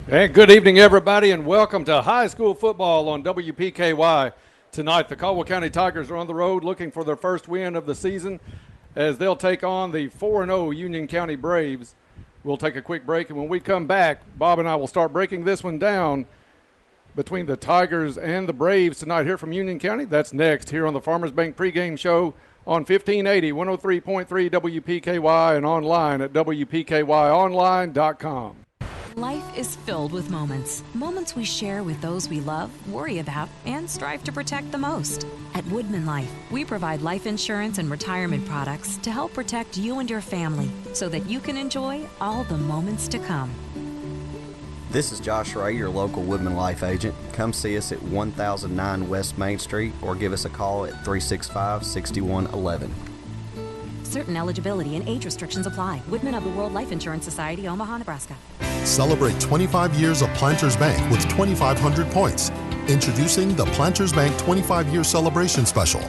And good evening, everybody, and welcome to high school football on WPKY. Tonight, the Caldwell County Tigers are on the road looking for their first win of the season as they'll take on the 4-0 Union County Braves. We'll take a quick break, and when we come back, Bob and I will start breaking this one down between the Tigers and the Braves tonight here from Union County. That's next here on the Farmers Bank pregame show on 1580, 103.3 WPKY, and online at WPKYonline.com. Life is filled with moments. Moments we share with those we love, worry about, and strive to protect the most. At Woodman Life, we provide life insurance and retirement products to help protect you and your family so that you can enjoy all the moments to come. This is Josh Ray, your local Woodman Life agent. Come see us at 1009 West Main Street or give us a call at 365-6111. Certain eligibility and age restrictions apply. Woodman of the World Life Insurance Society, Omaha, Nebraska. Celebrate 25 years of Planters Bank with 2,500 points. Introducing the Planters Bank 25-year celebration special.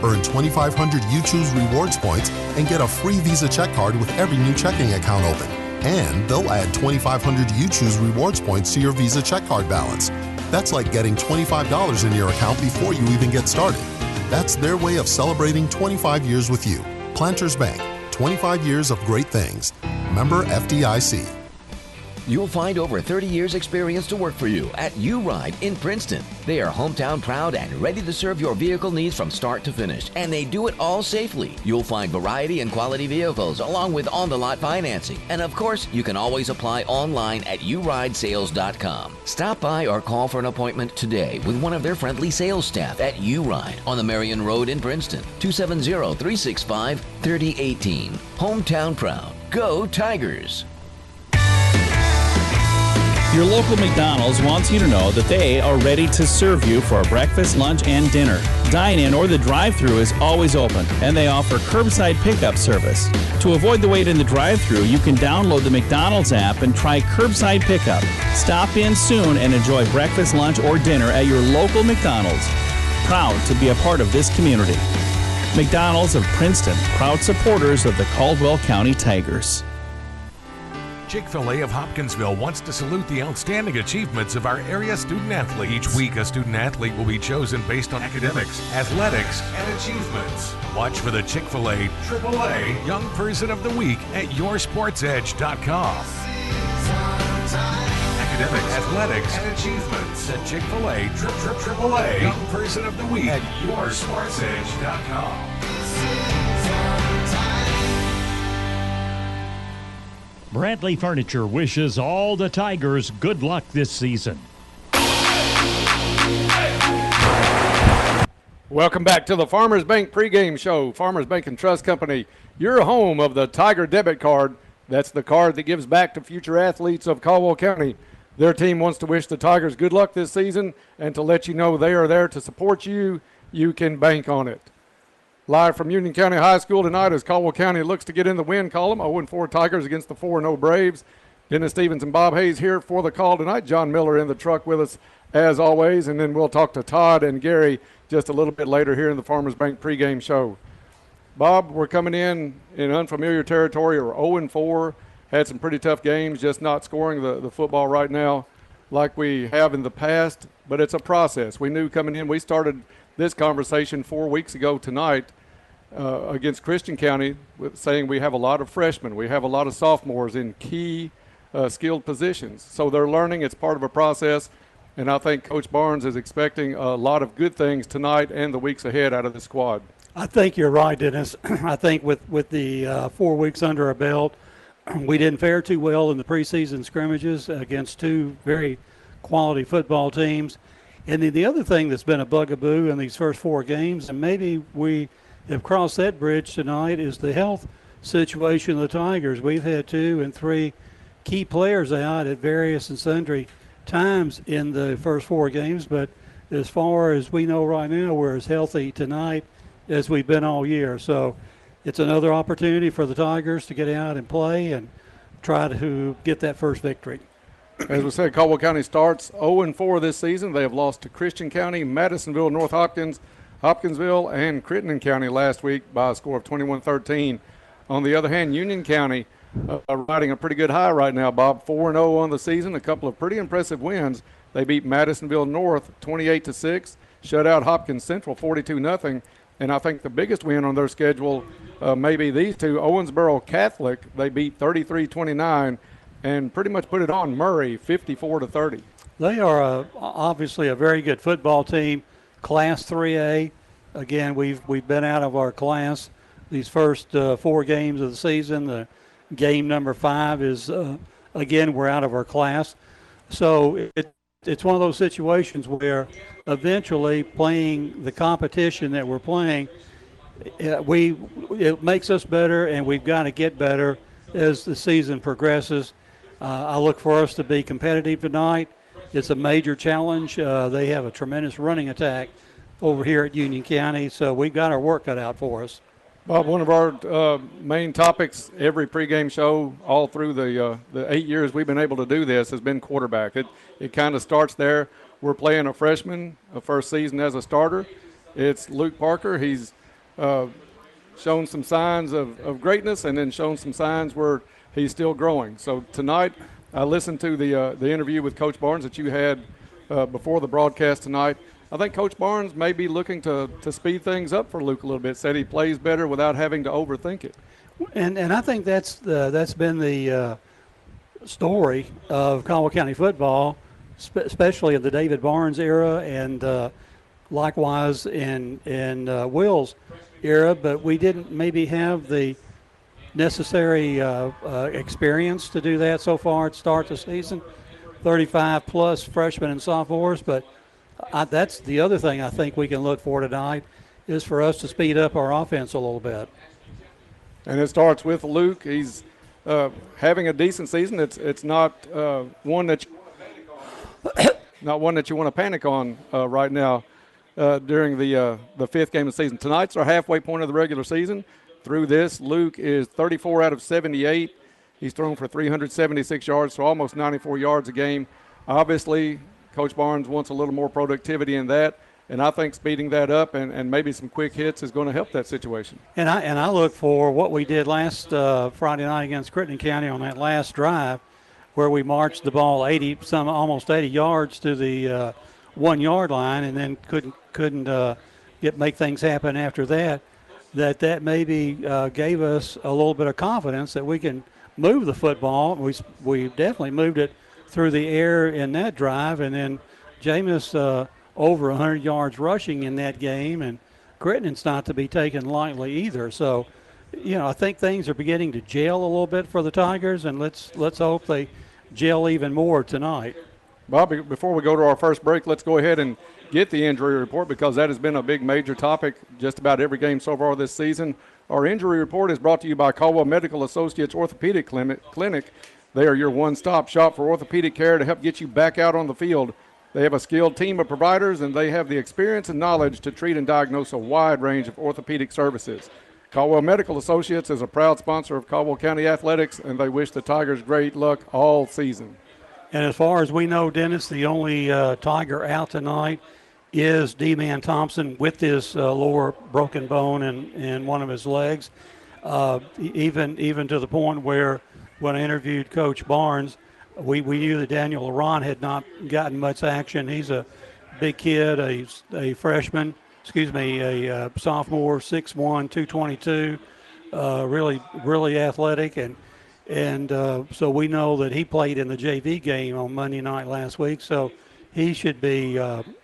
Earn 2,500 You Choose Rewards points and get a free Visa check card with every new checking account open. And they'll add 2,500 You Choose Rewards points to your Visa check card balance. That's like getting $25 in your account before you even get started. That's their way of celebrating 25 years with you. Planters Bank, 25 years of great things. Member FDIC. You'll find over 30 years experience to work for you at U-Ride in Princeton. They are hometown proud and ready to serve your vehicle needs from start to finish, and they do it all safely. You'll find variety and quality vehicles along with on-the-lot financing. And of course, you can always apply online at uridesales.com. Stop by or call for an appointment today with one of their friendly sales staff at U-Ride on the Marion Road in Princeton, 270-365-3018. Hometown proud. Go Tigers! Your local McDonald's wants you to know that they are ready to serve you for breakfast, lunch, and dinner. Dine-in or the drive-thru is always open, and they offer curbside pickup service. To avoid the wait in the drive-thru, you can download the McDonald's app and try curbside pickup. Stop in soon and enjoy breakfast, lunch, or dinner at your local McDonald's. Proud to be a part of this community. McDonald's of Princeton, proud supporters of the Caldwell County Tigers. Chick-fil-A of Hopkinsville wants to salute the outstanding achievements of our area student-athlete. Each week, a student-athlete will be chosen based on academics, athletics, and achievements. Watch for the Chick-fil-A AAA Young Person of the Week at yoursportsedge.com. Academics, athletics, and achievements. The Chick-fil-A AAA Young Person of the Week at yoursportsedge.com. Bradley Furniture wishes all the Tigers good luck this season. Welcome back to the Farmers Bank pregame show. Farmers Bank and Trust Company, your home of the Tiger debit card. That's the card that gives back to future athletes of Caldwell County. Their team wants to wish the Tigers good luck this season and to let you know they are there to support you. You can bank on it. Live from Union County High School tonight as Caldwell County looks to get in the win column. 0-4 Tigers against the 4-0 Braves. Dennis Stevens and Bob Hayes here for the call tonight. John Miller in the truck with us as always. And then we'll talk to Todd and Gary just a little bit later here in the Farmers Bank pregame show. Bob, we're coming in unfamiliar territory. We're 0-4. Had some pretty tough games, just not scoring the football right now like we have in the past. But it's a process. We knew coming in, we started this conversation 4 weeks ago tonight against Christian County with saying we have a lot of freshmen. We have a lot of sophomores in key skilled positions. So they're learning. It's part of a process. And I think Coach Barnes is expecting a lot of good things tonight and the weeks ahead out of the squad. I think you're right, Dennis. I think with the 4 weeks under our belt, we didn't fare too well in the preseason scrimmages against two very quality football teams. And then the other thing that's been a bugaboo in these first 4 games, and maybe we have crossed that bridge tonight, is the health situation of the Tigers. We've had 2 and 3 key players out at various and sundry times in the first 4 games, but as far as we know right now, we're as healthy tonight as we've been all year. So it's another opportunity for the Tigers to get out and play and try to get that first victory. As we said, Caldwell County starts 0-4 this season. They have lost to Christian County, Madisonville, North Hopkins, Hopkinsville, and Crittenden County last week by a score of 21-13. On the other hand, Union County riding a pretty good high right now, Bob. 4-0 on the season, a couple of pretty impressive wins. They beat Madisonville North 28-6, shut out Hopkins Central 42-0, and I think the biggest win on their schedule may be these two. Owensboro Catholic, they beat 33-29 and pretty much put it on Murray 54-30. They are obviously a very good football team, Class 3A. Again, we've been out of our class these first 4 games of the season. The game number 5 is, again, we're out of our class. So it's one of those situations where eventually playing the competition that we're playing, it makes us better, and we've got to get better as the season progresses. I look for us to be competitive tonight. It's a major challenge. They have a tremendous running attack over here at Union County, so we've got our work cut out for us. Bob, one of our main topics every pregame show all through the 8 years we've been able to do this has been quarterback. It kind of starts there. We're playing a freshman, a first season as a starter. It's Luke Parker. He's shown some signs of greatness and then shown some signs where he's still growing. So tonight I listened to the interview with Coach Barnes that you had before the broadcast tonight. I think Coach Barnes may be looking to speed things up for Luke a little bit, said he plays better without having to overthink it. And I think that's been the story of Caldwell County football, especially in the David Barnes era and likewise in Will's era, but we didn't maybe have the necessary experience to do that so far at start the season, 35-plus freshmen and sophomores, but that's the other thing I think we can look for tonight is for us to speed up our offense a little bit. And it starts with Luke. He's having a decent season. It's not one that you want to panic on right now during the 5th game of the season. Tonight's our halfway point of the regular season. Through this, Luke is 34 out of 78. He's thrown for 376 yards, so almost 94 yards a game. Obviously, Coach Barnes wants a little more productivity in that, and I think speeding that up and maybe some quick hits is going to help that situation. And I look for what we did last Friday night against Crittenden County on that last drive where we marched the ball almost 80 yards to the 1-yard line and then couldn't make things happen after that. That maybe gave us a little bit of confidence that we can move the football. We definitely moved it through the air in that drive, and then Jameis over 100 yards rushing in that game, and Crittenden's not to be taken lightly either. So, I think things are beginning to gel a little bit for the Tigers, and let's hope they gel even more tonight. Bobby, before we go to our first break, let's go ahead and get the injury report because that has been a big major topic just about every game so far this season. Our injury report is brought to you by Caldwell Medical Associates Orthopedic Clinic. They are your one-stop shop for orthopedic care to help get you back out on the field. They have a skilled team of providers, and they have the experience and knowledge to treat and diagnose a wide range of orthopedic services. Caldwell Medical Associates is a proud sponsor of Caldwell County Athletics, and they wish the Tigers great luck all season. And as far as we know, Dennis, the only Tiger out tonight is D-Man Thompson with his lower broken bone in one of his legs, even to the point where when I interviewed Coach Barnes, we knew that Daniel Laron had not gotten much action. He's a big kid, a freshman, a sophomore, 6'1", 222, really athletic, and so we know that he played in the JV game on Monday night last week, so he should be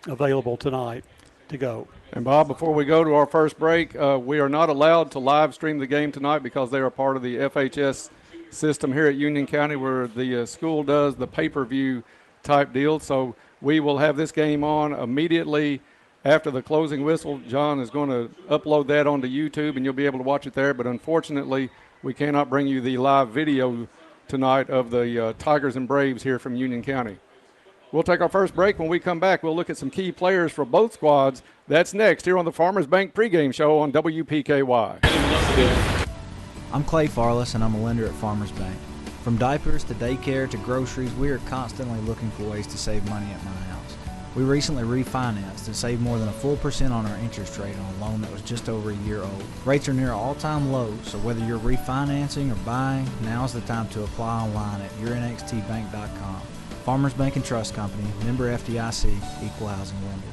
available tonight to go. And, Bob, before we go to our first break, we are not allowed to live stream the game tonight because they are part of the FHS system here at Union County where the school does the pay-per-view type deal. So we will have this game on immediately after the closing whistle. John is going to upload that onto YouTube, and you'll be able to watch it there. But unfortunately, we cannot bring you the live video tonight of the Tigers and Braves here from Union County. We'll take our first break. When we come back, we'll look at some key players for both squads. That's next here on the Farmers Bank pregame show on WPKY. I'm Clay Farless, and I'm a lender at Farmers Bank. From diapers to daycare to groceries, we are constantly looking for ways to save money at my house. We recently refinanced and saved more than a full % on our interest rate on a loan that was just over a year old. Rates are near all-time lows, so whether you're refinancing or buying, now's the time to apply online at yournxtbank.com. Farmers Bank and Trust Company, member FDIC, equal housing lender.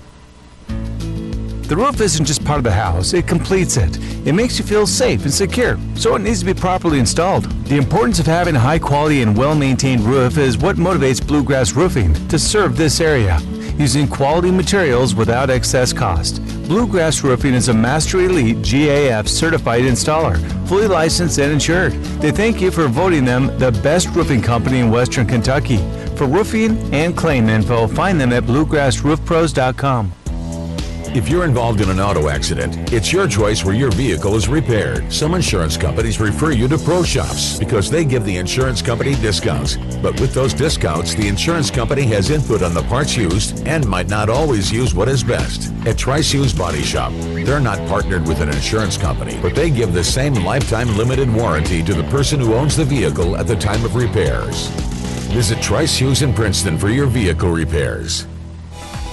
The roof isn't just part of the house, it completes it. It makes you feel safe and secure, so it needs to be properly installed. The importance of having a high quality and well-maintained roof is what motivates Bluegrass Roofing to serve this area, using quality materials without excess cost. Bluegrass Roofing is a Master Elite GAF certified installer, fully licensed and insured. They thank you for voting them the best roofing company in Western Kentucky. For roofing and claim info, find them at bluegrassroofpros.com. If you're involved in an auto accident, it's your choice where your vehicle is repaired. Some insurance companies refer you to pro shops because they give the insurance company discounts. But with those discounts, the insurance company has input on the parts used and might not always use what is best. At Trice Hughes Body Shop, they're not partnered with an insurance company, but they give the same lifetime limited warranty to the person who owns the vehicle at the time of repairs. Visit Trice Hughes in Princeton for your vehicle repairs.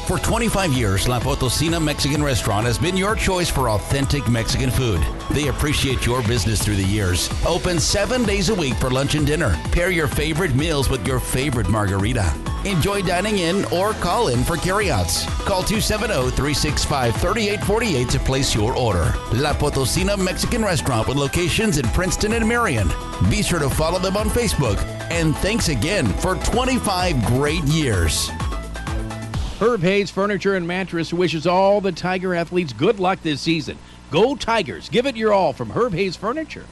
For 25 years, La Potosina Mexican Restaurant has been your choice for authentic Mexican food. They appreciate your business through the years. Open 7 days a week for lunch and dinner. Pair your favorite meals with your favorite margarita. Enjoy dining in or call in for carryouts. Call 270-365-3848 to place your order. La Potosina Mexican Restaurant with locations in Princeton and Marion. Be sure to follow them on Facebook. And thanks again for 25 great years. Herb Hayes Furniture and Mattress wishes all the Tiger athletes good luck this season. Go Tigers. Give it your all from Herb Hayes Furniture.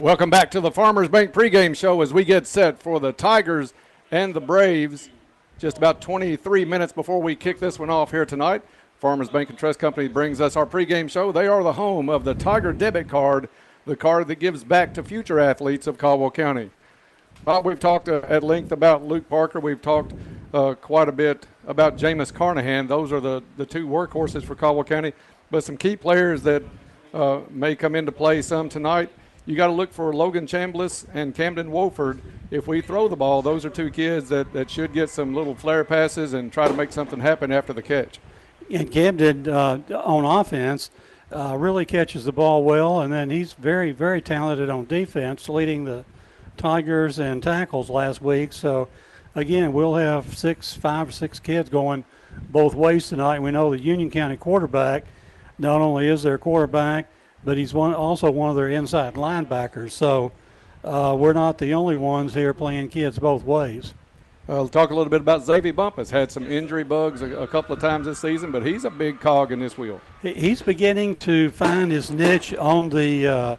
Welcome back to the Farmers Bank pregame show as we get set for the Tigers and the Braves. Just about 23 minutes before we kick this one off here tonight, Farmers Bank and Trust Company brings us our pregame show. They are the home of the Tiger debit card, the card that gives back to future athletes of Caldwell County. Bob, we've talked at length about Luke Parker. We've talked quite a bit about Jameis Carnahan. Those are the two workhorses for Caldwell County. But some key players that may come into play some tonight. You got to look for Logan Chambliss and Camden Wofford. If we throw the ball, those are two kids that should get some little flare passes and try to make something happen after the catch. And Camden on offense really catches the ball well, and then he's very, very talented on defense, leading the Tigers and tackles last week. So, again, we'll have 5 or 6 kids going both ways tonight. We know the Union County quarterback not only is their quarterback, but he's also one of their inside linebackers. So we're not the only ones here playing kids both ways. We'll talk a little bit about Xavier Bumpus. Had some injury bugs a couple of times this season, but he's a big cog in this wheel. He's beginning to find his niche on the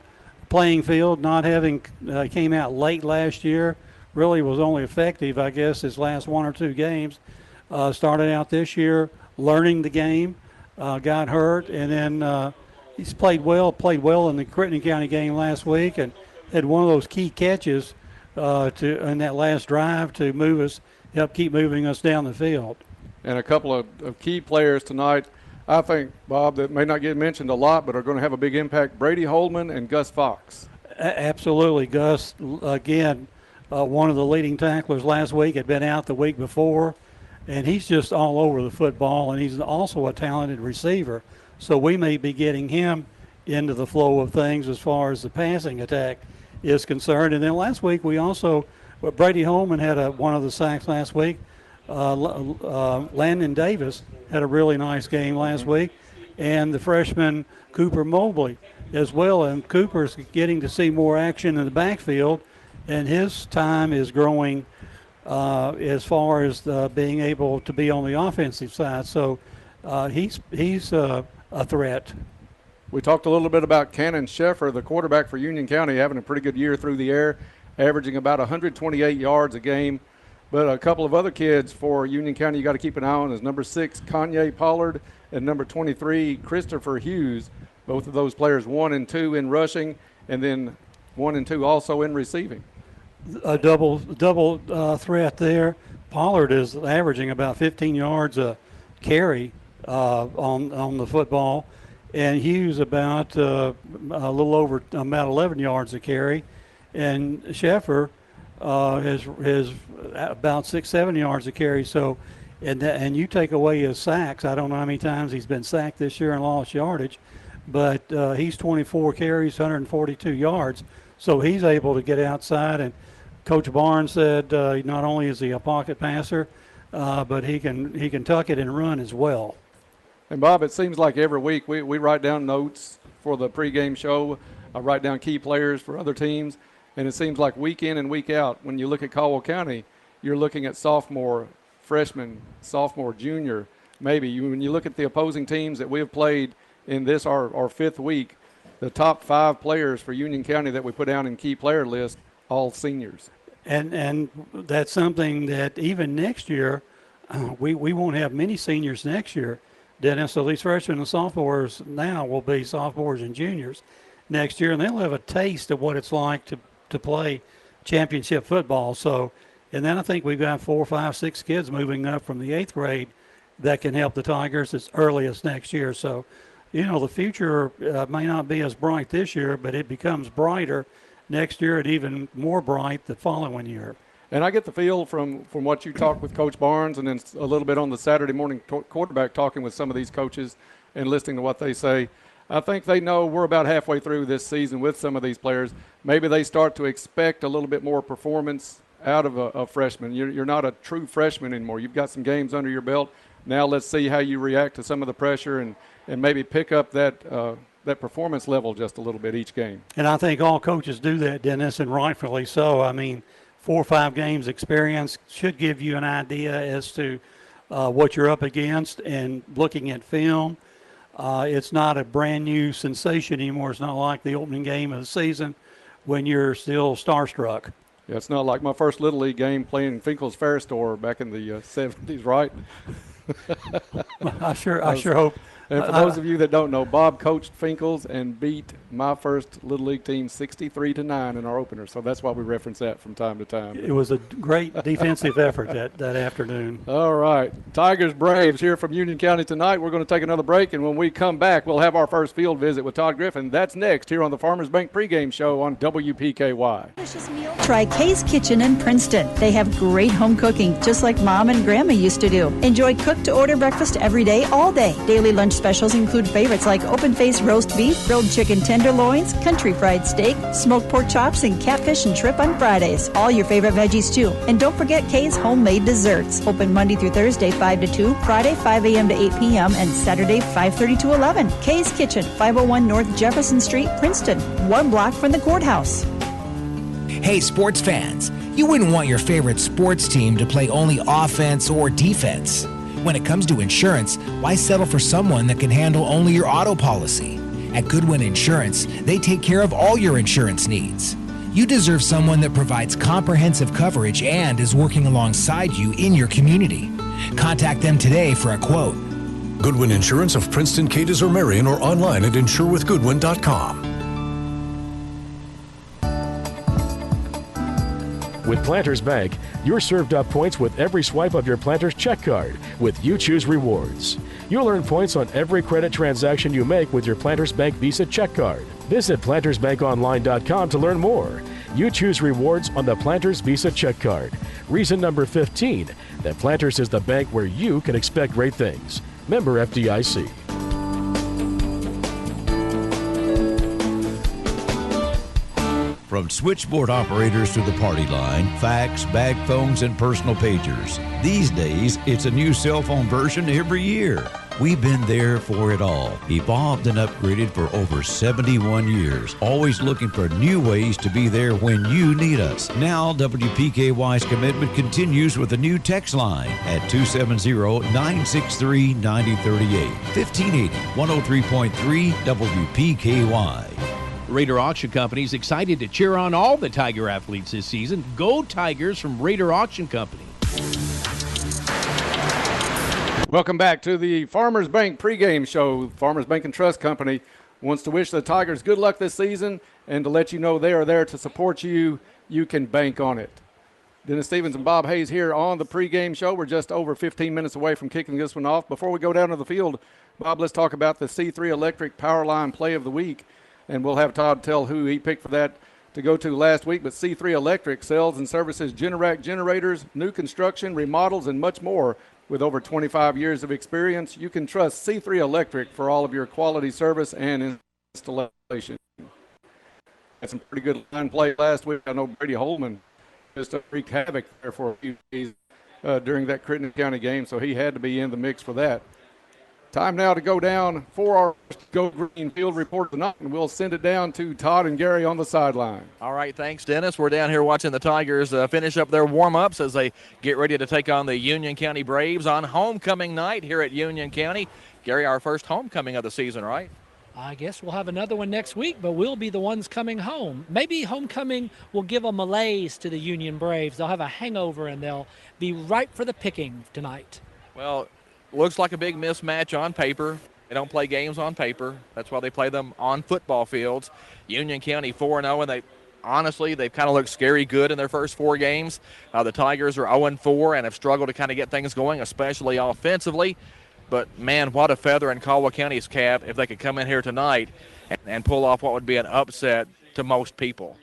playing field, not having came out late last year. Really was only effective, I guess, his last 1 or 2 games. Started out this year learning the game, got hurt, and then he's played well in the Crittenden County game last week and had one of those key catches in that last drive to help keep moving us down the field. And a couple of key players tonight, I think, Bob, that may not get mentioned a lot but are going to have a big impact, Brady Holman and Gus Fox. Absolutely. Gus, again, one of the leading tacklers last week, had been out the week before, and he's just all over the football, and he's also a talented receiver. So we may be getting him into the flow of things as far as the passing attack is concerned. And then last week we also, Brady Holman had one of the sacks last week. Landon Davis had a really nice game last week, and the freshman Cooper Mobley as well. And Cooper's getting to see more action in the backfield, and his time is growing as far as being able to be on the offensive side. So he's a threat. We talked a little bit about Cannon Sheffer, the quarterback for Union County, having a pretty good year through the air, averaging about 128 yards a game. But a couple of other kids for Union County you got to keep an eye on is number 6, Kanye Pollard, and number 23, Christopher Hughes. Both of those players 1 and 2 in rushing, and then 1 and 2 also in receiving. A double threat there. Pollard is averaging about 15 yards a carry on the football, and Hughes about a little over about 11 yards a carry. And Sheffer his about 6-7 yards a carry. So, and you take away his sacks. I don't know how many times he's been sacked this year and lost yardage, but he's 24 carries, 142 yards. So he's able to get outside. And Coach Barnes said not only is he a pocket passer, but he can tuck it and run as well. And Bob, it seems like every week we write down notes for the pregame show. I write down key players for other teams, and it seems like week in and week out, when you look at Caldwell County, you're looking at sophomore, freshman, sophomore, junior, maybe. When you look at the opposing teams that we have played in this, our fifth week, the top 5 players for Union County that we put down in key player list, all seniors. And that's something that even next year, we won't have many seniors next year, Dennis. So these freshmen and sophomores now will be sophomores and juniors next year, and they'll have a taste of what it's like to play championship football. So, and then I think we've got 4, 5, 6 kids moving up from the 8th grade that can help the Tigers as early as next year. So, the future may not be as bright this year, but it becomes brighter next year and even more bright the following year. And I get the feel from what you talked with Coach Barnes and then a little bit on the Saturday morning quarterback talking with some of these coaches and listening to what they say. I think they know we're about halfway through this season with some of these players. Maybe they start to expect a little bit more performance out of a freshman. You're not a true freshman anymore. You've got some games under your belt. Now let's see how you react to some of the pressure and maybe pick up that performance level just a little bit each game. And I think all coaches do that, Dennis, and rightfully so. I mean, 4 or 5 games experience should give you an idea as to what you're up against. And looking at film, it's not a brand new sensation anymore. It's not like the opening game of the season when you're still starstruck. Yeah, it's not like my first Little League game playing Finkel's Fair Store back in the 70s, right? I sure hope. And for those of you that don't know, Bob coached Finkel's and beat my first Little League team 63-9 in our opener. So that's why we reference that from time to time. It was a great defensive effort that afternoon. All right. Tigers Braves here from Union County tonight. We're going to take another break, and when we come back, we'll have our first field visit with Todd Griffin. That's next here on the Farmers Bank pregame show on WPKY. Try Kay's Kitchen in Princeton. They have great home cooking, just like Mom and Grandma used to do. Enjoy cook-to-order breakfast every day, all day. Daily lunch specials include favorites like open-faced roast beef, grilled chicken tenderloins, country fried steak, smoked pork chops, and catfish and shrimp on Fridays. All your favorite veggies, too. And don't forget Kay's homemade desserts. Open Monday through Thursday, 5 to 2, Friday, 5 a.m. to 8 p.m., and Saturday, 5:30 to 11. Kay's Kitchen, 501 North Jefferson Street, Princeton, 1 block from the courthouse. Hey, sports fans, you wouldn't want your favorite sports team to play only offense or defense. When it comes to insurance, why settle for someone that can handle only your auto policy? At Goodwin Insurance, they take care of all your insurance needs. You deserve someone that provides comprehensive coverage and is working alongside you in your community. Contact them today for a quote. Goodwin Insurance of Princeton, Cadiz, or Marion, or online at insurewithgoodwin.com. With Planters Bank, you're served up points with every swipe of your Planters check card with You Choose Rewards. You'll earn points on every credit transaction you make with your Planters Bank Visa check card. Visit plantersbankonline.com to learn more. You choose rewards on the Planters Visa check card. Reason number 15, that Planters is the bank where you can expect great things. Member FDIC. From switchboard operators to the party line, fax, bag phones, and personal pagers. These days, it's a new cell phone version every year. We've been there for it all, evolved and upgraded for over 71 years, always looking for new ways to be there when you need us. Now, WPKY's commitment continues with a new text line at 270-963-9038, 1580, 103.3 WPKY. Raider Auction Company is excited to cheer on all the Tiger athletes this season. Go Tigers from Raider Auction Company. Welcome back to the Farmers Bank pregame show. Farmers Bank and Trust Company wants to wish the Tigers good luck this season and to let you know they are there to support you. You can bank on it. Dennis Stevens and Bob Hayes here on the pregame show. We're just over 15 minutes away from kicking this one off. Before we go down to the field, Bob, let's talk about the C3 Electric Power Line Play of the Week. And we'll have Todd tell who he picked for that. to go to last week, but C3 Electric sells and services Generac generators, new construction, remodels, and much more. With over 25 years of experience, you can trust C3 Electric for all of your quality service and installation. Had some pretty good line play last week. I know Brady Holman just wreaked havoc there for a few days during that Crittenden County game, so he had to be in the mix for that. Time now to go down for our Go Green Field report tonight, and we'll send it down to Todd and Gary on the sideline. All right, thanks, Dennis. We're down here watching the Tigers finish up their warm-ups as they get ready to take on the Union County Braves on homecoming night here at Union County. Gary, our first homecoming of the season, right? I guess we'll have another one next week, but we'll be the ones coming home. Maybe homecoming will give a malaise to the Union Braves. They'll have a hangover, and they'll be ripe for the picking tonight. Well, looks like a big mismatch on paper. They don't play games on paper. That's why they play them on football fields. Union County 4-0, and they've kind of looked scary good in their first 4 games. The Tigers are 0-4 and have struggled to kind of get things going, especially offensively. But, man, what a feather in Caldwell County's cap if they could come in here tonight and pull off what would be an upset to most people.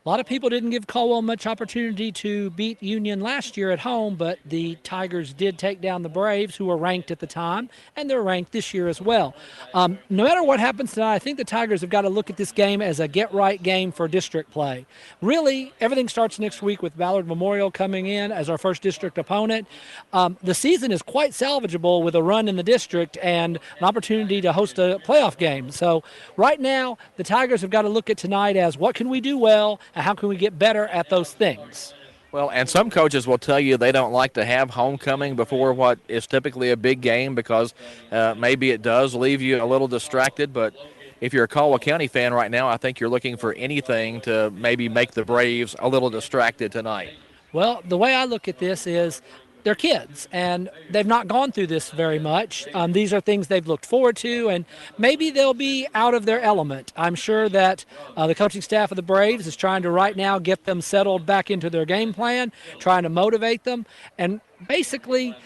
A lot of people didn't give Caldwell much opportunity to beat Union last year at home, but the Tigers did take down the Braves, who were ranked at the time, and they're ranked this year as well. No matter what happens tonight, I think the Tigers have got to look at this game as a get-right game for district play. Really, everything starts next week with Ballard Memorial coming in as our first district opponent. The season is quite salvageable with a run in the district and an opportunity to host a playoff game. So right now, the Tigers have got to look at tonight as what can we do well, and how can we get better at those things? Well, and some coaches will tell you they don't like to have homecoming before what is typically a big game because maybe it does leave you a little distracted. But if you're a Caldwell County fan right now, I think you're looking for anything to maybe make the Braves a little distracted tonight. Well, the way I look at this is they're kids, and they've not gone through this very much. These are things they've looked forward to, and maybe they'll be out of their element. I'm sure that the coaching staff of the Braves is trying to right now get them settled back into their game plan, trying to motivate them, and basically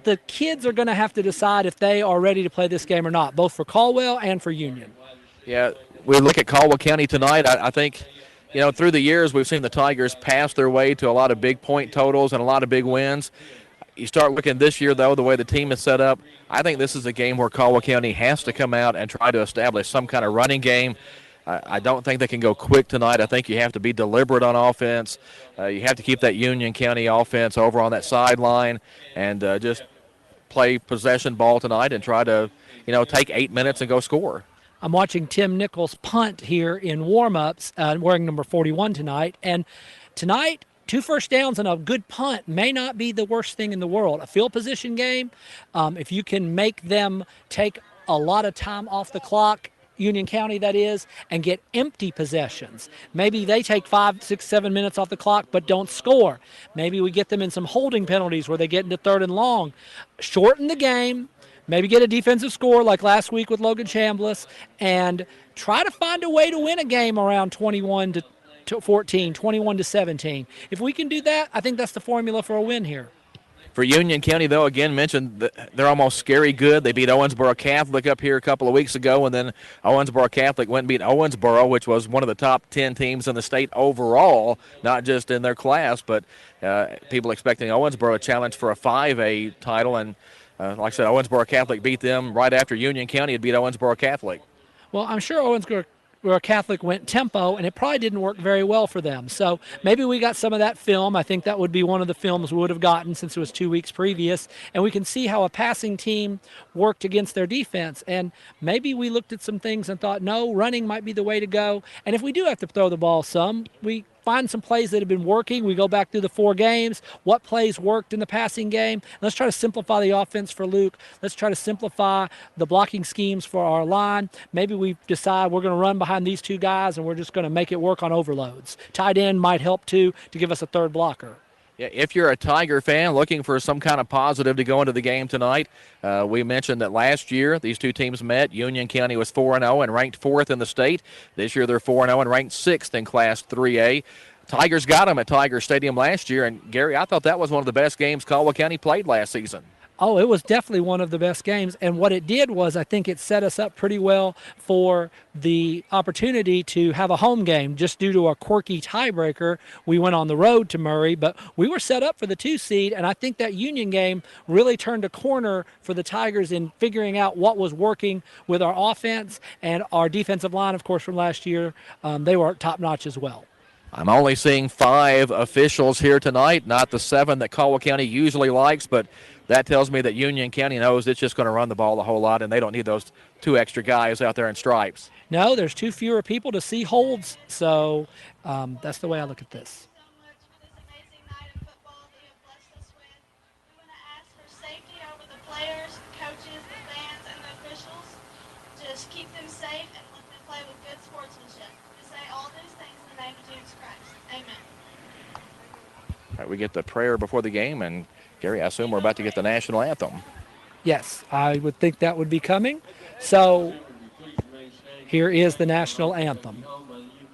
the kids are going to have to decide if they are ready to play this game or not, both for Caldwell and for Union. Yeah, we look at Caldwell County tonight. I think, through the years we've seen the Tigers pass their way to a lot of big point totals and a lot of big wins. You start looking this year, though, the way the team is set up, I think this is a game where Caldwell County has to come out and try to establish some kind of running game. I don't think they can go quick tonight. I think you have to be deliberate on offense. You have to keep that Union County offense over on that sideline and just play possession ball tonight and try to, take 8 minutes and go score. I'm watching Tim Nichols punt here in warm-ups, wearing number 41 tonight. And tonight, 2 first downs and a good punt may not be the worst thing in the world. A field position game, if you can make them take a lot of time off the clock, Union County that is, and get empty possessions. Maybe they take 5, 6, 7 minutes off the clock but don't score. Maybe we get them in some holding penalties where they get into 3rd and long. Shorten the game, maybe get a defensive score like last week with Logan Chambliss, and try to find a way to win a game around 21-14, 21-17. If we can do that, I think that's the formula for a win here. For Union County, though, again, mentioned that they're almost scary good. They beat Owensboro Catholic up here a couple of weeks ago, and then Owensboro Catholic went and beat Owensboro, which was one of the top 10 teams in the state overall, not just in their class, but people expecting Owensboro to challenge for a 5A title. And like I said, Owensboro Catholic beat them right after Union County had beat Owensboro Catholic. Well, I'm sure Owensboro Catholic went tempo, and it probably didn't work very well for them. So maybe we got some of that film. I think that would be one of the films we would have gotten since it was 2 weeks previous, and we can see how a passing team worked against their defense. And maybe we looked at some things and thought, no, running might be the way to go. And if we do have to throw the ball some, we find some plays that have been working. We go back through the 4 games. What plays worked in the passing game? Let's try to simplify the offense for Luke. Let's try to simplify the blocking schemes for our line. Maybe we decide we're going to run behind these 2 guys and we're just going to make it work on overloads. Tight end might help too to give us a 3rd blocker. Yeah, if you're a Tiger fan looking for some kind of positive to go into the game tonight, we mentioned that last year these 2 teams met. Union County was 4-0 and ranked 4th in the state. This year they're 4-0 and ranked 6th in Class 3A. Tigers got them at Tiger Stadium last year, and Gary, I thought that was one of the best games Caldwell County played last season. Oh, it was definitely one of the best games. And what it did was I think it set us up pretty well for the opportunity to have a home game. Just due to a quirky tiebreaker, we went on the road to Murray, but we were set up for the 2 seed. And I think that Union game really turned a corner for the Tigers in figuring out what was working with our offense and our defensive line, of course, from last year. They were top notch as well. I'm only seeing 5 officials here tonight, not the 7 that Caldwell County usually likes, but that tells me that Union County knows it's just going to run the ball a whole lot, and they don't need those 2 extra guys out there in stripes. No, there's 2 fewer people to see holds, so that's the way I look at this. Just keep them safe and let them play with good sportsmanship. We say all these things in the name of Jesus Christ. Amen. All right, we get the prayer before the game, and Gary, I assume we're about to get the national anthem. Yes, I would think that would be coming. So here is the national anthem.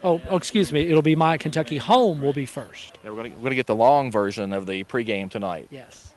Oh, excuse me. It'll be My Kentucky Home will be first. Yeah, we're going to get the long version of the pregame tonight. Yes.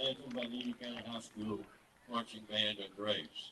Anthem by the Union County High School Marching Band of Braves.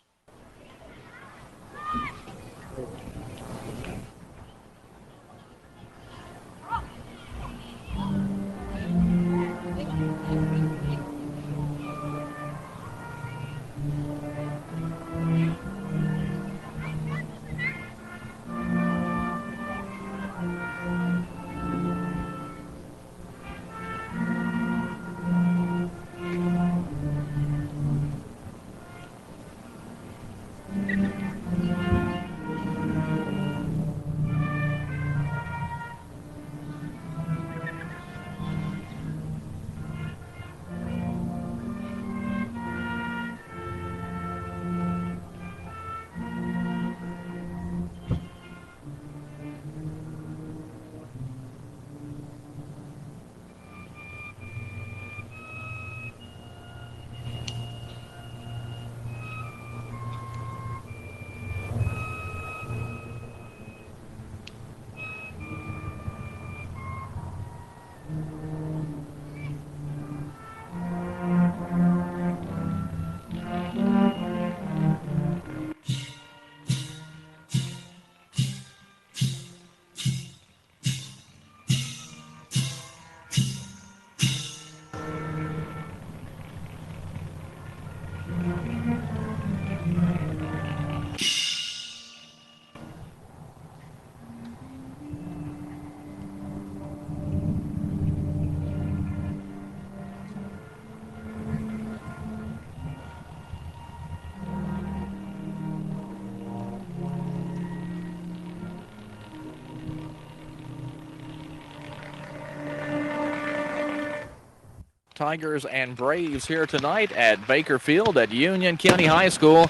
Tigers and Braves here tonight at Baker Field at Union County High School.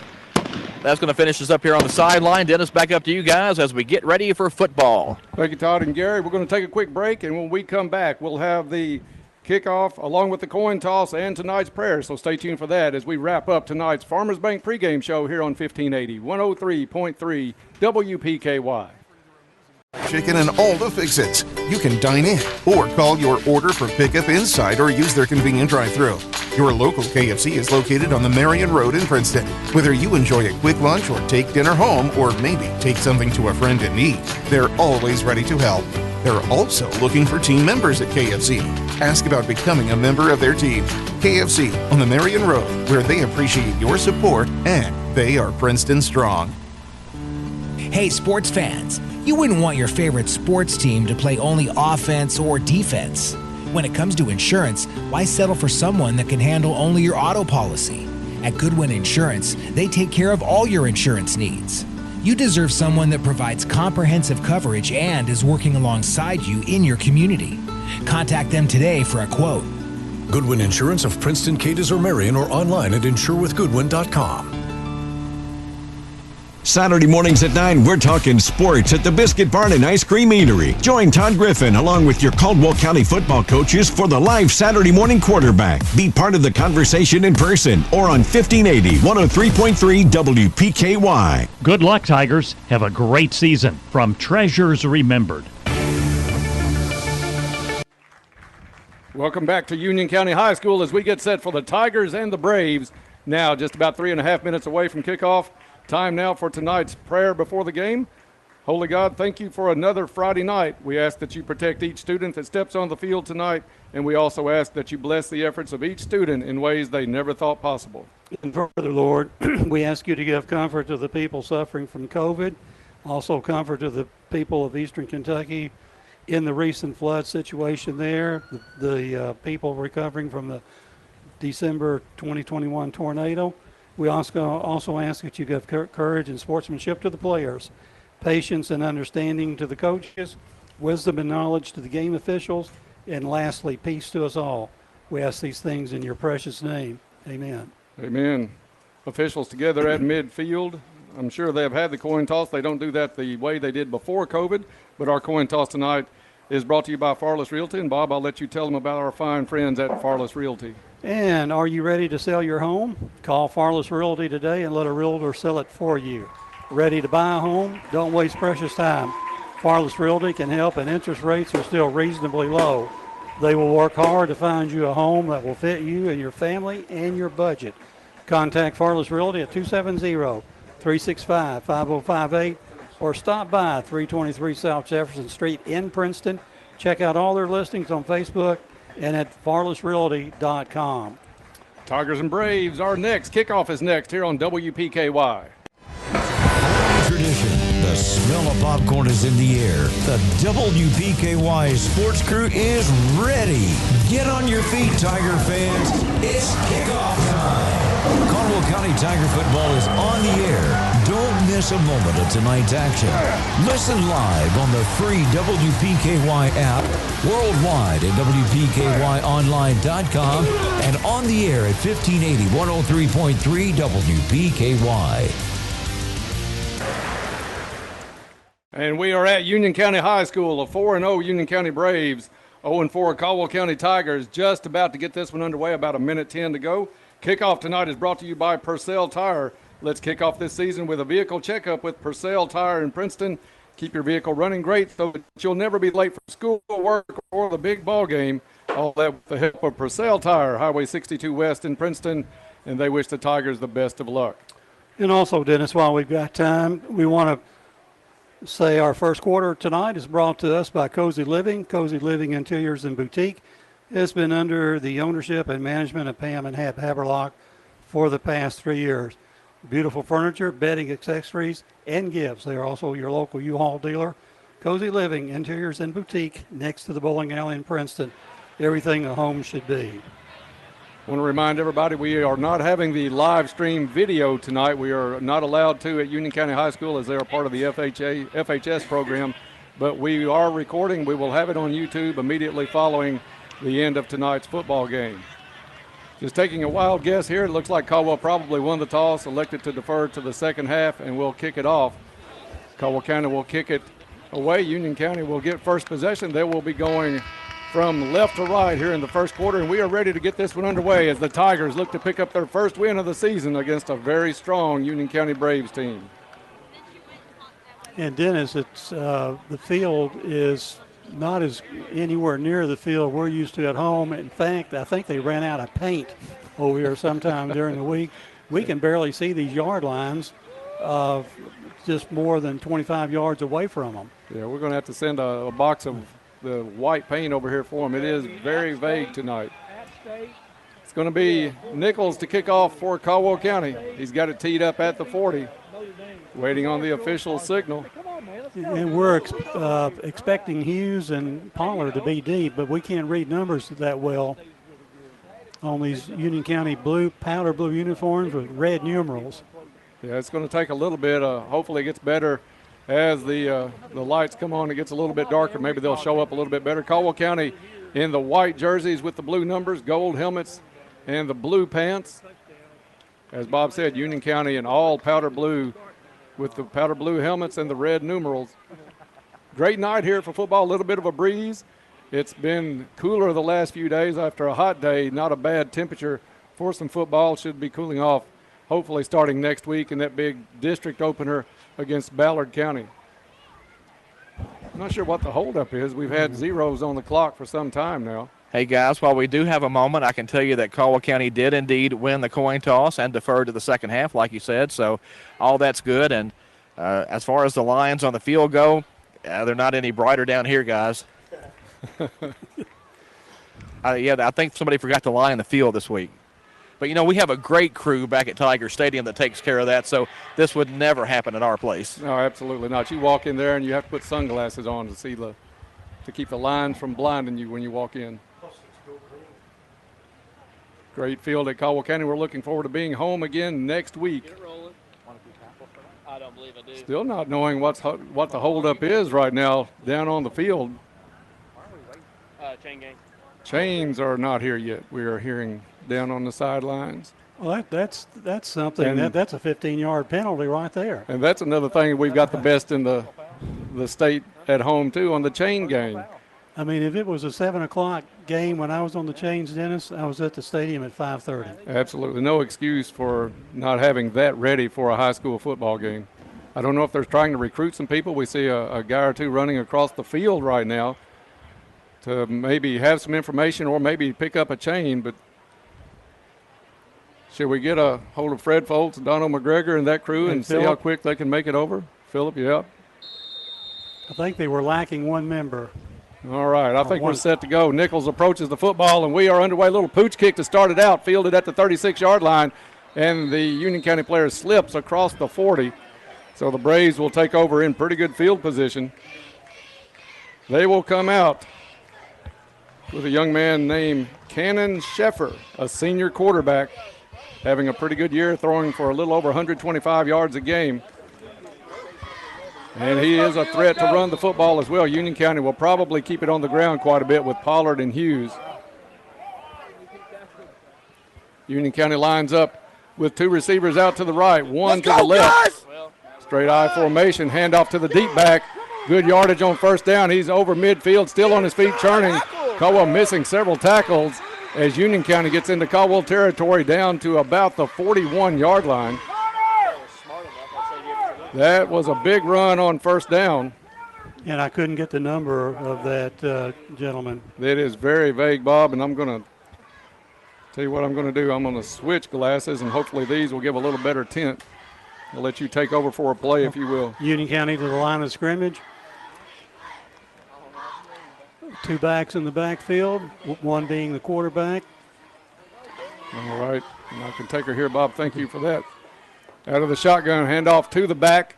That's going to finish us up here on the sideline. Dennis, back up to you guys as we get ready for football. Thank you, Todd and Gary. We're going to take a quick break, and when we come back, we'll have the kickoff along with the coin toss and tonight's prayer. So stay tuned for that as we wrap up tonight's Farmers Bank pregame show here on 1580, 103.3 WPKY. Chicken and all the fix-its. You can dine in or call your order for pickup inside or use their convenient drive-thru. Your local KFC is located on the Marion Road in Princeton. Whether you enjoy a quick lunch or take dinner home or maybe take something to a friend in need, they're always ready to help. They're also looking for team members at KFC. Ask about becoming a member of their team. KFC on the Marion Road, where they appreciate your support and they are Princeton strong. Hey, sports fans, you wouldn't want your favorite sports team to play only offense or defense. When it comes to insurance, why settle for someone that can handle only your auto policy? At Goodwin Insurance, they take care of all your insurance needs. You deserve someone that provides comprehensive coverage and is working alongside you in your community. Contact them today for a quote. Goodwin Insurance of Princeton, Cadiz, or Marion, or online at insurewithgoodwin.com. Saturday mornings at 9, we're talking sports at the Biscuit Barn and Ice Cream Eatery. Join Todd Griffin along with your Caldwell County football coaches for the live Saturday morning quarterback. Be part of the conversation in person or on 1580, 103.3 WPKY. Good luck, Tigers. Have a great season. From Treasures Remembered. Welcome back to Union County High School as we get set for the Tigers and the Braves. Now just about 3.5 minutes away from kickoff. Time now for tonight's prayer before the game. Holy God, thank you for another Friday night. We ask that you protect each student that steps on the field tonight, and we also ask that you bless the efforts of each student in ways they never thought possible. And further, Lord, we ask you to give comfort to the people suffering from COVID, also comfort to the people of Eastern Kentucky in the recent flood situation there, the people recovering from the December 2021 tornado. We also ask that you give courage and sportsmanship to the players, patience and understanding to the coaches, wisdom and knowledge to the game officials, and lastly, peace to us all. We ask these things in your precious name. Amen. Amen. Officials together at midfield. I'm sure they have had the coin toss. They don't do that the way they did before COVID, but our coin toss tonight is brought to you by Farless Realty. And Bob, I'll let you tell them about our fine friends at Farless Realty. And are you ready to sell your home? Call Farless Realty today and let a realtor sell it for you. Ready to buy a home? Don't waste precious time. Farless Realty can help, and interest rates are still reasonably low. They will work hard to find you a home that will fit you and your family and your budget. Contact Farless Realty at 270-365-5058 or stop by 323 South Jefferson Street in Princeton. Check out all their listings on Facebook and at farlessrealty.com. Tigers and Braves are next. Kickoff is next here on WPKY. Tradition. The smell of popcorn is in the air. The WPKY sports crew is ready. Get on your feet, Tiger fans. It's kickoff time. Caldwell County Tiger football is on the air. Don't miss a moment of tonight's action. Listen live on the free WPKY app, worldwide at WPKYonline.com, and on the air at 1580, 103.3 WPKY. And we are at Union County High School, a 4-0 Union County Braves, 0-4 Caldwell County Tigers. Just about to get this one underway, about 1:10 to go. Kickoff tonight is brought to you by Purcell Tire. Let's kick off this season with a vehicle checkup with Purcell Tire in Princeton. Keep your vehicle running great so that you'll never be late for school, work, or the big ball game. All that with the help of Purcell Tire, Highway 62 West in Princeton, and they wish the Tigers the best of luck. And also, Dennis, while we've got time, we want to say our first quarter tonight is brought to us by Cozy Living. Cozy Living Interiors and Boutique has been under the ownership and management of Pam and Hap Haberlock for the past 3 years. Beautiful furniture, bedding, accessories, and gifts. They are also your local U-Haul dealer. Cozy Living Interiors and Boutique next to the bowling alley in Princeton. Everything a home should be. I want to remind everybody we are not having the live stream video tonight. We are not allowed to at Union County High School as they are part of the FHS program. But we are recording. We will have it on YouTube immediately following the end of tonight's football game. Just taking a wild guess here, it looks like Caldwell probably won the toss, elected to defer to the second half, and will kick it off. Caldwell County will kick it away. Union County will get first possession. They will be going from left to right here in the first quarter, and we are ready to get this one underway as the Tigers look to pick up their first win of the season against a very strong Union County Braves team. And Dennis, it's the field is not as anywhere near the field we're used to at home. In fact, I think they ran out of paint over here sometime during the week. We can barely see these yard lines just more than 25 yards away from them. Yeah, we're going to have to send a box of the white paint over here for them. It is very vague tonight. It's going to be Nichols to kick off for Caldwell County. He's got it teed up at the 40, waiting on the official signal. And we're expecting Hughes and Pollard to be deep, but we can't read numbers that well on these Union County powder blue uniforms with red numerals. Yeah, it's going to take a little bit. Hopefully it gets better as the lights come on. It gets a little bit darker. Maybe they'll show up a little bit better. Caldwell County in the white jerseys with the blue numbers, gold helmets, and the blue pants. As Bob said, Union County in all powder blue with the powder blue helmets and the red numerals. Great night here for football, a little bit of a breeze. It's been cooler the last few days after a hot day. Not a bad temperature for some football. Should be cooling off hopefully starting next week in that big district opener against Ballard County. I'm not sure what the holdup is. We've had zeros on the clock for some time now. Hey, guys, while we do have a moment, I can tell you that Caldwell County did indeed win the coin toss and deferred to the second half, like you said, so all that's good. And as far as the lines on the field go, they're not any brighter down here, guys. I think somebody forgot to line the field this week. But, you know, we have a great crew back at Tiger Stadium that takes care of that, so this would never happen at our place. No, absolutely not. You walk in there and you have to put sunglasses on to keep the lines from blinding you when you walk in. Great field at Caldwell County. We're looking forward to being home again next week. I don't believe I do. Still not knowing what the holdup is right now down on the field. Chain gang. Chains are not here yet. We are hearing down on the sidelines. Well, that's something. That's a 15-yard penalty right there. And that's another thing. We've got the best in the state at home, too, on the chain gang. I mean, if it was a 7 o'clock game when I was on the chains, Dennis, I was at the stadium at 5:30. Absolutely. No excuse for not having that ready for a high school football game. I don't know if they're trying to recruit some people. We see a guy or two running across the field right now to maybe have some information or maybe pick up a chain. But should we get a hold of Fred Foltz and Donald McGregor and that crew and see how quick they can make it over? Phillip, yeah. I think they were lacking one member. All right, I think we're set to go. Nichols approaches the football, and we are underway. A little pooch kick to start it out, fielded at the 36-yard line, and the Union County player slips across the 40. So the Braves will take over in pretty good field position. They will come out with a young man named Cannon Sheffer, a senior quarterback, having a pretty good year, throwing for a little over 125 yards a game. And he is a threat to run the football as well. Union County will probably keep it on the ground quite a bit with Pollard and Hughes. Union County lines up with two receivers out to the right, one to the left. Straight I formation, handoff to the deep back. Good yardage on first down. He's over midfield, still on his feet, churning. Caldwell missing several tackles as Union County gets into Caldwell territory down to about the 41-yard line. That was a big run on first down. And I couldn't get the number of that gentleman. It is very vague, Bob, and I'm going to tell you what I'm going to do. I'm going to switch glasses, and hopefully these will give a little better tint. I'll let you take over for a play, if you will. Union County to the line of scrimmage. Two backs in the backfield, one being the quarterback. All right, and I can take her here, Bob. Thank you for that. Out of the shotgun, handoff to the back.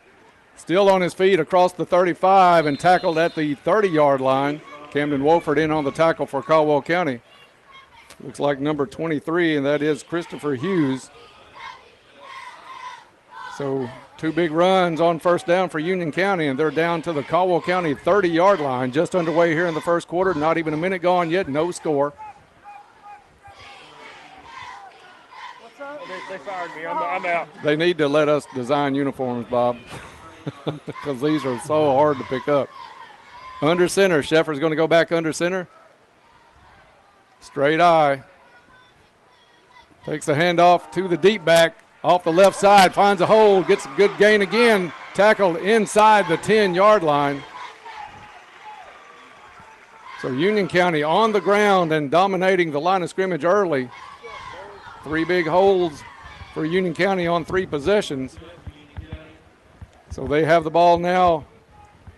Still on his feet across the 35 and tackled at the 30-yard line. Camden Wolford in on the tackle for Caldwell County. Looks like number 23, and that is Christopher Hughes. So two big runs on first down for Union County, and they're down to the Caldwell County 30-yard line. Just underway here in the first quarter. Not even a minute gone yet. No score. They fired me. I'm out. They need to let us design uniforms, Bob, because these are so hard to pick up. Under center. Sheffer's going to go back under center. Straight eye. Takes the handoff to the deep back. Off the left side. Finds a hole. Gets a good gain again. Tackled inside the 10-yard line. So Union County on the ground and dominating the line of scrimmage early. 3 big holes for Union County on 3 possessions. So they have the ball now.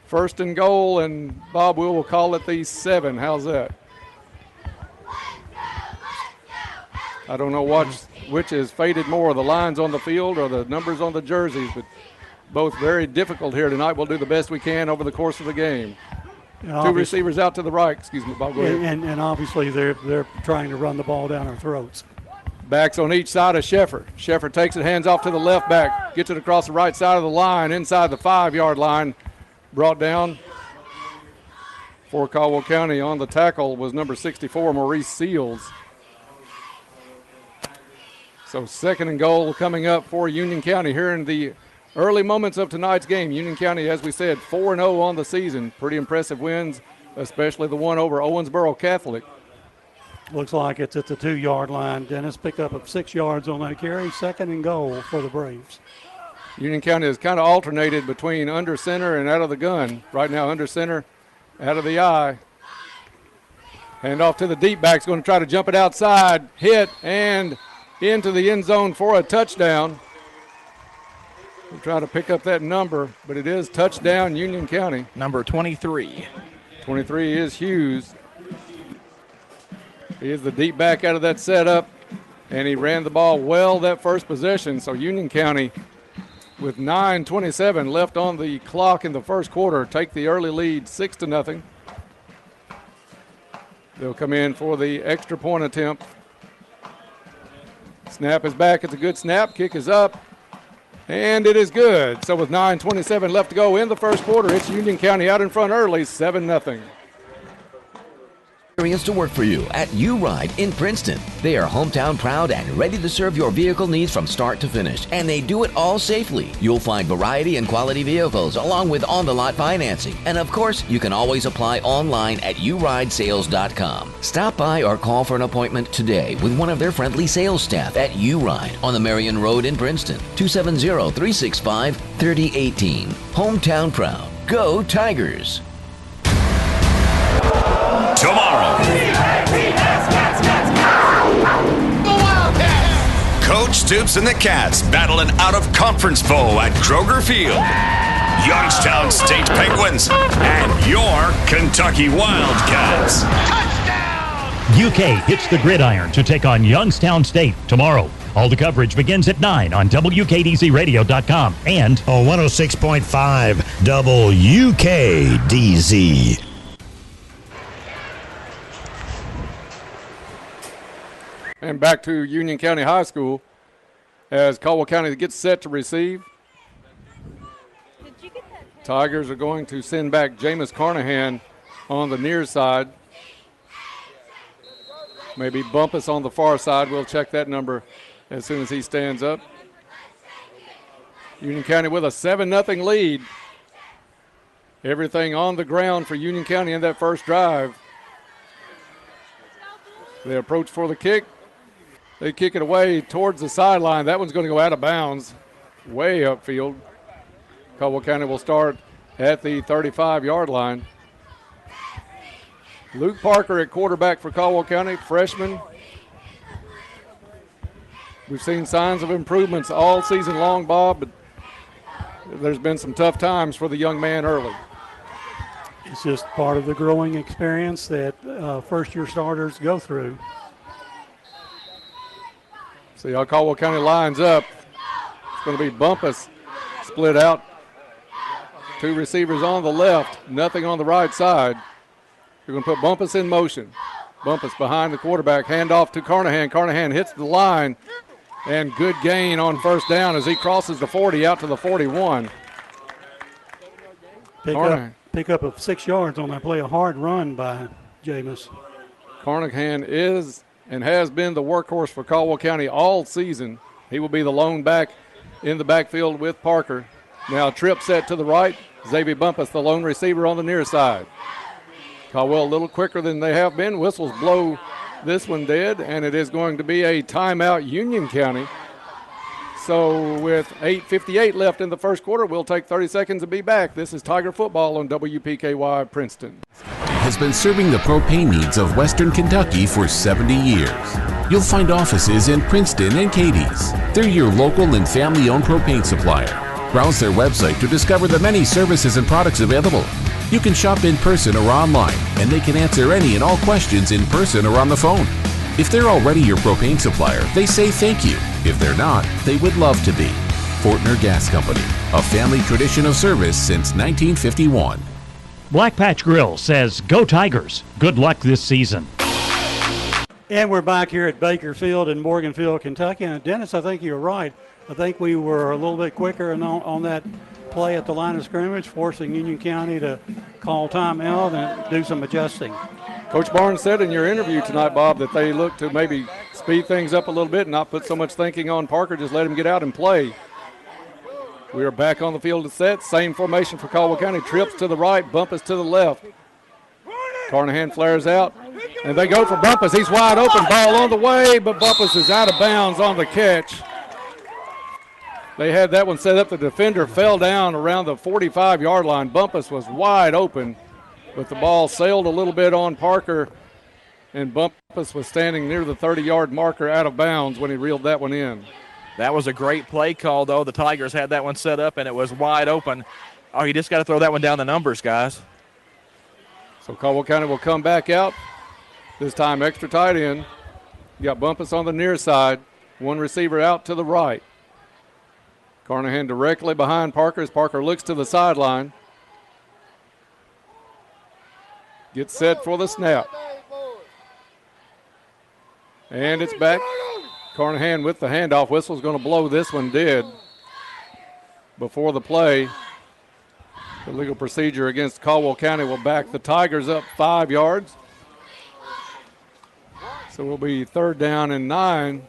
First and goal, and Bob will call it the 7. How's that? I don't know which is faded more, the lines on the field or the numbers on the jerseys, but both very difficult here tonight. We'll do the best we can over the course of the game. 2 receivers out to the right. Excuse me, Bob. Go ahead. And obviously they're trying to run the ball down our throats. Backs on each side of Sheffer. Sheffer takes it, hands off to the left back, gets it across the right side of the line, inside the 5-yard line. Brought down for Caldwell County on the tackle was number 64, Maurice Seals. So second and goal coming up for Union County here in the early moments of tonight's game. Union County, as we said, 4-0 on the season. Pretty impressive wins, especially the one over Owensboro Catholic. Looks like it's at the 2-yard line. Dennis pick up of 6 yards on that carry. Second and goal for the Braves. Union County has kind of alternated between under center and out of the gun. Right now, under center, out of the eye. Hand off to the deep back. Going to try to jump it outside. Hit and into the end zone for a touchdown. We'll try to pick up that number, but it is touchdown Union County. Number 23. 23 is Hughes. He is the deep back out of that setup, and he ran the ball well that first possession. So Union County, with 9:27 left on the clock in the first quarter, take the early lead 6-0. They'll come in for the extra point attempt. Snap is back. It's a good snap. Kick is up, and it is good. So with 9:27 left to go in the first quarter, it's Union County out in front early, 7-0. Experience to work for you at U-Ride in Princeton. They are hometown proud and ready to serve your vehicle needs from start to finish, and they do it all safely. You'll find variety and quality vehicles along with on-the-lot financing. And of course, you can always apply online at uridesales.com. Stop by or call for an appointment today with one of their friendly sales staff at U-Ride on the Marion Road in Princeton. 270-365-3018. Hometown proud. Go Tigers! Tomorrow, Coach Stoops and the Cats battle an out-of-conference foe at Kroger Field. Youngstown State Penguins and your Kentucky Wildcats. UK hits the gridiron to take on Youngstown State tomorrow. All the coverage begins at 9 on WKDZRadio.com and on 106.5 WKDZ. And back to Union County High School as Caldwell County gets set to receive. Tigers are going to send back Jameis Carnahan on the near side. Maybe Bumpus on the far side. We'll check that number as soon as he stands up. Union County with a 7-0 lead. Everything on the ground for Union County in that first drive. They approach for the kick. They kick it away towards the sideline. That one's going to go out of bounds, way upfield. Caldwell County will start at the 35-yard line. Luke Parker at quarterback for Caldwell County, freshman. We've seen signs of improvements all season long, Bob, but there's been some tough times for the young man early. It's just part of the growing experience that first-year starters go through. See how Caldwell County lines up. It's going to be Bumpus split out. 2 receivers on the left, nothing on the right side. You're going to put Bumpus in motion. Bumpus behind the quarterback, handoff to Carnahan. Carnahan hits the line, and good gain on first down as he crosses the 40 out to the 41. Pick up of 6 yards on that play. A hard run by Jameis. Carnahan is and has been the workhorse for Caldwell County all season. He will be the lone back in the backfield with Parker. Now trip set to the right. Xavier Bumpus, the lone receiver on the near side. Caldwell a little quicker than they have been. Whistles blow this one dead, and it is going to be a timeout, Union County. So with 8:58 left in the first quarter, we'll take 30 seconds and be back. This is Tiger Football on WPKY Princeton. Has been serving the propane needs of Western Kentucky for 70 years. You'll find offices in Princeton and Cadiz. They're your local and family-owned propane supplier. Browse their website to discover the many services and products available. You can shop in person or online, and they can answer any and all questions in person or on the phone. If they're already your propane supplier, they say thank you. If they're not, they would love to be. Fortner Gas Company, a family tradition of service since 1951. Black Patch Grill says, "Go Tigers. Good luck this season." And we're back here at Baker Field in Morganfield, Kentucky. And Dennis, I think you're right. I think we were a little bit quicker on that play at the line of scrimmage, forcing Union County to call timeout and do some adjusting. Coach Barnes said in your interview tonight, Bob, that they look to maybe speed things up a little bit and not put so much thinking on Parker, just let him get out and play. We are back on the field to set. Same formation for Caldwell County. Trips to the right, Bumpus to the left. Carnahan flares out, and they go for Bumpus. He's wide open, ball on the way, but Bumpus is out of bounds on the catch. They had that one set up. The defender fell down around the 45-yard line. Bumpus was wide open, but the ball sailed a little bit on Parker, and Bumpus was standing near the 30-yard marker out of bounds when he reeled that one in. That was a great play call, though. The Tigers had that one set up, and it was wide open. Oh, you just got to throw that one down the numbers, guys. So Caldwell County will come back out. This time extra tight end. You got Bumpus on the near side. One receiver out to the right. Carnahan directly behind Parker as Parker looks to the sideline. Gets set for the snap. And it's back. Carnahan with the handoff. Whistle's going to blow this one dead. Before the play, the legal procedure against Caldwell County will back the Tigers up 5 yards. So we'll be 3rd down and 9.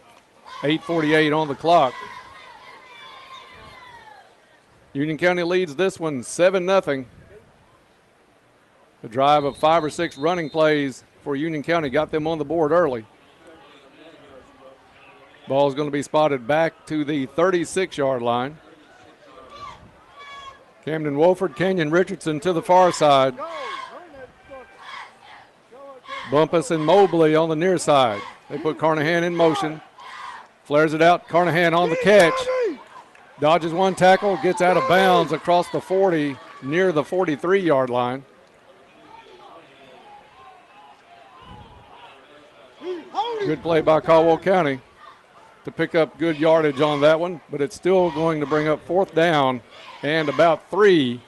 8:48 on the clock. Union County leads this one 7-0. A drive of 5 or 6 running plays for Union County got them on the board early. Ball is going to be spotted back to the 36-yard line. Camden Wolford, Kenyon Richardson to the far side. Bumpus and Mobley on the near side. They put Carnahan in motion. Flares it out. Carnahan on the catch. Dodges one tackle, gets out of bounds across the 40 near the 43-yard line. Good play by Caldwell County to pick up good yardage on that one, but it's still going to bring up 4th down and about 3.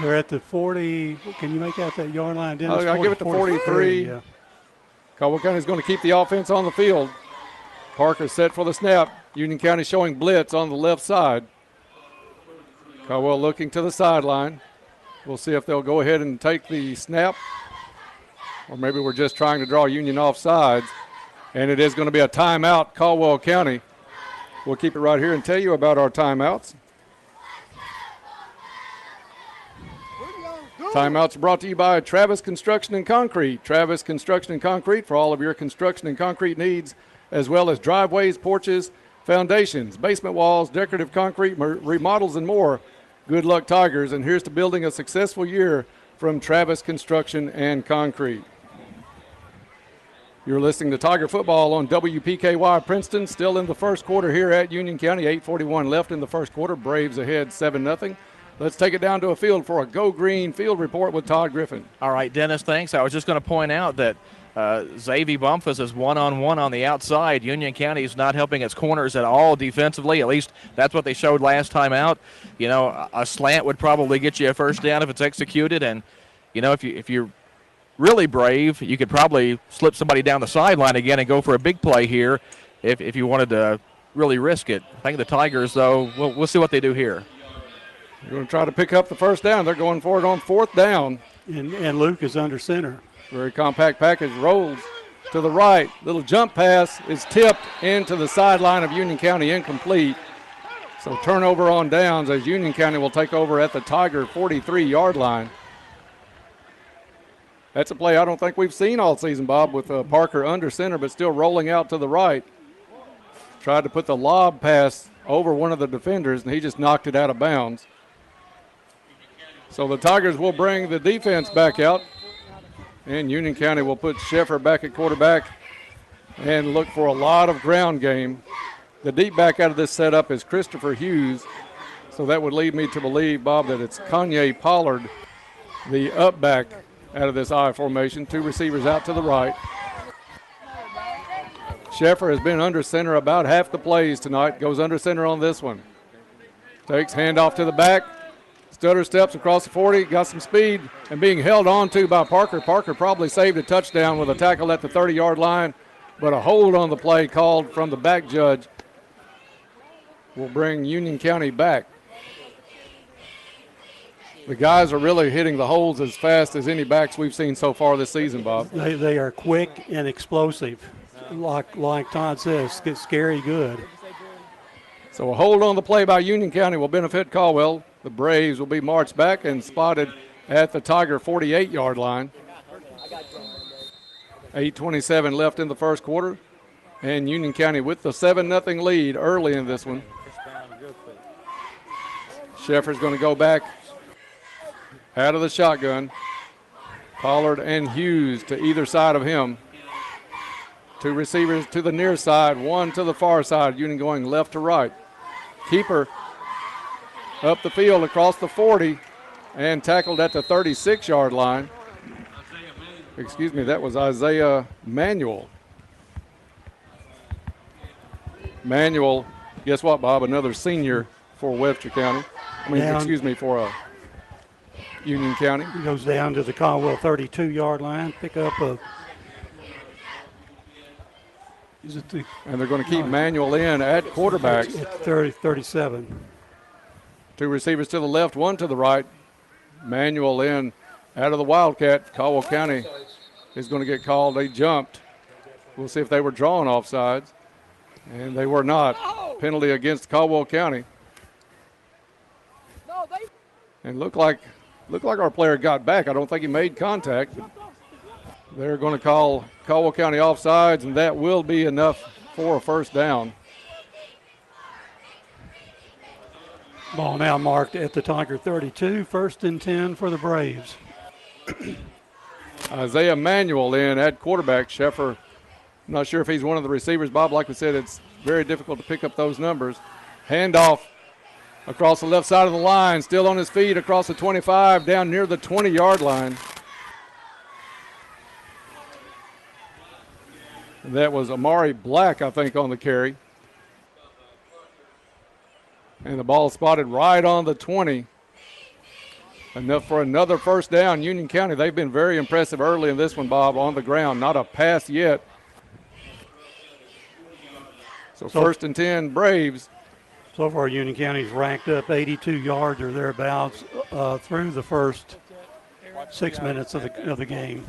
They're at the 40. Can you make out that yard line, Dennis? I'll give it to 43. Yeah. Caldwell County is going to keep the offense on the field. Parker set for the snap. Union County showing blitz on the left side. Caldwell looking to the sideline. We'll see if they'll go ahead and take the snap, or maybe we're just trying to draw Union off sides. And it is going to be a timeout, Caldwell County. We'll keep it right here and tell you about our timeouts. Timeouts brought to you by Travis Construction and Concrete. Travis Construction and Concrete for all of your construction and concrete needs, as well as driveways, porches, foundations, basement walls, decorative concrete, remodels, and more. Good luck, Tigers, and here's to building a successful year from Travis Construction and Concrete. You're listening to Tiger Football on WPKY Princeton, still in the first quarter here at Union County. 8:41 left in the first quarter. Braves ahead 7-0. Let's take it down to a field for a Go Green field report with Todd Griffin. All right, Dennis, thanks. I was just going to point out that Xavier Bumpus is one-on-one on the outside. Union County is not helping its corners at all defensively. At least that's what they showed last time out. You know, a slant would probably get you a first down if it's executed. And, you know, if you're really brave, you could probably slip somebody down the sideline again and go for a big play here if you wanted to really risk it. I think the Tigers, though, we'll see what they do here. They're going to try to pick up the first down. They're going for it on 4th down. And Luke is under center. Very compact package. Rolls to the right. Little jump pass is tipped into the sideline of Union County, incomplete. So turnover on downs as Union County will take over at the Tiger 43-yard line. That's a play I don't think we've seen all season, Bob, with Parker under center but still rolling out to the right. Tried to put the lob pass over one of the defenders, and he just knocked it out of bounds. So the Tigers will bring the defense back out, and Union County will put Sheffer back at quarterback and look for a lot of ground game. The deep back out of this setup is Christopher Hughes, so that would lead me to believe, Bob, that it's Kanye Pollard, the up back out of this I formation. Two receivers out to the right. Sheffer has been under center about half the plays tonight. Goes under center on this one. Takes handoff to the back. Stutter steps across the 40. Got some speed and being held on to by Parker. Parker probably saved a touchdown with a tackle at the 30-yard line, but a hold on the play called from the back judge will bring Union County back. The guys are really hitting the holes as fast as any backs we've seen so far this season, Bob. They are quick and explosive. Like Todd says, it's scary good. So a hold on the play by Union County will benefit Caldwell. The Braves will be marched back and spotted at the Tiger 48-yard line. 8:27 left in the first quarter, and Union County with the 7-0 lead early in this one. Sheffer's going to go back out of the shotgun. Pollard and Hughes to either side of him. Two receivers to the near side, one to the far side. Union going left to right. Keeper up the field across the 40 and tackled at the 36-yard line. Excuse me, that was Isaiah Manuel. Manuel, guess what, Bob? Another senior for Webster County. For Union County. He goes down to the Caldwell 32-yard line, pick up a. And they're going to keep Manuel in at quarterback. 37. Two receivers to the left, one to the right. Manuel in out of the Wildcat. Caldwell County is going to get called. They jumped. We'll see if they were drawing offsides. And they were not. Penalty against Caldwell County. And looked like our player got back. I don't think he made contact. They're going to call Caldwell County offsides, and that will be enough for a first down. Ball now marked at the Tiger 32, 1st and 10 for the Braves. Isaiah Manuel in at quarterback. Sheffer, I'm not sure if he's one of the receivers. Bob, like we said, it's very difficult to pick up those numbers. Handoff across the left side of the line, still on his feet across the 25, down near the 20-yard line. That was Amari Black, I think, on the carry. And the ball spotted right on the 20. Enough for another first down. Union County, they've been very impressive early in this one, Bob, on the ground. Not a pass yet. So 1st and 10, Braves. So far, Union County's racked up 82 yards or thereabouts through the first 6 minutes of the game.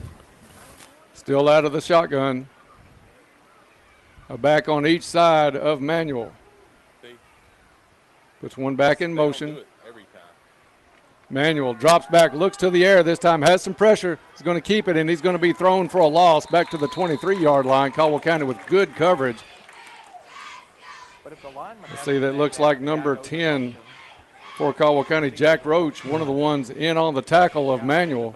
Still out of the shotgun. A back on each side of Manuel. Puts one back in motion. Manuel drops back, looks to the air this time, has some pressure. He's going to keep it, and he's going to be thrown for a loss back to the 23-yard line. Caldwell County with good coverage. Let's see, that looks like number 10 for Caldwell County, Jack Roach, one of the ones in on the tackle of Manuel.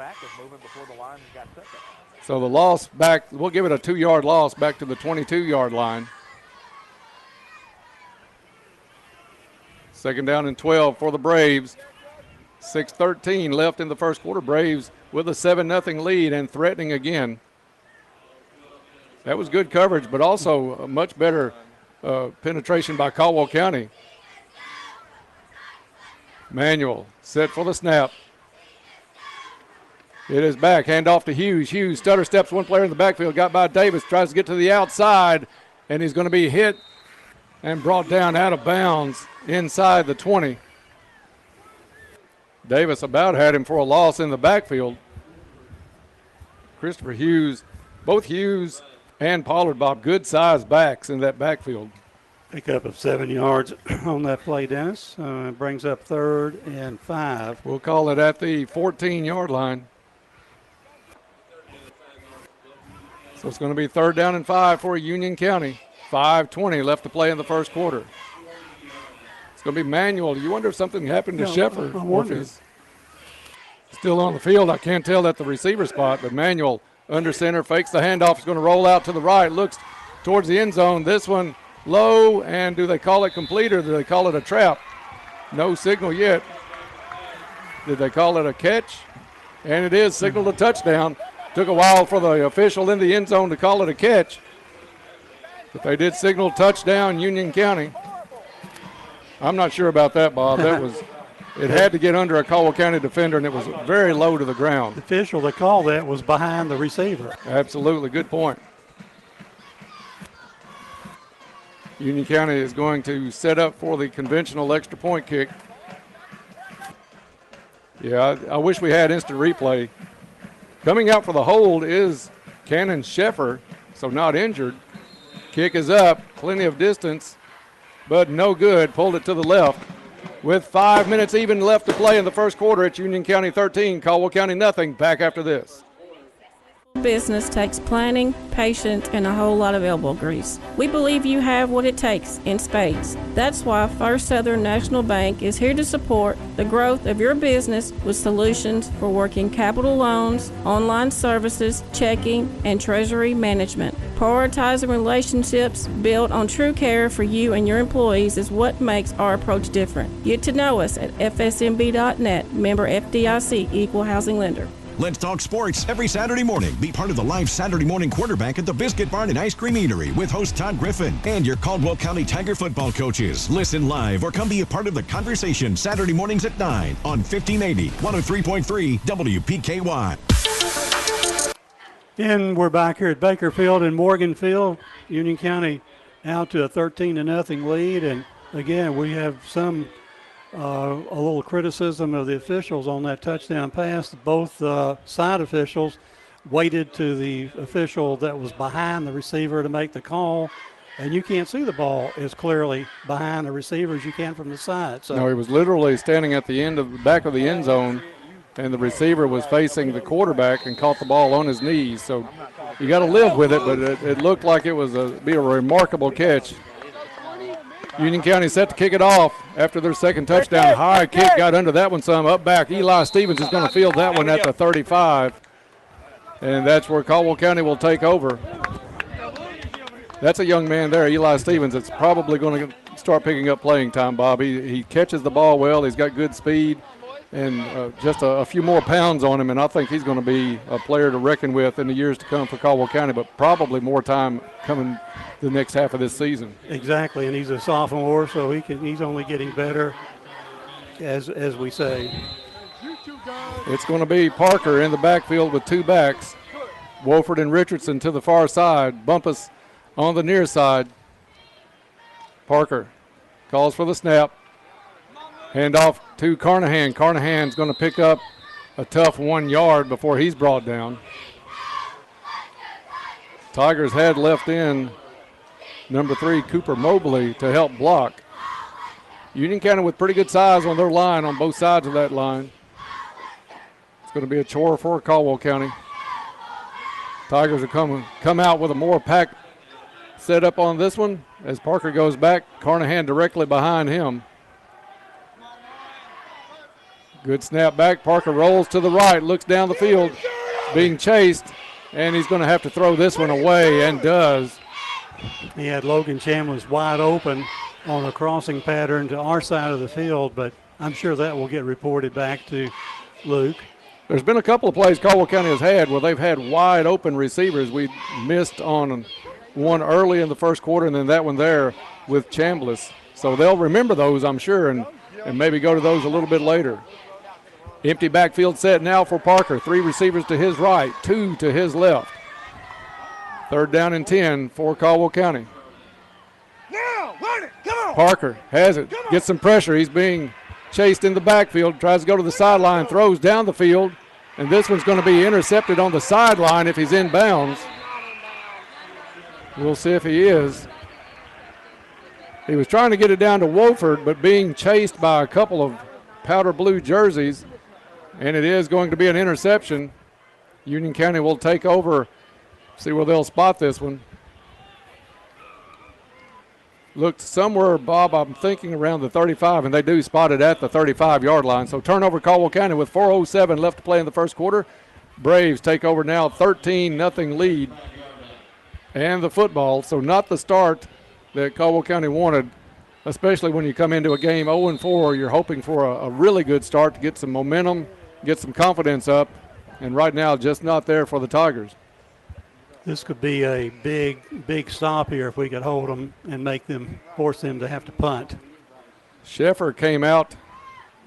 So the loss back, we'll give it a 2-yard loss back to the 22-yard line. 2nd down and 12 for the Braves. 6:13 left in the first quarter. Braves with a 7-0 lead and threatening again. That was good coverage, but also a much better penetration by Caldwell County. Manuel set for the snap. It is back, hand off to Hughes. Hughes stutter steps one player in the backfield, got by Davis, tries to get to the outside, and he's going to be hit and brought down out of bounds inside the 20. Davis about had him for a loss in the backfield. Christopher Hughes, both Hughes and Pollard, Bob. Good size backs in that backfield. Pickup of 7 yards on that play, Dennis. Brings up 3rd and 5. We'll call it at the 14-yard line. So it's going to be 3rd down and 5 for Union County. 5:20 left to play in the first quarter. It's going to be Manuel. You wonder if something happened to Sheffer. I wonder. Or if he's still on the field. I can't tell at the receiver spot, but Manuel under center, fakes the handoff. Is going to roll out to the right, looks towards the end zone. This one low, and do they call it complete or do they call it a trap? No signal yet. Did they call it a catch? And it is signaled a touchdown. Took a while for the official in the end zone to call it a catch. But they did signal touchdown, Union County. I'm not sure about that, Bob. That was, it had to get under a Caldwell County defender, and it was very low to the ground. The official that called that was behind the receiver. Absolutely, good point. Union County is going to set up for the conventional extra point kick. Yeah, I wish we had instant replay. Coming out for the hold is Cannon Sheffer, so not injured. Kick is up, plenty of distance, but no good. Pulled it to the left. With 5 minutes even left to play in the first quarter, it's Union County 13, Caldwell County nothing. Back after this. Business takes planning, patience, and a whole lot of elbow grease. We believe you have what it takes in spades. That's why First Southern National Bank is here to support the growth of your business with solutions for working capital loans, online services, checking, and treasury management. Prioritizing relationships built on true care for you and your employees is what makes our approach different. Get to know us at fsmb.net, member FDIC, equal housing lender. Let's talk sports every Saturday morning. Be part of the live Saturday morning quarterback at the Biscuit Barn and Ice Cream Eatery with host Todd Griffin and your Caldwell County Tiger football coaches. Listen live or come be a part of the conversation Saturday mornings at 9 on 1580, 103.3 WPKY. And we're back here at Bakerfield and Morganfield. Union County out to a 13-0 lead. And again, we have some a little criticism of the officials on that touchdown pass. Both side officials waited to the official that was behind the receiver to make the call, and you can't see the ball as clearly behind the receiver as you can from the side. So no, he was literally standing at the back of the end zone, and the receiver was facing the quarterback and caught the ball on his knees. So you got to live with it, but it looked like it was be a remarkable catch. Union County set to kick it off after their second touchdown. High kick, got under that one some. Up back, Eli Stevens is going to field that one at the 35. And that's where Caldwell County will take over. That's a young man there, Eli Stevens. It's probably going to start picking up playing time, Bob. He catches the ball well. He's got good speed and just a few more pounds on him, and I think he's going to be a player to reckon with in the years to come for Caldwell County, but probably more time coming the next half of this season. Exactly, and he's a sophomore, so he's only getting better, as we say. It's going to be Parker in the backfield with two backs. Wolford and Richardson to the far side. Bumpus on the near side. Parker calls for the snap. Hand off to Carnahan. Carnahan's going to pick up a tough 1 yard before he's brought down. Tigers had left in number 3, Cooper Mobley, to help block. Union County with pretty good size on their line, on both sides of that line. It's going to be a chore for Caldwell County. Tigers are come out with a more packed setup on this one. As Parker goes back, Carnahan directly behind him. Good snap back. Parker rolls to the right, looks down the field, being chased, and he's going to have to throw this one away, and does. He had Logan Chambliss wide open on a crossing pattern to our side of the field, but I'm sure that will get reported back to Luke. There's been a couple of plays Caldwell County has had where they've had wide open receivers. We missed on one early in the first quarter, and then that one there with Chambliss. So they'll remember those, I'm sure, and maybe go to those a little bit later. Empty backfield set now for Parker. 3 receivers to his right, 2 to his left. 3rd down and 10 for Caldwell County. Now, run it, come on. Parker has it, gets some pressure. He's being chased in the backfield, tries to go to the sideline, throws down the field, and this one's going to be intercepted on the sideline if he's in bounds. We'll see if he is. He was trying to get it down to Wofford, but being chased by a couple of powder blue jerseys, and it is going to be an interception. Union County will take over, see where they'll spot this one. Looked somewhere, Bob, I'm thinking around the 35, and they do spot it at the 35-yard line. So turnover Caldwell County with 4:07 left to play in the first quarter. Braves take over now, 13-0 lead. And the football, so not the start that Caldwell County wanted, especially when you come into a game 0-4. You're hoping for a really good start to get some momentum, get some confidence up, and right now just not there for the Tigers. This could be a big stop here if we could hold them and force them to have to punt. Sheffer came out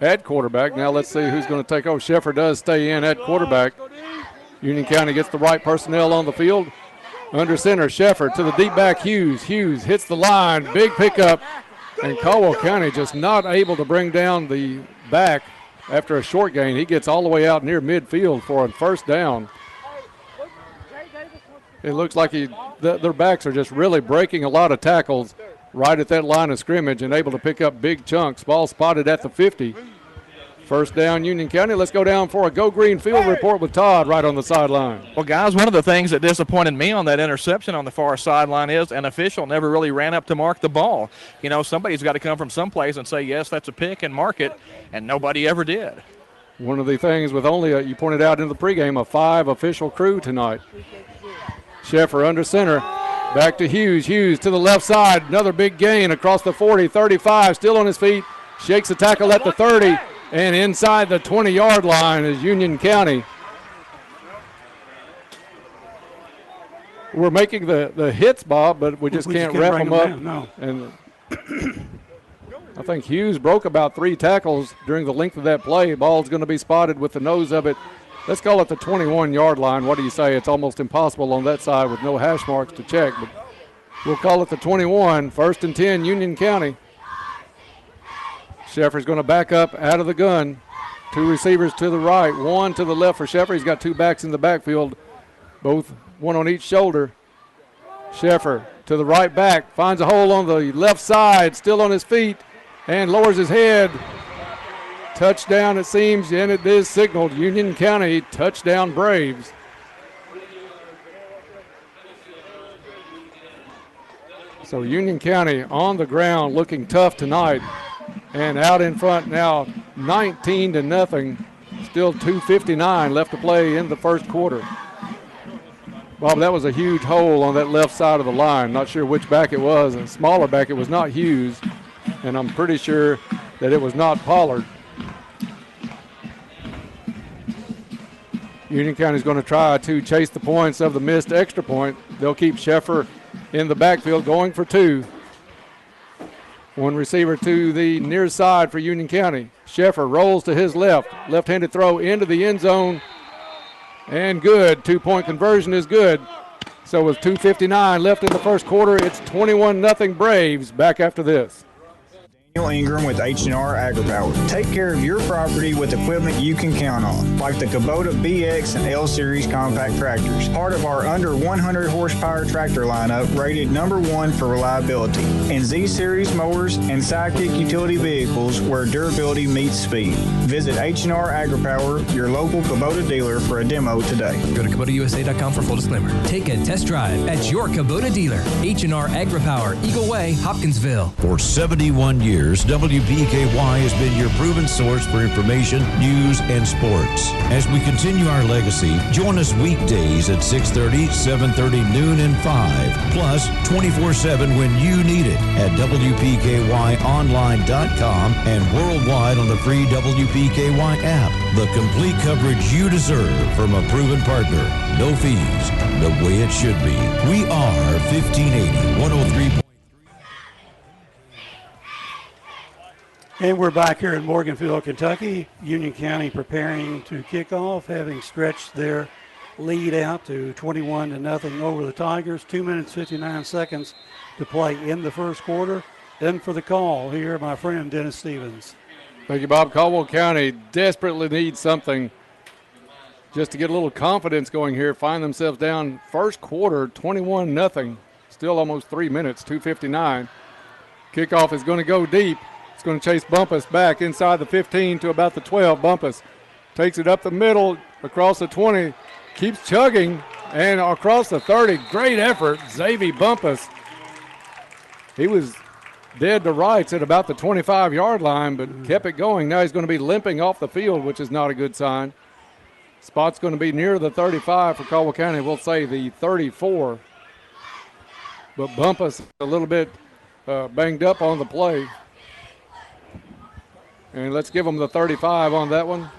at quarterback. Now let's see who's going to take over. Sheffer does stay in at quarterback. Union County gets the right personnel on the field. Under center, Sheffer to the deep back, Hughes. Hughes hits the line, big pickup, and Caldwell County just not able to bring down the back after a short gain. He gets all the way out near midfield for a first down. It looks like their backs are just really breaking a lot of tackles right at that line of scrimmage and able to pick up big chunks. Ball spotted at the 50. First down, Union County. Let's go down for a Go Green Field report with Todd right on the sideline. Well, guys, one of the things that disappointed me on that interception on the far sideline is an official never really ran up to mark the ball. You know, somebody's got to come from someplace and say, yes, that's a pick and mark it, and nobody ever did. One of the things with only, you pointed out in the pregame, a 5 official crew tonight. Sheffer under center. Back to Hughes. Hughes to the left side. Another big gain across the 40, 35. Still on his feet. Shakes a tackle at the 30. And inside the 20-yard line is Union County. We're making the hits, Bob, but we just can't wrap them up. No. And I think Hughes broke about 3 tackles during the length of that play. Ball's going to be spotted with the nose of it. Let's call it the 21-yard line. What do you say? It's almost impossible on that side with no hash marks to check, but we'll call it the 21. First and 10, Union County. Sheffer's going to back up out of the gun. 2 receivers to the right, 1 to the left for Sheffer. He's got 2 backs in the backfield, both 1 on each shoulder. Sheffer to the right back, finds a hole on the left side, still on his feet, and lowers his head. Touchdown, it seems, and it is signaled. Union County, touchdown Braves. So Union County on the ground looking tough tonight. And out in front now, 19-0. Still 2:59 left to play in the first quarter. Bob, that was a huge hole on that left side of the line. Not sure which back it was. A smaller back, it was not Hughes. And I'm pretty sure that it was not Pollard. Union County is going to try to chase the points of the missed extra point. They'll keep Sheffer in the backfield going for 2. 1 receiver to the near side for Union County. Sheffer rolls to his left. Left-handed throw into the end zone. And good. 2-point conversion is good. So with 2:59 left in the first quarter, it's 21-0 Braves. Back after this. Daniel Ingram with H&R AgriPower. Take care of your property with equipment you can count on, like the Kubota BX and L Series compact tractors. Part of our under 100 horsepower tractor lineup, rated #1 for reliability. And Z Series mowers and Sidekick utility vehicles where durability meets speed. Visit H&R AgriPower, your local Kubota dealer, for a demo today. Go to KubotaUSA.com for full disclaimer. Take a test drive at your Kubota dealer. H&R AgriPower, Eagle Way, Hopkinsville. For 71 years, WPKY has been your proven source for information, news, and sports. As we continue our legacy, join us weekdays at 6:30, 7:30, noon, and 5. Plus, 24/7 when you need it at WPKYonline.com and worldwide on the free WPKY app. The complete coverage you deserve from a proven partner. No fees, the way it should be. We are 1580 103. And we're back here in Morganfield, Kentucky. Union County preparing to kick off, having stretched their lead out to 21-0 over the Tigers. 2 minutes, 59 seconds to play in the first quarter. Then for the call, here, my friend Dennis Stevens. Thank you, Bob. Caldwell County desperately needs something just to get a little confidence going here. Find themselves down first quarter, 21-0. still almost 3 minutes, 2:59. Kickoff is going to go deep. It's going to chase Bumpus back inside the 15 to about the 12. Bumpus takes it up the middle, across the 20, keeps chugging, and across the 30. Great effort, Xavier Bumpus. He was dead to rights at about the 25-yard line, but kept it going. Now he's going to be limping off the field, which is not a good sign. Spot's going to be near the 35 for Caldwell County. We'll say the 34. But Bumpus a little bit banged up on the play. And let's give him the 35 on that one.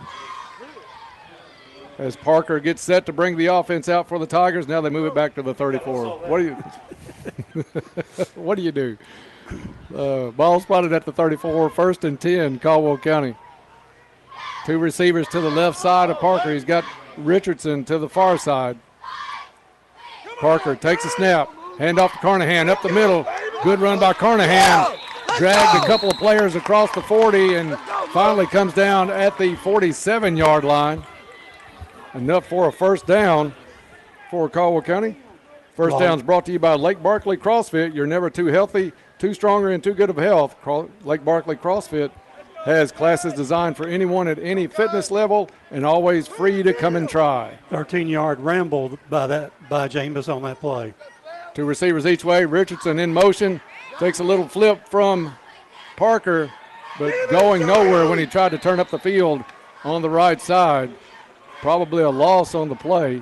As Parker gets set to bring the offense out for the Tigers, now they move it back to the 34. What do you what do you do? Ball spotted at the 34, 1st and 10, Caldwell County. 2 receivers to the left side of Parker. He's got Richardson to the far side. Parker takes a snap. Hand off to Carnahan up the middle. Good run by Carnahan. Dragged a couple of players across the 40 and finally comes down at the 47-yard line. Enough for a first down for Caldwell County. First down is brought to you by Lake Barkley CrossFit. You're never too healthy, too strong, or in too good of health. Lake Barkley CrossFit has classes designed for anyone at any fitness level and always free to come and try. 13-yard ramble by James on that play. 2 receivers each way. Richardson in motion. Takes a little flip from Parker, but going nowhere when he tried to turn up the field on the right side. Probably a loss on the play.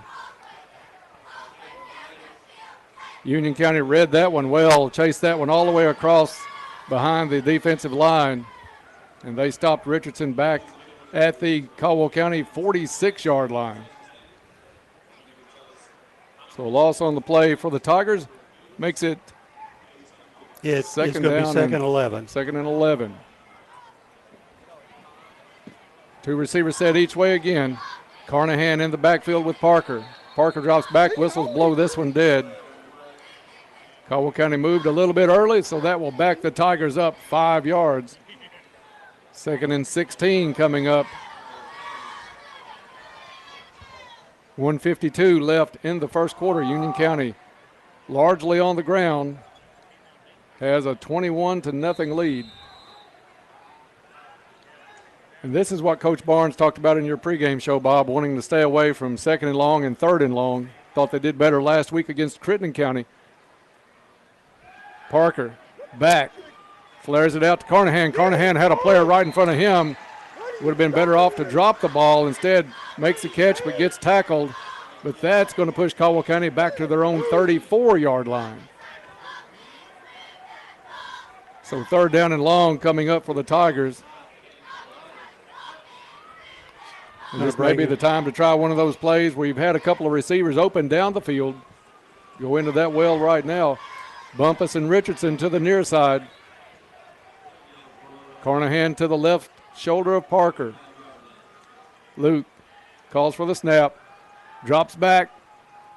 Union County read that one well, chased that one all the way across behind the defensive line. And they stopped Richardson back at the Caldwell County 46-yard line. So a loss on the play for the Tigers makes it it's going to be 2nd and 11. 2nd and 11. 2 receivers set each way again. Carnahan in the backfield with Parker. Parker drops back, whistles blow this one dead. Caldwell County moved a little bit early, so that will back the Tigers up 5 yards. 2nd and 16 coming up. 1:52 left in the first quarter. Union County largely on the ground has a 21-0 lead. And this is what Coach Barnes talked about in your pregame show, Bob, wanting to stay away from 2nd and long and 3rd and long. Thought they did better last week against Crittenden County. Parker back, flares it out to Carnahan. Carnahan had a player right in front of him. Would have been better off to drop the ball. Instead, makes the catch but gets tackled. But that's going to push Caldwell County back to their own 34-yard line. So 3rd down and long coming up for the Tigers. And this may be the time to try one of those plays where you've had a couple of receivers open down the field. Go into that well right now. Bumpus and Richardson to the near side. Carnahan to the left shoulder of Parker. Luke calls for the snap. Drops back.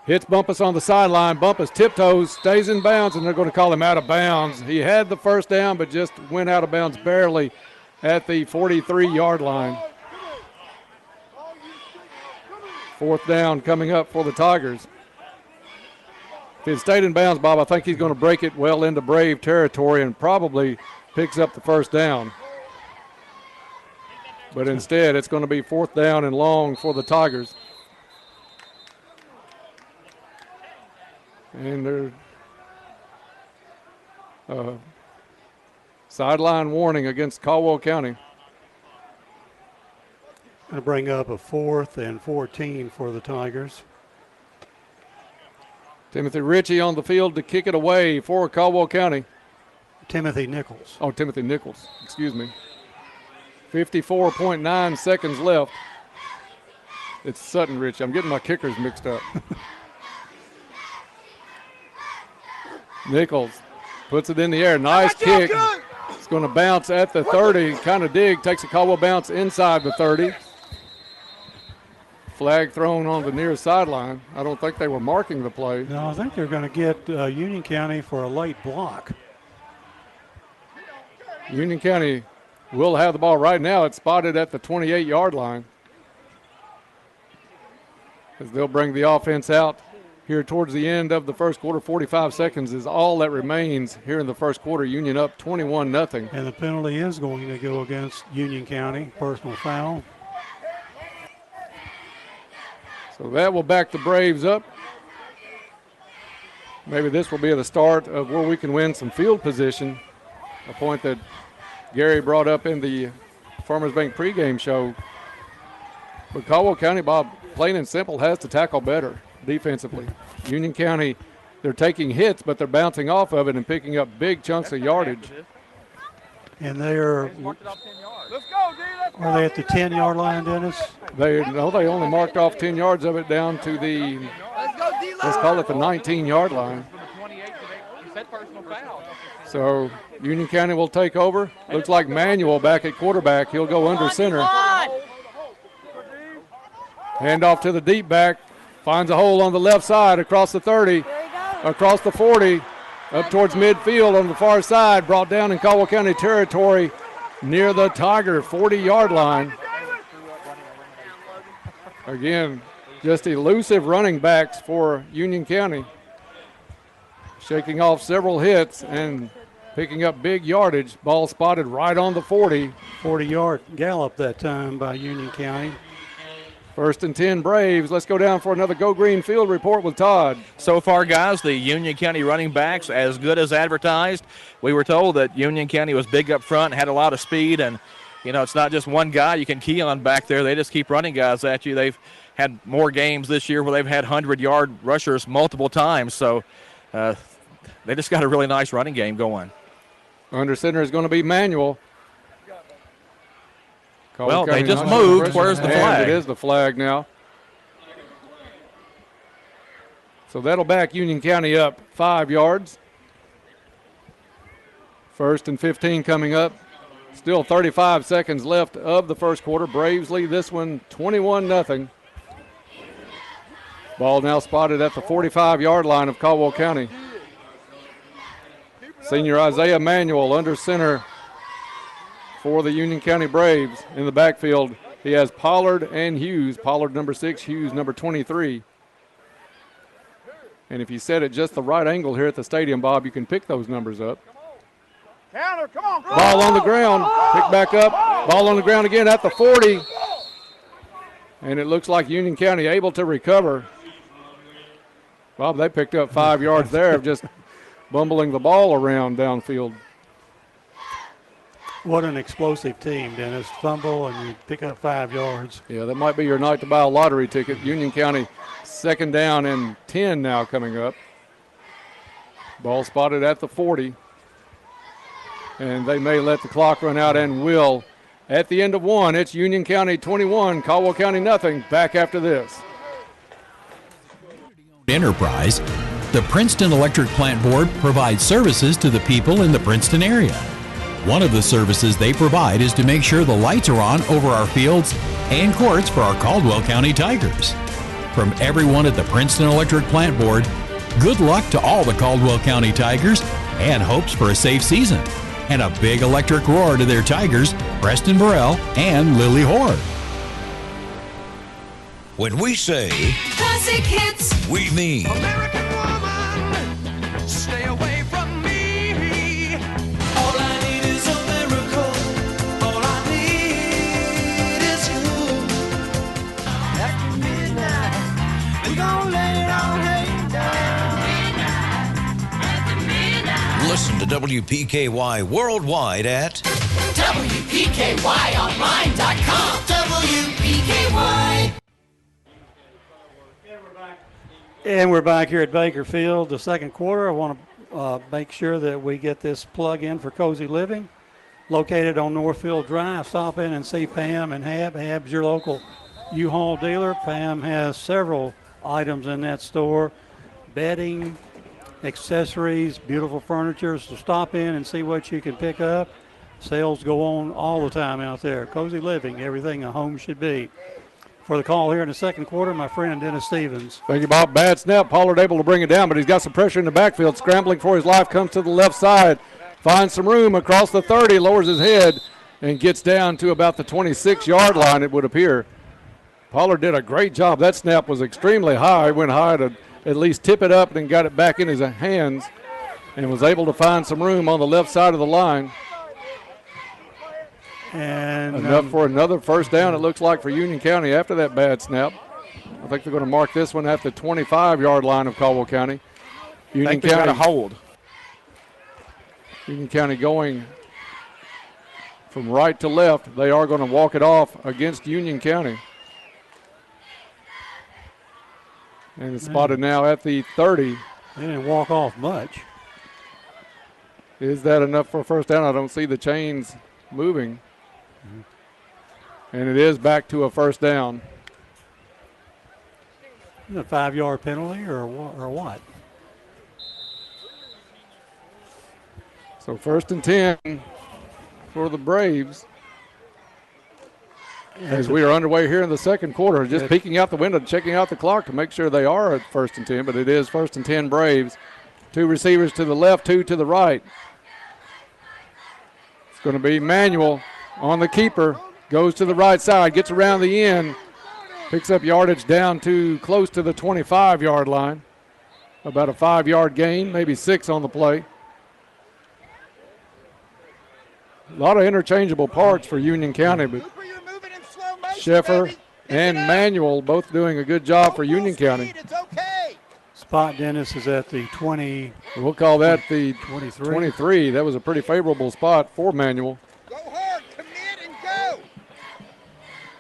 Hits Bumpus on the sideline. Bumpus tiptoes, stays in bounds, and they're going to call him out of bounds. He had the first down, but just went out of bounds barely at the 43-yard line. 4th down coming up for the Tigers. If he stayed in bounds, Bob, I think he's going to break it well into Brave territory and probably picks up the first down. But instead, it's going to be 4th down and long for the Tigers. And they're sideline warning against Caldwell County. Going to bring up a 4th and 14 for the Tigers. Timothy Ritchie on the field to kick it away for Caldwell County. Timothy Nichols. Oh, Timothy Nichols, excuse me. 54.9 seconds left. It's Sutton Ritchie. I'm getting my kickers mixed up. Nichols puts it in the air. Nice kick. It's going to bounce at the 30. Kind of dig. Takes a Caldwell bounce inside the 30. Flag thrown on the near sideline. I don't think they were marking the play. No, I think they're going to get Union County for a late block. Union County will have the ball right now. It's spotted at the 28-yard line. As they'll bring the offense out here towards the end of the first quarter. 45 seconds is all that remains here in the first quarter. Union up 21-0. And the penalty is going to go against Union County, personal foul. So that will back the Braves up. Maybe this will be the start of where we can win some field position, a point that Gary brought up in the Farmers Bank pregame show. But Caldwell County, Bob, plain and simple, has to tackle better defensively. Union County, they're taking hits, but they're bouncing off of it and picking up big chunks of yardage. And they are they at the 10-yard line, Dennis? They only marked off 10 yards of it down to the, let's call it the 19-yard line. So Union County will take over. Looks like Manuel back at quarterback. He'll go under center. Hand off to the deep back. Finds a hole on the left side across the 30, across the 40, up towards midfield on the far side. Brought down in Caldwell County territory near the Tiger 40-yard line. Again, just elusive running backs for Union County. Shaking off several hits and picking up big yardage. Ball spotted right on the 40. 40-yard gallop that time by Union County. 1st and 10 Braves. Let's go down for another Go Green Field report with Todd. So far, guys, the Union County running backs as good as advertised. We were told that Union County was big up front, had a lot of speed, and, you know, it's not just one guy you can key on back there. They just keep running guys at you. They've had more games this year where they've had 100-yard rushers multiple times. So they just got a really nice running game going. Under center is going to be Manuel. Well, they just moved. Where's the flag? It is the flag now. So that'll back Union County up 5 yards. 1st and 15 coming up. Still 35 seconds left of the first quarter. Braves lead this one 21-0. Ball now spotted at the 45-yard line of Caldwell County. Senior Isaiah Manuel under center for the Union County Braves. In the backfield, he has Pollard and Hughes. Pollard number 6, Hughes number 23. And if you set it just the right angle here at the stadium, Bob, you can pick those numbers up. Counter, come on. Ball on the ground, pick back up. Ball on the ground again at the 40. And it looks like Union County able to recover. Bob, they picked up 5 yards there of just bumbling the ball around downfield. What an explosive team, Dennis. Fumble and you pick up 5 yards. Yeah, that might be your night to buy a lottery ticket. Union County 2nd down and 10 now coming up. Ball spotted at the 40. And they may let the clock run out and will. At the end of 1, it's Union County 21, Caldwell County nothing. Back after this. Enterprise, the Princeton Electric Plant Board provides services to the people in the Princeton area. One of the services they provide is to make sure the lights are on over our fields and courts for our Caldwell County Tigers. From everyone at the Princeton Electric Plant Board, good luck to all the Caldwell County Tigers and hopes for a safe season. And a big electric roar to their Tigers, Preston Burrell and Lily Hoare. When we say classic hits, we mean American woman, stay away from me. All I need is a miracle. All I need is you. After midnight, we gon' lay it all hang down. After midnight. Listen to WPKY worldwide at WPKYonline.com. WPKY. And we're back here at Baker Field, the second quarter. I want to make sure that we get this plug in for Cozy Living, located on Northfield Drive. Stop in and see Pam and Hab. Hab's your local U-Haul dealer. Pam has several items in that store, bedding, accessories, beautiful furniture. So stop in and see what you can pick up. Sales go on all the time out there. Cozy Living, everything a home should be. For the call here in the second quarter, my friend Dennis Stevens. Thank you, Bob. Bad snap. Pollard able to bring it down, but he's got some pressure in the backfield. Scrambling for his life, comes to the left side. Finds some room across the 30, lowers his head, and gets down to about the 26-yard line, it would appear. Pollard did a great job. That snap was extremely high. Went high to at least tip it up and then got it back in his hands and was able to find some room on the left side of the line. And enough for another first down, it looks like, for Union County after that bad snap. I think they're going to mark this one at the 25-yard line of Caldwell County. Union County got a hold. Union County going from right to left. They are going to walk it off against Union County. And it's spotted now at the 30. They didn't walk off much. Is that enough for a first down? I don't see the chains moving. And it is back to a first down. Is it a 5-yard penalty or what? So first and 10 for the Braves. As we are underway here in the second quarter, just peeking out the window, checking out the clock to make sure they are at first and 10, but it is first and 10 Braves. 2 receivers to the left, 2 to the right. It's going to be Manuel on the keeper, goes to the right side, gets around the end, picks up yardage down to close to the 25-yard line. About a 5-yard gain, maybe 6 on the play. A lot of interchangeable parts for Union County, but Sheffer and Manuel both doing a good job for Union County. Spot Dennis is at the 20. We'll call that the 23. 23. That was a pretty favorable spot for Manuel. Go hard, commit, and go.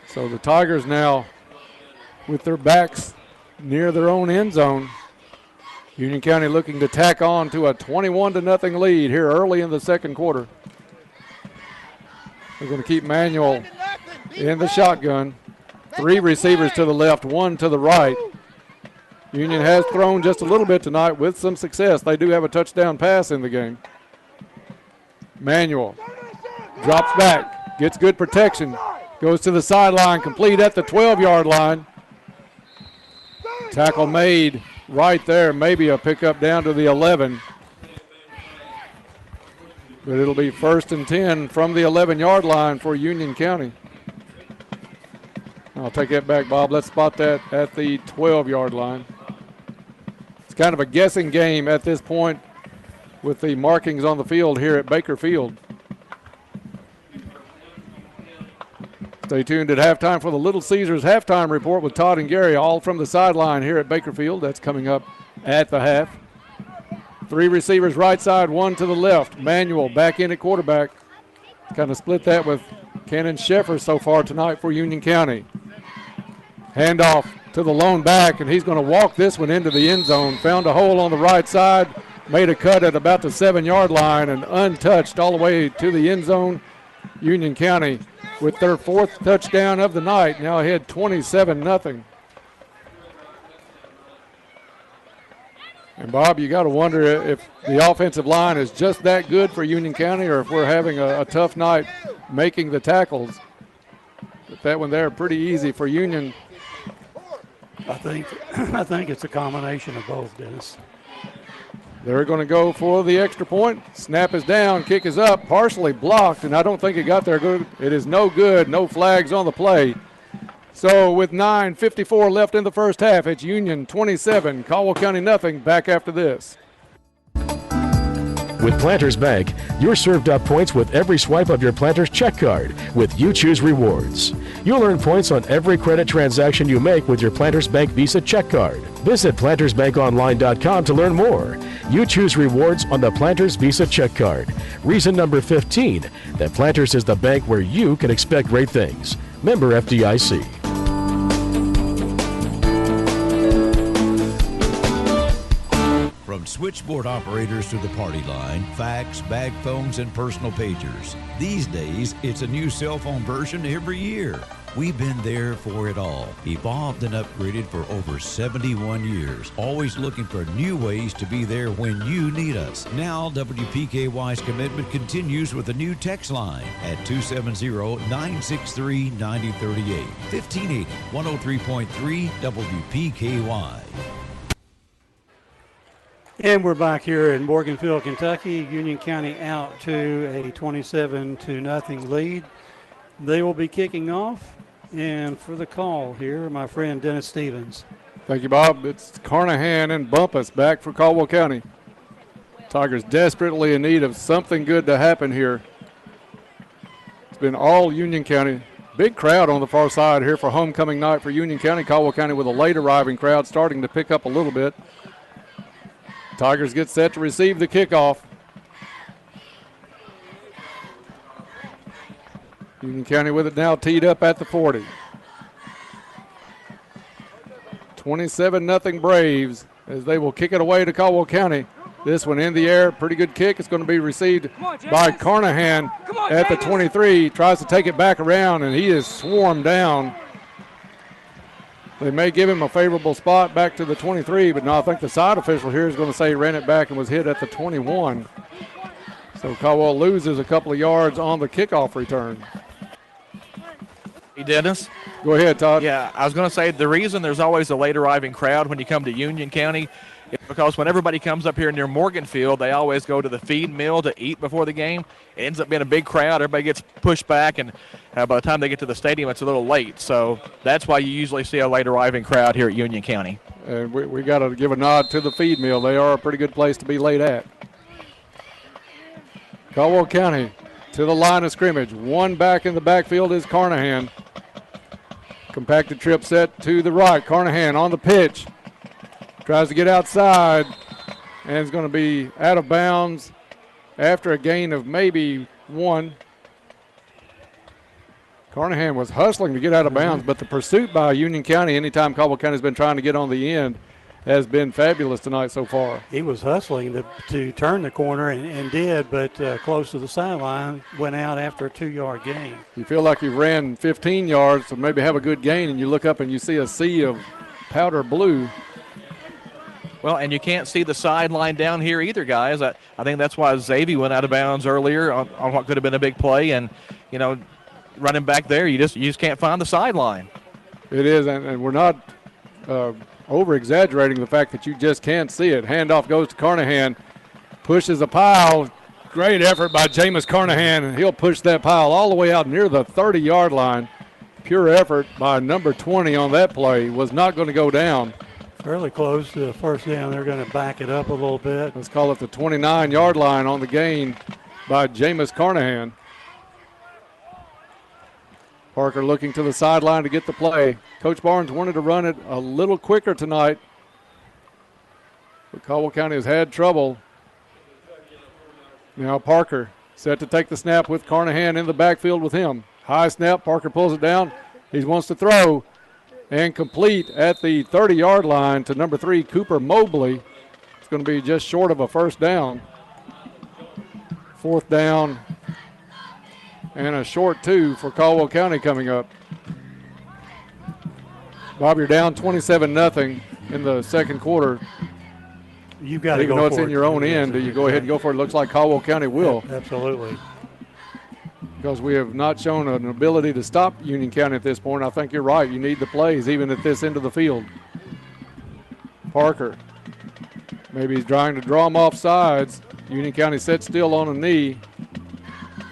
So the Tigers now with their backs near their own end zone. Union County looking to tack on to a 21-0 lead here early in the second quarter. They're going to keep Manuel in the shotgun. 3 receivers to the left, 1 to the right. Union has thrown just a little bit tonight with some success. They do have a touchdown pass in the game. Manuel drops back, gets good protection, goes to the sideline, complete at the 12-yard line. Tackle made right there, maybe a pickup down to the 11. But it'll be first and 10 from the 11-yard line for Union County. I'll take that back, Bob. Let's spot that at the 12-yard line. It's kind of a guessing game at this point with the markings on the field here at Baker Field. Stay tuned at halftime for the Little Caesars halftime report with Todd and Gary, all from the sideline here at Baker Field. That's coming up at the half. 3 receivers right side, 1 to the left. Manuel back in at quarterback. Kind of split that with Cannon Sheffer so far tonight for Union County. Handoff to the lone back, and he's going to walk this one into the end zone. Found a hole on the right side, made a cut at about the 7-yard line, and untouched all the way to the end zone. Union County with their 4th touchdown of the night, now ahead 27-0. And, Bob, you got to wonder if the offensive line is just that good for Union County or if we're having a tough night making the tackles. But that one there pretty easy for Union. I think it's a combination of both, Dennis. They're going to go for the extra point. Snap is down, kick is up, partially blocked, and I don't think it got there good. It is no good, no flags on the play. So with 9:54 left in the first half, it's Union 27, Caldwell County nothing. Back after this. With Planters Bank, you're served up points with every swipe of your Planters check card with You Choose Rewards. You'll earn points on every credit transaction you make with your Planters Bank Visa check card. Visit plantersbankonline.com to learn more. You choose rewards on the Planters Visa check card. Reason number 15, that Planters is the bank where you can expect great things. Member FDIC. From switchboard operators to the party line, fax, bag phones, and personal pagers. These days, it's a new cell phone version every year. We've been there for it all, evolved and upgraded for over 71 years, always looking for new ways to be there when you need us. Now, WPKY's commitment continues with a new text line at 270-963-9038, 1580, 103.3 WPKY. And we're back here in Morganfield, Kentucky. Union County out to a 27-0 lead. They will be kicking off. And for the call here, my friend Dennis Stevens. Thank you, Bob. It's Carnahan and Bumpus back for Caldwell County. Tigers desperately in need of something good to happen here. It's been all Union County. Big crowd on the far side here for homecoming night for Union County. Caldwell County with a late arriving crowd starting to pick up a little bit. Tigers get set to receive the kickoff. Union County with it now teed up at the 40. 27-0 Braves as they will kick it away to Caldwell County. This one in the air, pretty good kick. It's going to be received by Carnahan at the 23. Tries to take it back around, and he is swarmed down. They may give him a favorable spot back to the 23, but no, I think the side official here is going to say he ran it back and was hit at the 21. So Caldwell loses a couple of yards on the kickoff return. Hey, Dennis. Go ahead, Todd. Yeah, I was going to say the reason there's always a late arriving crowd when you come to Union County is because when everybody comes up here near Morgan Field, they always go to the feed mill to eat before the game. It ends up being a big crowd. Everybody gets pushed back, and by the time they get to the stadium, it's a little late. So that's why you usually see a late arriving crowd here at Union County. And we got to give a nod to the feed mill. They are a pretty good place to be late at. Caldwell County to the line of scrimmage. One back in the backfield is Carnahan. Compacted trip set to the right. Carnahan on the pitch. Tries to get outside and is going to be out of bounds after a gain of maybe 1. Carnahan was hustling to get out of bounds, but the pursuit by Union County, anytime Caldwell County has been trying to get on the end, has been fabulous tonight so far. He was hustling to turn the corner and did, but close to the sideline, went out after a 2-yard gain. You feel like you ran 15 yards to maybe have a good gain, and you look up and you see a sea of powder blue. Well, and you can't see the sideline down here either, guys. I think that's why Xavier went out of bounds earlier on what could have been a big play, and, you know, running back there, you just can't find the sideline. It is, and we're not over-exaggerating the fact that you just can't see it. Handoff goes to Carnahan, pushes a pile. Great effort by Jameis Carnahan, and he'll push that pile all the way out near the 30-yard line. Pure effort by number 20 on that play. Was not going to go down. Fairly close to the first down. They're going to back it up a little bit. Let's call it the 29-yard line on the gain by Jameis Carnahan. Parker looking to the sideline to get the play. Coach Barnes wanted to run it a little quicker tonight, but Caldwell County has had trouble. Now Parker set to take the snap with Carnahan in the backfield with him. High snap, Parker pulls it down. He wants to throw and complete at the 30-yard line to number 3, Cooper Mobley. It's going to be just short of a first down. 4th down and a short 2 for Caldwell County coming up. Bob, you're down 27-0 in the second quarter. You've got to even go though it's for in it. your own end, do you go ahead and go for it? It looks like Caldwell County will. Absolutely. Because we have not shown an ability to stop Union County at this point. I think you're right. You need the plays even at this end of the field. Parker. Maybe he's trying to draw him off sides. Union County set still on a knee.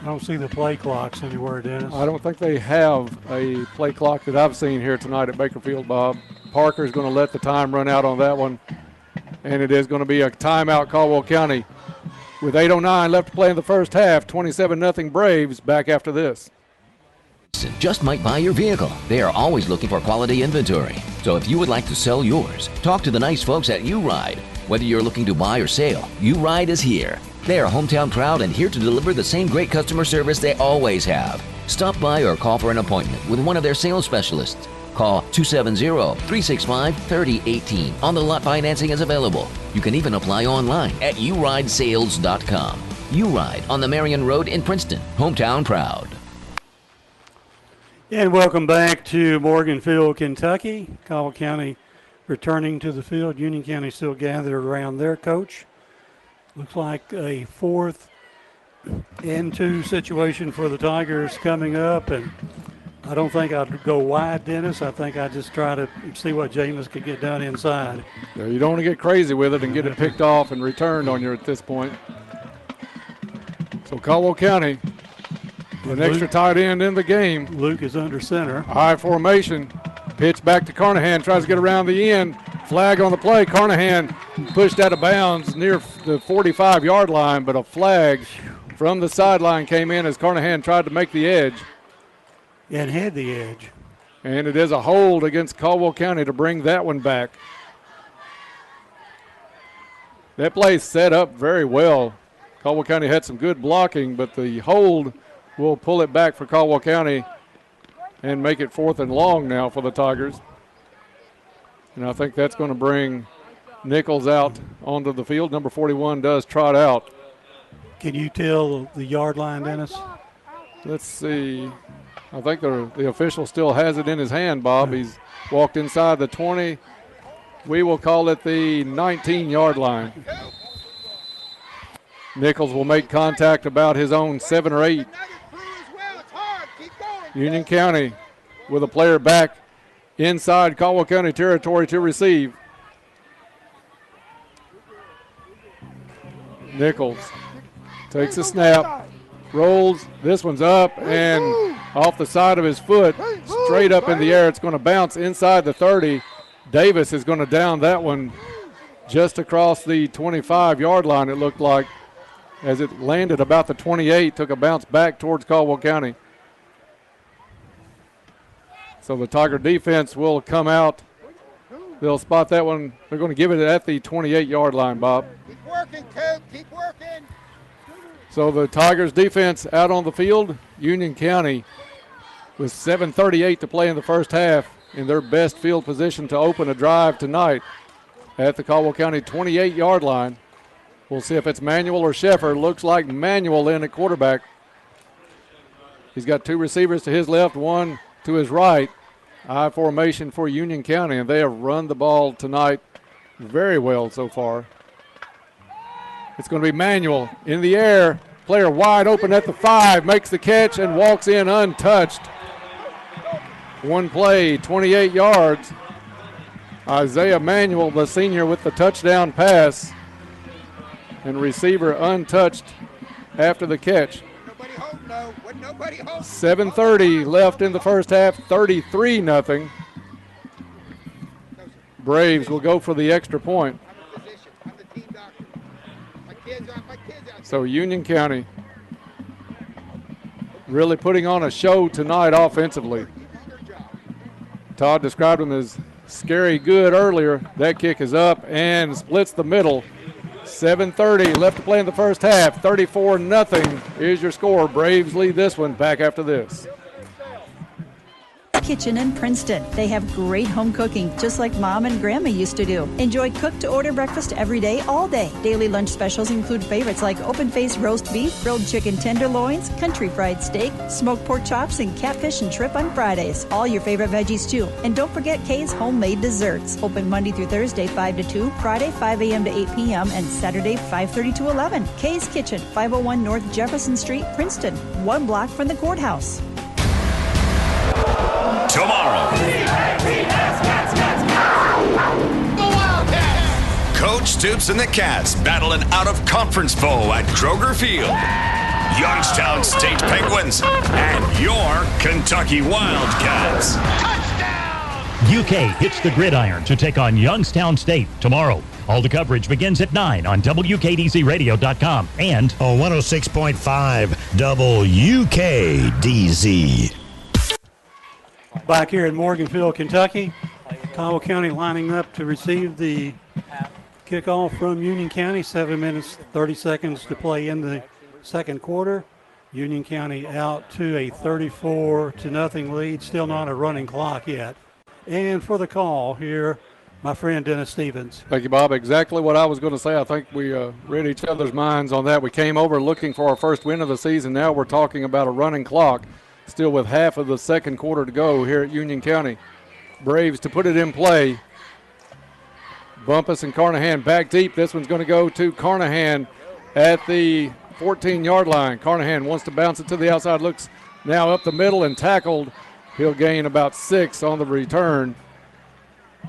I don't see the play clocks anywhere, Dennis. I don't think they have a play clock that I've seen here tonight at Bakerfield, Bob. Parker's going to let the time run out on that one. And it is going to be a timeout, Caldwell County. With 8:09 left to play in the first half, 27-0 Braves. Back after this. Just might buy your vehicle. They are always looking for quality inventory. So if you would like to sell yours, talk to the nice folks at U-Ride. Whether you're looking to buy or sell, U-Ride is here. They are hometown proud and here to deliver the same great customer service they always have. Stop by or call for an appointment with one of their sales specialists. Call 270-365-3018. On-the-lot financing is available. You can even apply online at uridesales.com. U-Ride on the Marion Road in Princeton. Hometown proud. And welcome back to Morganfield, Kentucky. Caldwell County returning to the field. Union County still gathered around their coach. Looks like a 4th and 2 situation for the Tigers coming up. And I don't think I'd go wide, Dennis. I think I'd just try to see what Jameis could get done inside. Yeah, you don't want to get crazy with it and get it picked off and returned on you at this point. So Caldwell County, an extra tight end in the game. Luke is under center. High formation. Pitch back to Carnahan, tries to get around the end. Flag on the play. Carnahan pushed out of bounds near the 45-yard line, but a flag from the sideline came in as Carnahan tried to make the edge. And had the edge. And it is a hold against Caldwell County to bring that one back. That play set up very well. Caldwell County had some good blocking, but the hold will pull it back for Caldwell County and make it 4th and long now for the Tigers. And I think that's going to bring Nichols out onto the field. Number 41 does trot out. Can you tell the yard line, Dennis? Let's see. I think the official still has it in his hand, Bob. He's walked inside the 20. We will call it the 19-yard line. Nichols will make contact about his own 7 or 8. Union County with a player back inside Caldwell County territory to receive. Nichols takes a snap, rolls. This one's up and off the side of his foot, straight up in the air. It's going to bounce inside the 30. Davis is going to down that one just across the 25-yard line, it looked like, as it landed about the 28, took a bounce back towards Caldwell County. So the Tiger defense will come out. They'll spot that one. They're going to give it at the 28-yard line, Bob. Keep working, Coop. Keep working. So the Tigers defense out on the field. Union County with 7:38 to play in the first half in their best field position to open a drive tonight at the Caldwell County 28-yard line. We'll see if it's Manuel or Sheffer. Looks like Manuel in at quarterback. He's got 2 receivers to his left, 1 to his right. I formation for Union County, and they have run the ball tonight very well so far. It's going to be Manuel in the air. Player wide open at the 5, makes the catch and walks in untouched. One play, 28 yards. Isaiah Manuel, the senior, with the touchdown pass. And receiver untouched after the catch. 7:30 left in the first half, 33-0. Braves will go for the extra point. So Union County really putting on a show tonight offensively. Todd described them as scary good earlier. That kick is up and splits the middle. 7:30 left to play in the first half. 34-0 is your score. Braves lead this one. Back after this. Kitchen in Princeton. They have great home cooking, just like Mom and Grandma used to do. Enjoy cook-to-order breakfast every day, all day. Daily lunch specials include favorites like open-faced roast beef, grilled chicken tenderloins, country fried steak, smoked pork chops, and catfish and shrimp on Fridays. All your favorite veggies, too. And don't forget Kay's homemade desserts. Open Monday through Thursday, 5 to 2, Friday, 5 a.m. to 8 p.m., and Saturday, 5:30 to 11. Kay's Kitchen, 501 North Jefferson Street, Princeton, 1 block from the courthouse. Tomorrow, Coach Stoops and the Cats battle an out-of-conference foe at Kroger Field. Youngstown State Penguins and your Kentucky Wildcats. UK hits the gridiron to take on Youngstown State tomorrow. All the coverage begins at 9 on WKDZRadio.com and on 106.5 WKDZ. Back here in Morganfield, Kentucky, Caldwell County lining up to receive the kickoff from Union County. 7 minutes, 30 seconds to play in the second quarter. Union County out to a 34-0 lead. Still not a running clock yet. And for the call here, my friend Dennis Stevens. Thank you, Bob. Exactly what I was going to say. I think we read each other's minds on that. We came over looking for our first win of the season. Now we're talking about a running clock. Still with half of the second quarter to go here at Union County. Braves to put it in play. Bumpus and Carnahan back deep. This one's going to go to Carnahan at the 14-yard line. Carnahan wants to bounce it to the outside. Looks now up the middle and tackled. He'll gain about 6 on the return.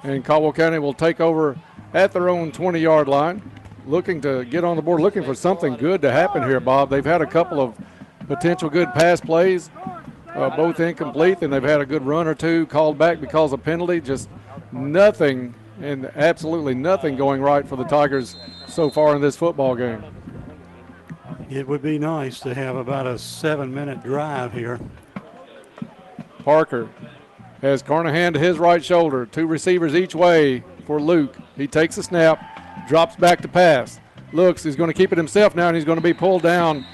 And Caldwell County will take over at their own 20-yard line. Looking to get on the board, looking for something good to happen here, Bob. They've had a couple of potential good pass plays. both incomplete, and they've had a good run or two called back because of penalty. Just nothing, and absolutely nothing going right for the Tigers so far in this football game. It would be nice to have about a 7-minute drive here. Parker has Carnahan to his right shoulder. Two receivers each way for Luke. He takes a snap, drops back to pass. Looks, he's going to keep it himself now, and he's going to be pulled down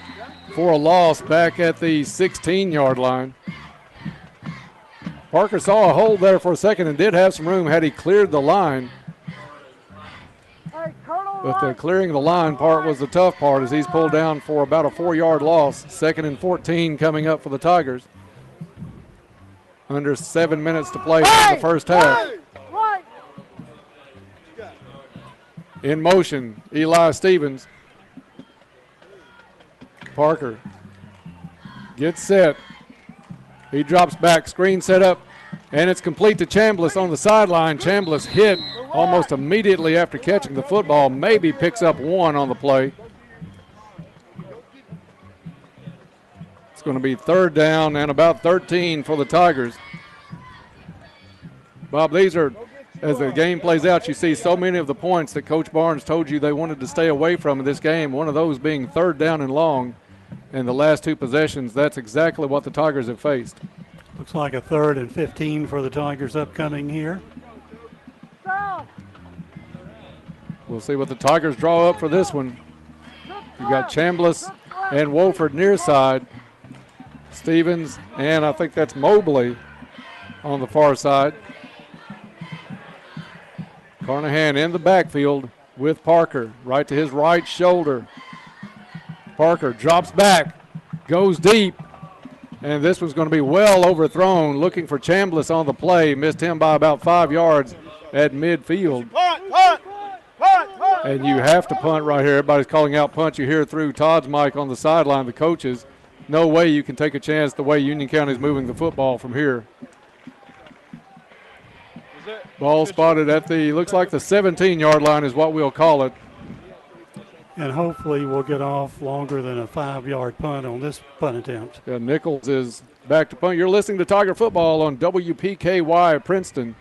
for a loss back at the 16-yard line. Parker saw a hole there for a second and did have some room had he cleared the line. But the clearing the line part was the tough part as he's pulled down for about a 4-yard loss. 2nd and 14 coming up for the Tigers. Under 7 minutes to play in the first half. In motion, Eli Stevens. Parker gets set. He drops back, screen set up, and it's complete to Chambliss on the sideline. Chambliss hit almost immediately after catching the football, maybe picks up one on the play. It's going to be 3rd down and about 13 for the Tigers. Bob, these are, as the game plays out, you see so many of the points that Coach Barnes told you they wanted to stay away from in this game, one of those being 3rd down and long. And the last 2 possessions, that's exactly what the Tigers have faced. Looks like a 3rd and 15 for the Tigers upcoming here. We'll see what the Tigers draw up for this one. You've got Chambliss and Wolford near side. Stevens and I think that's Mobley on the far side. Carnahan in the backfield with Parker, right to his right shoulder. Parker drops back, goes deep, and this one's going to be well overthrown. Looking for Chambliss on the play, missed him by about 5 yards at midfield. And you have to punt right here. Everybody's calling out punt. You hear through Todd's mic on the sideline, the coaches. No way you can take a chance the way Union County is moving the football from here. Ball spotted at the, looks like the 17-yard line is what we'll call it. And hopefully we'll get off longer than a 5-yard punt on this punt attempt. Yeah, Nichols is back to punt. You're listening to Tiger Football on WPKY Princeton.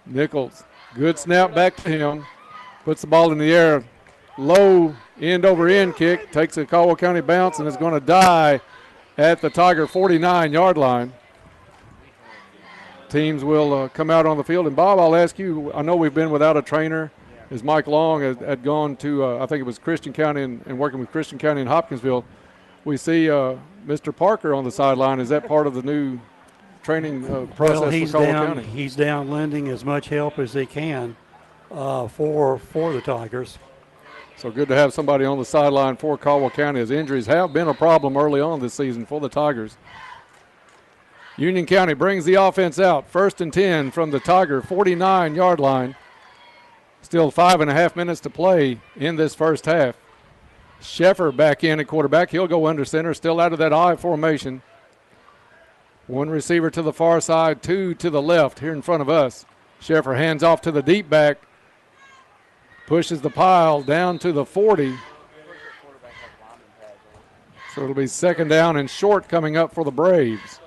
Nichols, good snap back to him. Puts the ball in the air. Low end-over-end kick. Takes a Caldwell County bounce and is going to die at the Tiger 49-yard line. Teams will come out on the field. And, Bob, I'll ask you, I know we've been without a trainer, as Mike Long had gone to, I think it was Christian County and working with Christian County in Hopkinsville. We see Mr. Parker on the sideline. Is that part of the new training process for Caldwell County? He's down lending as much help as he can for the Tigers. So good to have somebody on the sideline for Caldwell County, as injuries have been a problem early on this season for the Tigers. Union County brings the offense out. 1st and 10 from the Tiger 49-yard line. Still 5.5 minutes to play in this first half. Sheffer back in at quarterback. He'll go under center, still out of that I formation. One receiver to the far side, 2 to the left here in front of us. Sheffer hands off to the deep back. Pushes the pile down to the 40. So it'll be 2nd down and short coming up for the Braves.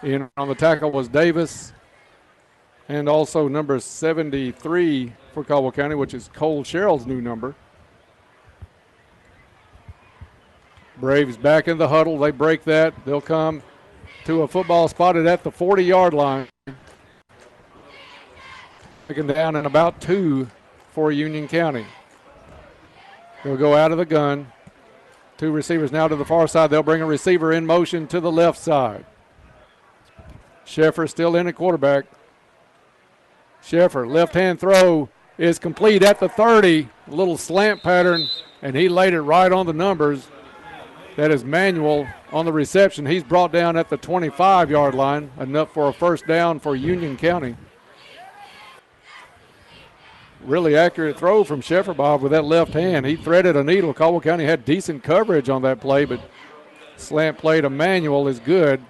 In on the tackle was Davis. And also number 73 for Caldwell County, which is Cole Sherrill's new number. Braves back in the huddle. They break that. They'll come to a football spotted at the 40-yard line. Taken down and about 2 for Union County. They'll go out of the gun. 2 receivers now to the far side. They'll bring a receiver in motion to the left side. Sheffer still in at quarterback. Sheffer, left-hand throw is complete at the 30. A little slant pattern, and he laid it right on the numbers. That is Manuel on the reception. He's brought down at the 25-yard line, enough for a 1st down for Union County. Really accurate throw from Sheffer, Bob, with that left hand. He threaded a needle. Caldwell County had decent coverage on that play, but slant play to Manuel is good.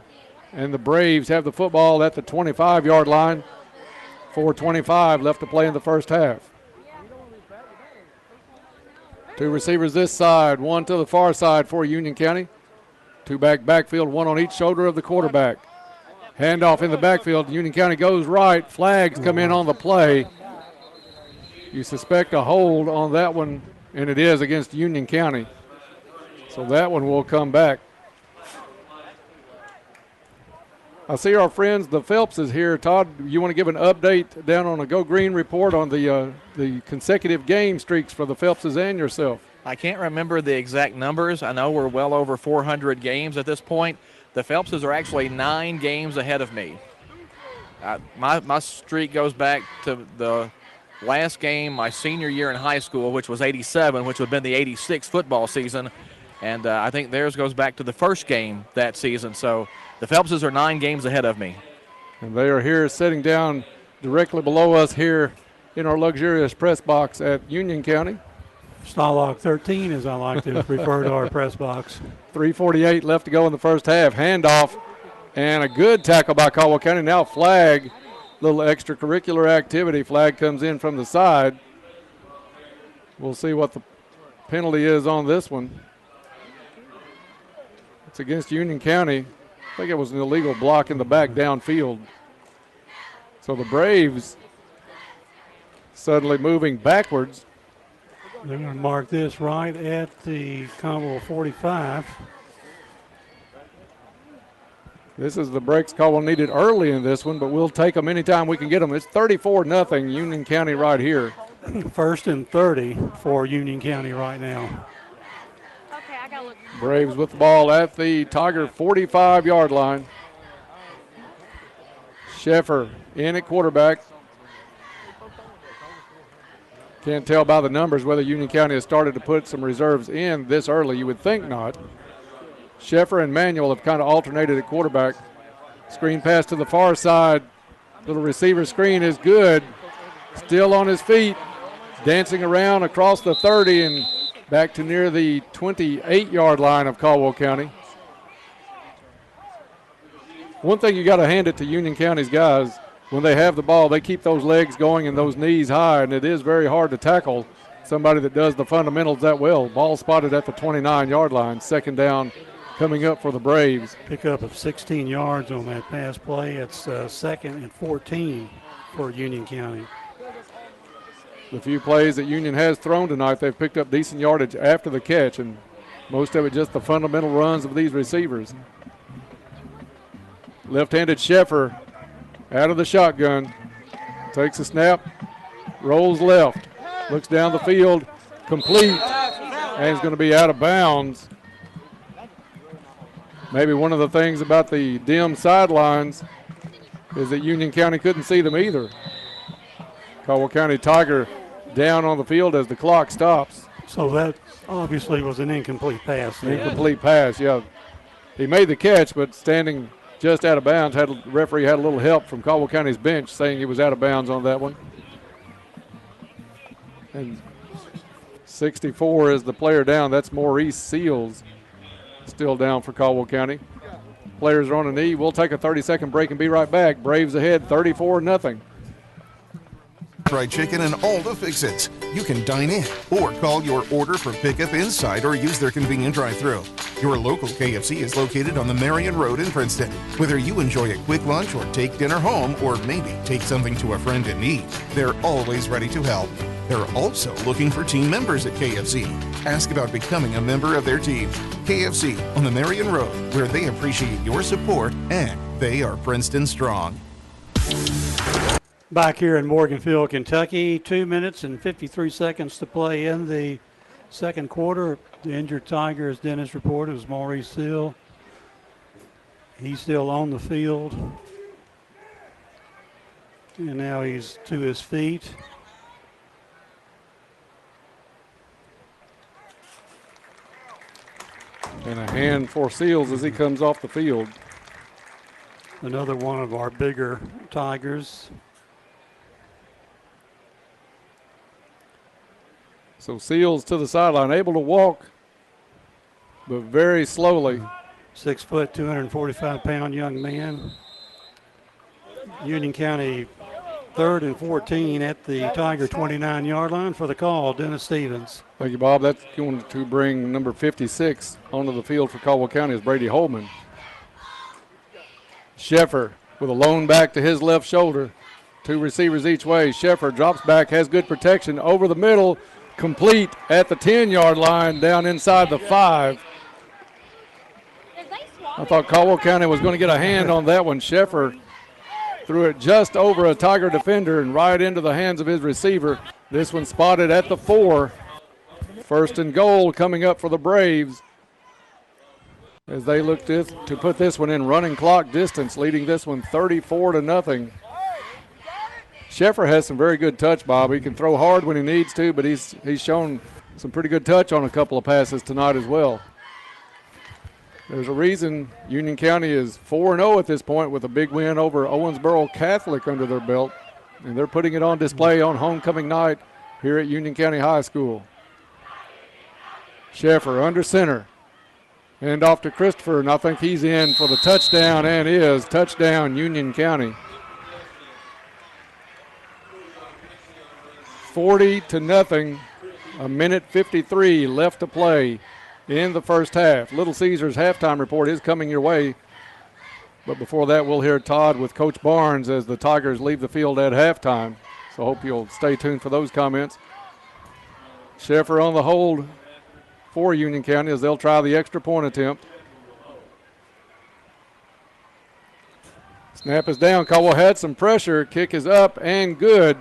And the Braves have the football at the 25-yard line. 4:25 left to play in the first half. Two receivers this side, one to the far side for Union County. Two backfield, one on each shoulder of the quarterback. Handoff in the backfield. Union County goes right. Flags come in on the play. You suspect a hold on that one, and it is against Union County. So that one will come back. I see our friends, the Phelpses here. Todd, you want to give an update down on a Go Green report on the consecutive game streaks for the Phelpses and yourself? I can't remember the exact numbers. I know we're well over 400 games at this point. The Phelpses are actually 9 games ahead of me. My streak goes back to the last game my senior year in high school, which was 87, which would have been the 86 football season. And I think theirs goes back to the first game that season. So the Phelpses are 9 games ahead of me. And they are here sitting down directly below us here in our luxurious press box at Union County. Stalag 13, as I like to refer to our press box. 3:48 left to go in the first half. Handoff and a good tackle by Caldwell County. Now flag, little extracurricular activity. Flag comes in from the side. We'll see what the penalty is on this one. It's against Union County. I think it was an illegal block in the back downfield. So the Braves suddenly moving backwards. They're going to mark this right at the Caldwell 45. This is the breaks Caldwell needed early in this one, but we'll take them anytime we can get them. It's 34-0 Union County right here. First and 30 for Union County right now. Braves with the ball at the Tiger 45-yard line. Sheffer in at quarterback. Can't tell by the numbers whether Union County has started to put some reserves in this early. You would think not. Sheffer and Manuel have kind of alternated at quarterback. Screen pass to the far side. Little receiver screen is good. Still on his feet. Dancing around across the 30 and back to near the 28-yard line of Caldwell County. One thing you got to hand it to Union County's guys, when they have the ball, they keep those legs going and those knees high, and it is very hard to tackle somebody that does the fundamentals that well. Ball spotted at the 29-yard line. Second down coming up for the Braves. Pickup of 16 yards on that pass play. It's second and 14 for Union County. The few plays that Union has thrown tonight, they've picked up decent yardage after the catch, and most of it just the fundamental runs of these receivers. Left-handed Sheffer out of the shotgun, takes a snap, rolls left, looks down the field, complete, and he's going to be out of bounds. Maybe one of the things about the dim sidelines is that Union County couldn't see them either. Caldwell County Tiger down on the field as the clock stops. So that obviously was an incomplete pass. Incomplete pass, yeah. He made the catch, but standing just out of bounds. The referee had a little help from Caldwell County's bench saying he was out of bounds on that one. And 64 is the player down. That's Maurice Seals still down for Caldwell County. Players are on a knee. We'll take a 30-second break and be right back. Braves ahead 34-0. Fried chicken and all the fix-its. You can dine in or call your order for pickup inside or use their convenient drive-thru. Your local KFC is located on the Marion Road in Princeton. Whether you enjoy a quick lunch or take dinner home or maybe take something to a friend in need, they're always ready to help. They're also looking for team members at KFC. Ask about becoming a member of their team. KFC on the Marion Road, where they appreciate your support and they are Princeton strong. Back here in Morganfield, Kentucky, 2 minutes and 53 seconds to play in the second quarter. The injured Tiger, as Dennis reported, was Maurice Seal. He's still on the field. And now he's to his feet. And a hand for Seals as he comes off the field. Another one of our bigger Tigers. So Seals to the sideline, able to walk, but very slowly. 6 foot, 245-pound young man. Union County 3rd and 14 at the Tiger 29-yard line. For the call, Dennis Stevens. Thank you, Bob. That's going to bring number 56 onto the field for Caldwell County is Brady Holman. Sheffer with a lone back to his left shoulder. 2 receivers each way. Sheffer drops back, has good protection over the middle, complete at the 10-yard line, down inside the 5. I thought Caldwell County was going to get a hand on that one. Sheffer threw it just over a Tiger defender and right into the hands of his receiver. This one spotted at the 4. 1st and goal coming up for the Braves as they look to put this one in running clock distance, leading this one 34-0. Sheffer has some very good touch, Bob. He can throw hard when he needs to, but he's shown some pretty good touch on a couple of passes tonight as well. There's a reason Union County is 4-0 at this point with a big win over Owensboro Catholic under their belt, and they're putting it on display on homecoming night here at Union County High School. Sheffer under center. Hand off to Christopher, and I think he's in for the touchdown, and is touchdown Union County. 40-0, a minute 53 left to play in the first half. Little Caesars halftime report is coming your way, but before that we'll hear Todd with Coach Barnes as the Tigers leave the field at halftime, so hope you'll stay tuned for those comments. Sheffer on the hold for Union County as they'll try the extra point attempt. Snap is down. Caldwell had some pressure. Kick is up and good.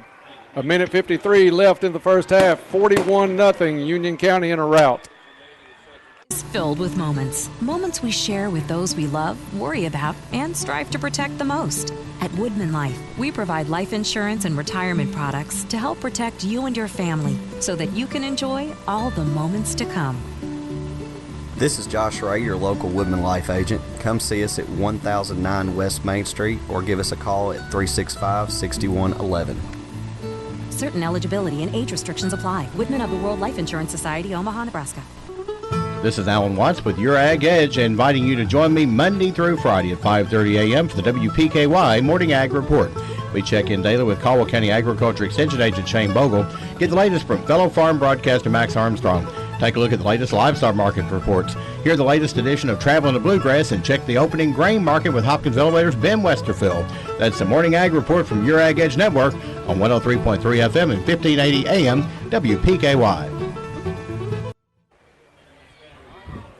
A minute 53 left in the first half. 41-0 Union County in a rout. It's filled with moments. Moments we share with those we love, worry about, and strive to protect the most. At Woodman Life, we provide life insurance and retirement products to help protect you and your family so that you can enjoy all the moments to come. This is Josh Ray, your local Woodman Life agent. Come see us at 1009 West Main Street or give us a call at 365-6111. Certain eligibility and age restrictions apply. Woodman of the World Life Insurance Society, Omaha, Nebraska. This is Alan Watts with Your Ag Edge, inviting you to join me Monday through Friday at 5:30 a.m. for the WPKY Morning Ag Report. We check in daily with Caldwell County Agriculture Extension Agent Shane Bogle. Get the latest from fellow farm broadcaster Max Armstrong. Take a look at the latest livestock market reports. Hear the latest edition of Traveling the Bluegrass and check the opening grain market with Hopkins Elevator's Ben Westerfield. That's the Morning Ag Report from Your Ag Edge Network on 103.3 FM and 1580 AM WPKY.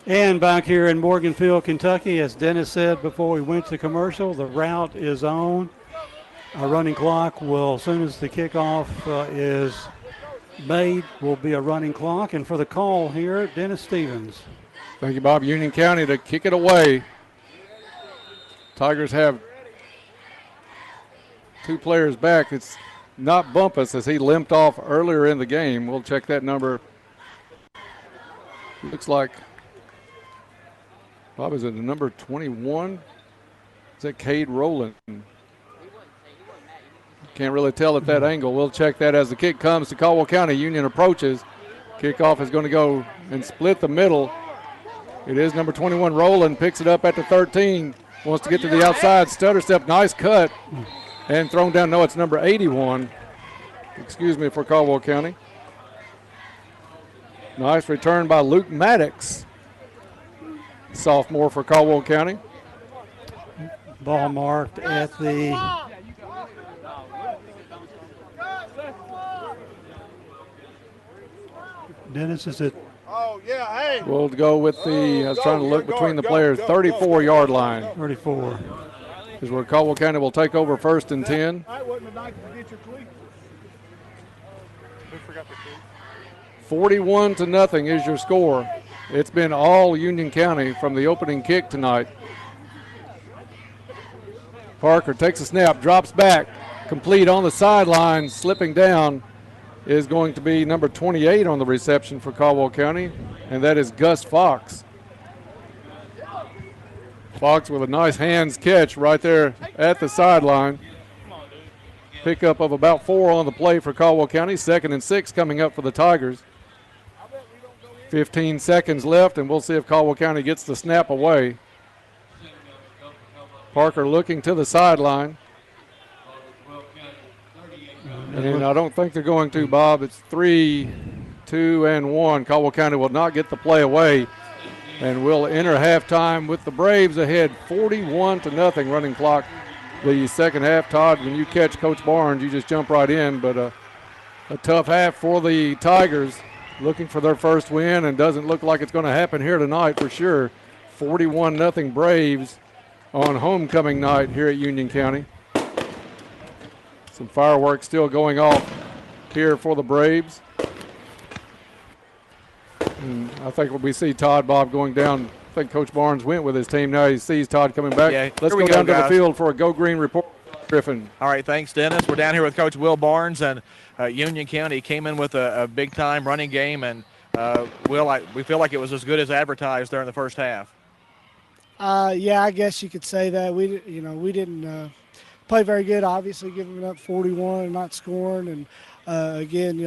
And back here in Morganfield, Kentucky, as Dennis said before we went to commercial, the route is on. Our running clock will, as soon as the kickoff is made, will be a running clock. And for the call here, Dennis Stevens. Thank you, Bob. Union County to kick it away. Tigers have 2 players back. It's not Bumpus as he limped off earlier in the game. We'll check that number. Looks like, Bob, is it the number 21? Is that Cade Rowland? Can't really tell at that angle. We'll check that as the kick comes to Caldwell County. Union approaches. Kickoff is going to go and split the middle. It is number 21, Rowland, picks it up at the 13. Wants to get to the outside. Stutter step, nice cut. And thrown down. No, it's number 81. Excuse me, for Caldwell County. Nice return by Luke Maddox, sophomore for Caldwell County. Ball marked at the Dennis, is it? Oh, yeah, hey. We'll go with the, I was trying to look between the players, 34-yard line. 34. Is where Caldwell County will take over 1st and 10. 41-0 is your score. It's been all Union County from the opening kick tonight. Parker takes a snap, drops back, complete on the sideline, slipping down is going to be number 28 on the reception for Caldwell County, and that is Gus Fox. Fox with a nice hands catch right there at the sideline. Pickup of about 4 on the play for Caldwell County. 2nd and 6 coming up for the Tigers. 15 seconds left, and we'll see if Caldwell County gets the snap away. Parker looking to the sideline. And I don't think they're going to, Bob. It's 3-2-1. Caldwell County will not get the play away. And we'll enter halftime with the Braves ahead 41-0 running clock. The second half, Todd, when you catch Coach Barnes, you just jump right in. But a tough half for the Tigers, looking for their first win, and doesn't look like it's going to happen here tonight for sure. 41-0 Braves on homecoming night here at Union County. Some fireworks still going off here for the Braves. And I think we see Todd, Bob, going down. I think Coach Barnes went with his team. Now he sees Todd coming back. Yeah, let's go down to the field for a Go Green report. Griffin. All right, thanks, Dennis. We're down here with Coach Will Barnes, and Union County came in with a big-time running game, and we feel like it was as good as advertised during the first half. Yeah, I guess you could say that. We didn't play very good, obviously, giving up 41 and not scoring. And, again,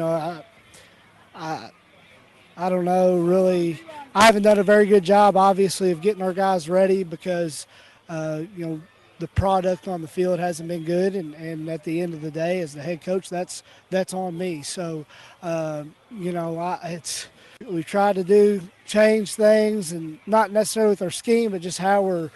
I don't know, really. I haven't done a very good job, obviously, of getting our guys ready because, the product on the field hasn't been good. And at the end of the day, as the head coach, that's on me. So, we try to change things, and not necessarily with our scheme, but just how we're,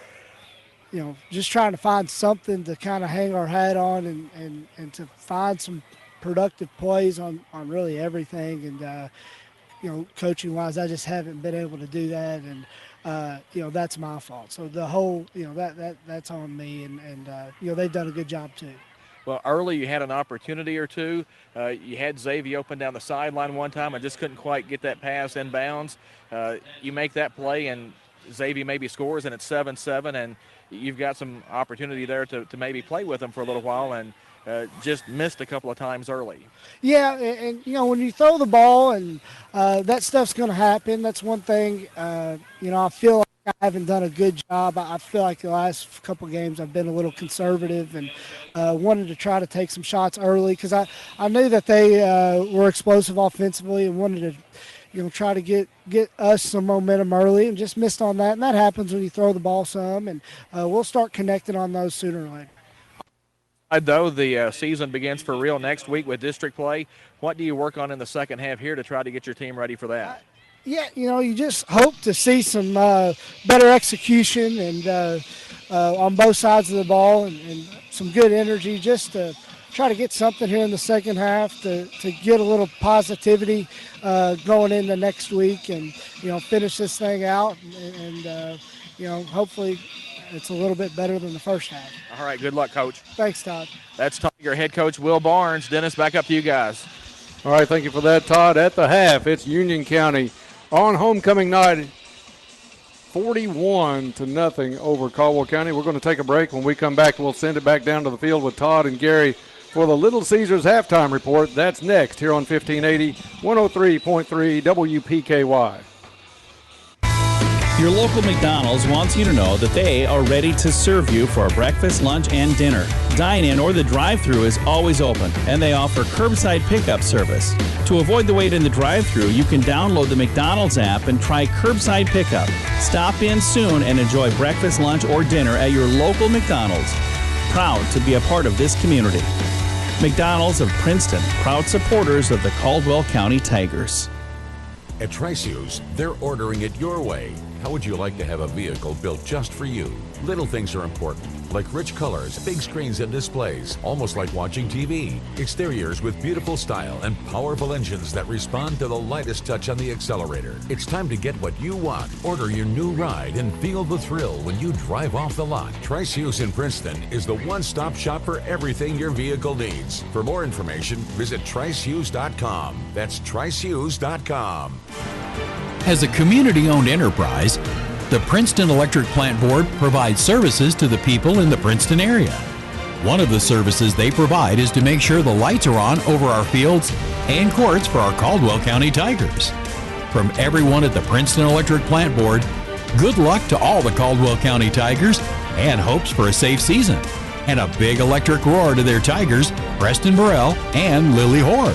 just trying to find something to kind of hang our hat on and to find some productive plays on really everything. And, coaching wise, I just haven't been able to do that. And, that's my fault. So the whole, that's on me. And they've done a good job too. Well, early you had an opportunity or two. You had Xavier open down the sideline one time and just couldn't quite get that pass in bounds. You make that play and Xavier maybe scores, and it's 7-7, and you've got some opportunity there to maybe play with them for a little while, and just missed a couple of times early. Yeah, and when you throw the ball and that stuff's going to happen, that's one thing. I feel like I haven't done a good job. I feel like the last couple games I've been a little conservative and wanted to try to take some shots early because I knew that they were explosive offensively and wanted to try to get us some momentum early, and just missed on that. And that happens when you throw the ball some, and we'll start connecting on those sooner or later. Though the season begins for real next week with district play, what do you work on in the second half here to try to get your team ready for that? Yeah, you just hope to see some better execution and on both sides of the ball and some good energy, just to try to get something here in the second half to get a little positivity going into next week and, finish this thing out and hopefully it's a little bit better than the first half. All right, good luck, Coach. Thanks, Todd. That's Tiger head coach Will Barnes. Dennis, back up to you guys. All right, thank you for that, Todd. At the half, it's Union County on homecoming night, 41-0 over Caldwell County. We're going to take a break. When we come back, we'll send it back down to the field with Todd and Gary for the Little Caesars halftime report. That's next here on 1580, 103.3 WPKY. Your local McDonald's wants you to know that they are ready to serve you for breakfast, lunch, and dinner. Dine-in or the drive-thru is always open, and they offer curbside pickup service. To avoid the wait in the drive-thru, you can download the McDonald's app and try curbside pickup. Stop in soon and enjoy breakfast, lunch, or dinner at your local McDonald's. Proud to be a part of this community. McDonald's of Princeton, proud supporters of the Caldwell County Tigers. At Tri-Shoes, they're ordering it your way. How would you like to have a vehicle built just for you? Little things are important, like rich colors, big screens and displays, almost like watching TV. Exteriors with beautiful style and powerful engines that respond to the lightest touch on the accelerator. It's time to get what you want. Order your new ride and feel the thrill when you drive off the lot. Tri-Shoes in Princeton is the one-stop shop for everything your vehicle needs. For more information, visit Tri-Shoes.com. That's Tri-Shoes.com. As a community-owned enterprise, the Princeton Electric Plant Board provides services to the people in the Princeton area. One of the services they provide is to make sure the lights are on over our fields and courts for our Caldwell County Tigers. From everyone at the Princeton Electric Plant Board, good luck to all the Caldwell County Tigers and hopes for a safe season. And a big electric roar to their Tigers, Preston Burrell and Lily Hoare.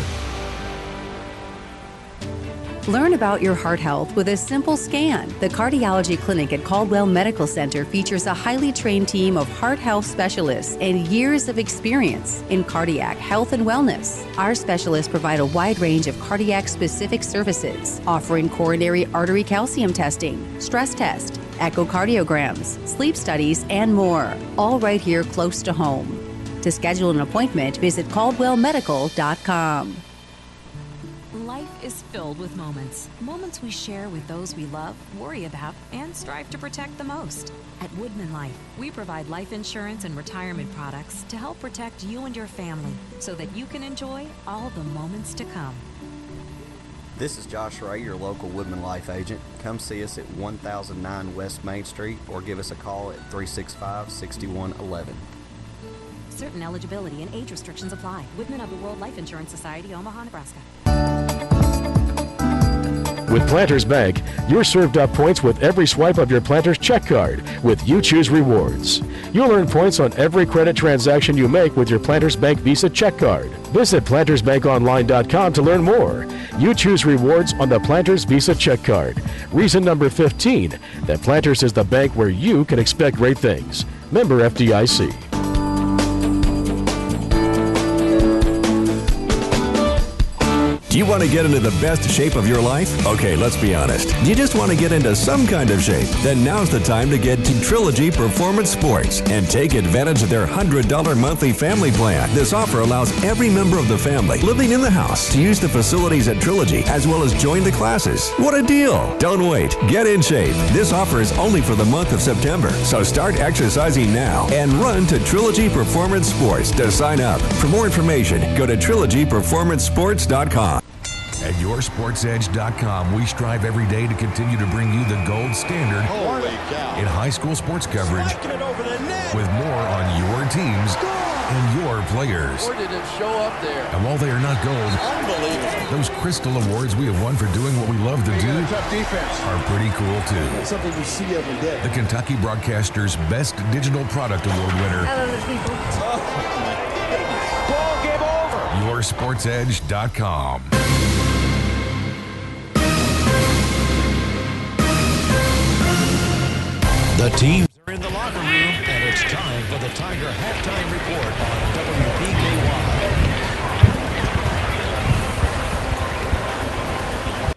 Learn about your heart health with a simple scan. The Cardiology Clinic at Caldwell Medical Center features a highly trained team of heart health specialists and years of experience in cardiac health and wellness. Our specialists provide a wide range of cardiac-specific services, offering coronary artery calcium testing, stress test, echocardiograms, sleep studies, and more, all right here close to home. To schedule an appointment, visit caldwellmedical.com. Life is filled with moments. Moments we share with those we love, worry about, and strive to protect the most. At Woodman Life, we provide life insurance and retirement products to help protect you and your family so that you can enjoy all the moments to come. This is Josh Ray, your local Woodman Life agent. Come see us at 1009 West Main Street or give us a call at 365-6111. Certain eligibility and age restrictions apply. Woodman of the World Life Insurance Society, Omaha, Nebraska. With Planters Bank, you're served up points with every swipe of your Planters check card with You Choose Rewards. You'll earn points on every credit transaction you make with your Planters Bank Visa check card. Visit plantersbankonline.com to learn more. You choose rewards on the Planters Visa check card. Reason number 15, that Planters is the bank where you can expect great things. Member FDIC. Do you want to get into the best shape of your life? Okay, let's be honest. Do you just want to get into some kind of shape? Then now's the time to get to Trilogy Performance Sports and take advantage of their $100 monthly family plan. This offer allows every member of the family living in the house to use the facilities at Trilogy as well as join the classes. What a deal! Don't wait. Get in shape. This offer is only for the month of September, so start exercising now and run to Trilogy Performance Sports to sign up. For more information, go to trilogyperformancesports.com. At YourSportsEdge.com, we strive every day to continue to bring you the gold standard in high school sports coverage with more on your teams and your players. Or did it show up there? And while they are not gold, those Crystal Awards we have won for doing what we love to do are pretty cool too. That's something we see every day. The Kentucky Broadcasters Best Digital Product Award winner. Ball game over. YourSportsEdge.com. The teams are in the locker room, and it's time for the Tiger Halftime Report on WPKY.